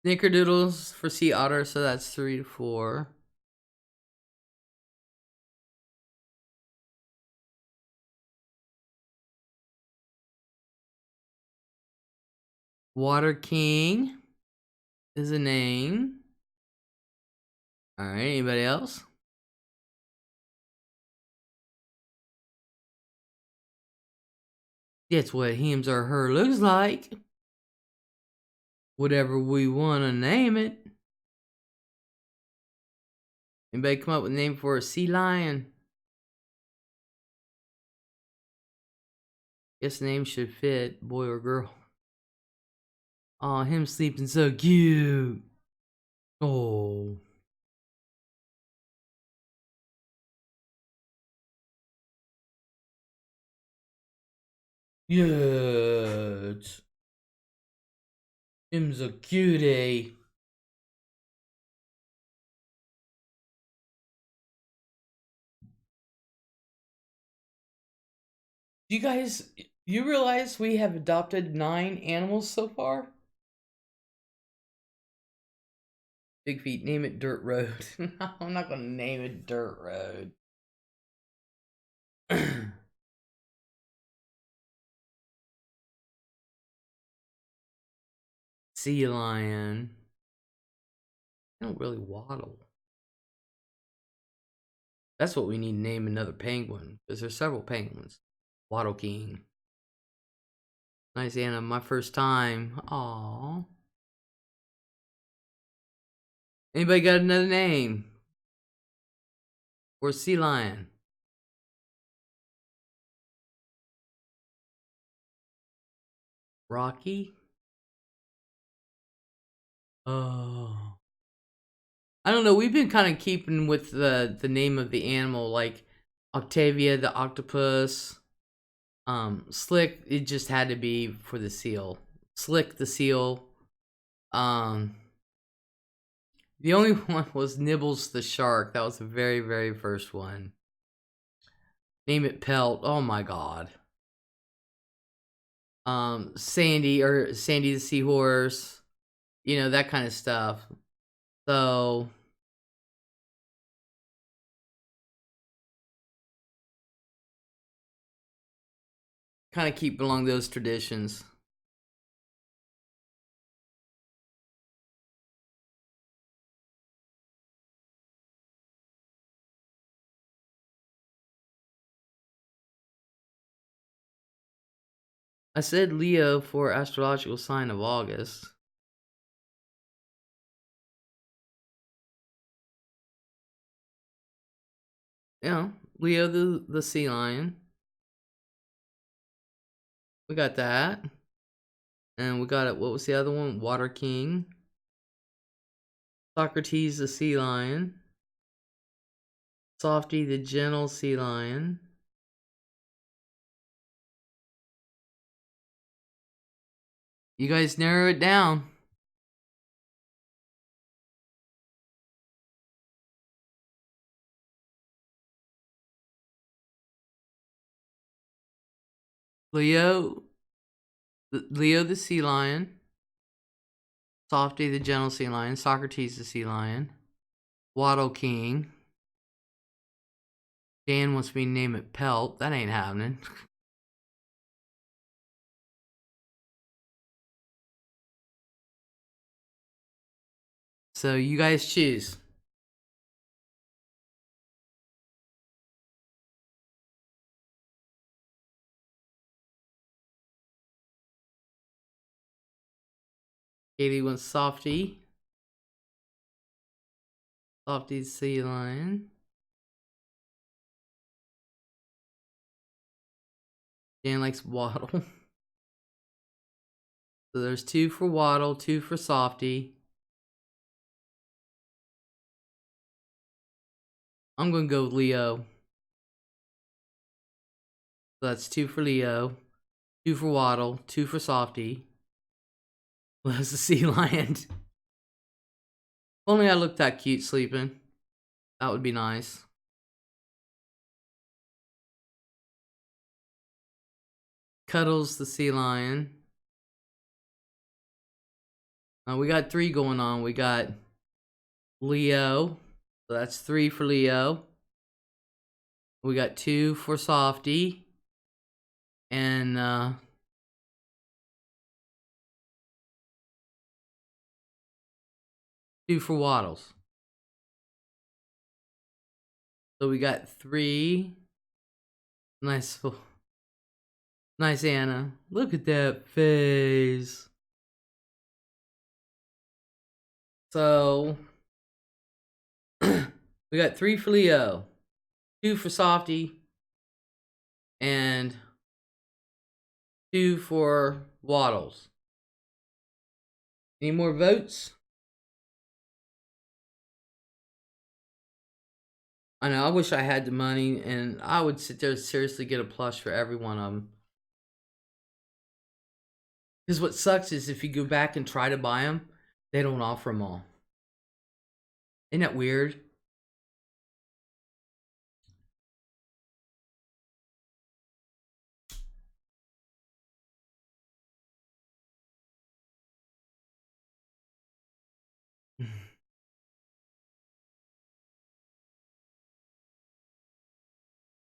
Snickerdoodles for sea otter, so that's 3 to 4. Water King is a name. Alright, anybody else? That's what hims or her looks like. Whatever we want to name it. Anybody come up with a name for a sea lion? Guess the name should fit, boy or girl. Aw, him sleeping so cute. Oh. Yes. Him's a cutie. You realize we have adopted 9 animals so far? Big Feet, name it Dirt Road. No, I'm not gonna name it Dirt Road. Sea lion. They don't really waddle. That's what we need to name another penguin, because there's several penguins. Waddle King. Nice, Anna. My first time. Aww. Anybody got another name? Or sea lion? Rocky? Oh. I don't know. We've been kind of keeping with the name of the animal, like Octavia the octopus. Slick, it just had to be for the seal. Slick the seal. Um, The only one was Nibbles the shark. That was the very, very first one. Name it Pelt. Oh my god. Sandy the seahorse. You know, that kind of stuff. So kind of keep along those traditions. I said Leo for astrological sign of August. You know, Leo the sea lion. We got that. And we got it. What was the other one? Water King. Socrates the sea lion. Softy the gentle sea lion. You guys narrow it down. Leo the sea lion. Softy the gentle sea lion. Socrates the sea lion. Waddle King. Dan wants me to name it Pelt. That ain't happening. So you guys choose. Katie wants Softy. Softy sea lion. Dan likes Waddle. So there's 2 for Waddle, 2 for Softy. I'm gonna go with Leo. So that's 2 for Leo, 2 for Waddle, 2 for Softy. Well, that's the sea lion. If only I looked that cute sleeping. That would be nice. Cuddles the sea lion. We got 3 going on. We got Leo. So that's 3 for Leo. We got 2 for Softy. And 2 for Waddles. So we got 3. Nice. Nice, Anna. Look at that face. So we got 3 for Leo, 2 for Softy, and 2 for Waddles. Any more votes? I know, I wish I had the money, and I would sit there and seriously get a plush for every one of them. Because what sucks is if you go back and try to buy them, they don't offer them all. Isn't that weird?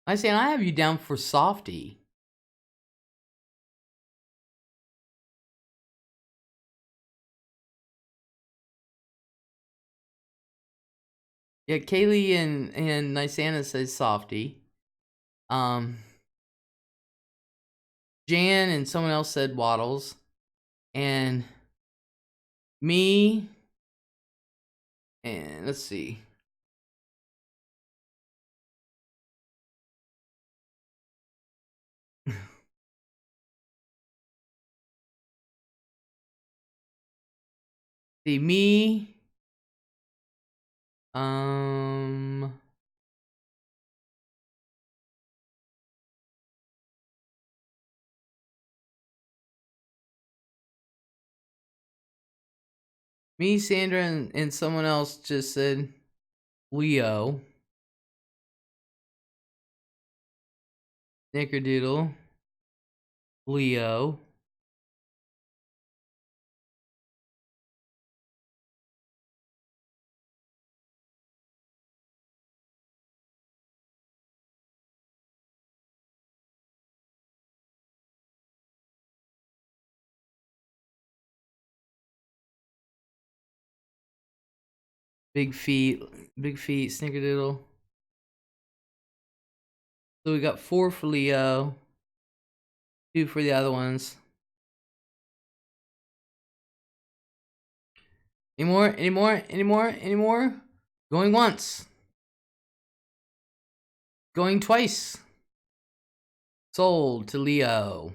I say, and I have you down for Softy. Yeah, Kaylee and Nysana says Softy. Jan and someone else said Waddles. And me, and let's see. See, me, Me, Sandra, and someone else just said Leo. Snickerdoodle. Leo. Big feet, Snickerdoodle. So we got 4 for Leo, 2 for the other ones. Any more? Going once. Going twice. Sold to Leo.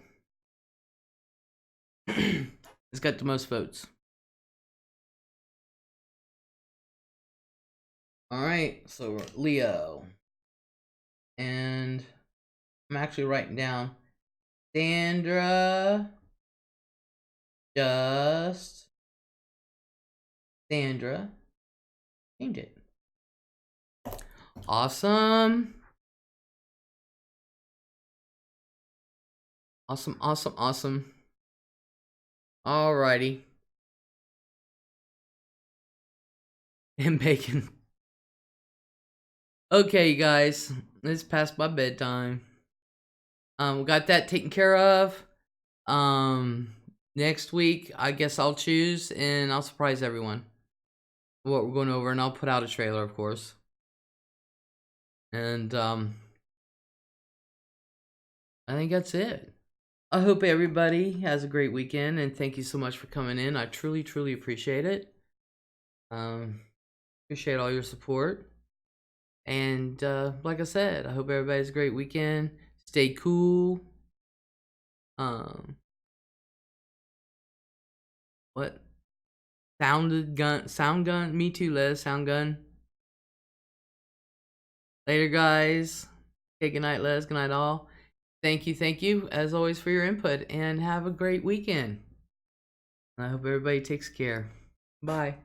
It's got the most votes. Alright, so Leo. And I'm actually writing down Sandra. Just Sandra. Change it. Awesome. Awesome. Alrighty. And bacon. Okay, you guys. It's past my bedtime. We got that taken care of. Next week, I guess I'll choose and I'll surprise everyone what we're going over, and I'll put out a trailer, of course. And I think that's it. I hope everybody has a great weekend, and thank you so much for coming in. I truly appreciate it. Appreciate all your support. And like I said, I hope everybody has a great weekend. Stay cool. What? Sound gun. Me too, Les. Sound gun. Later, guys. Okay, good night, Les. Good night, all. Thank you, as always, for your input, and have a great weekend. I hope everybody takes care. Bye.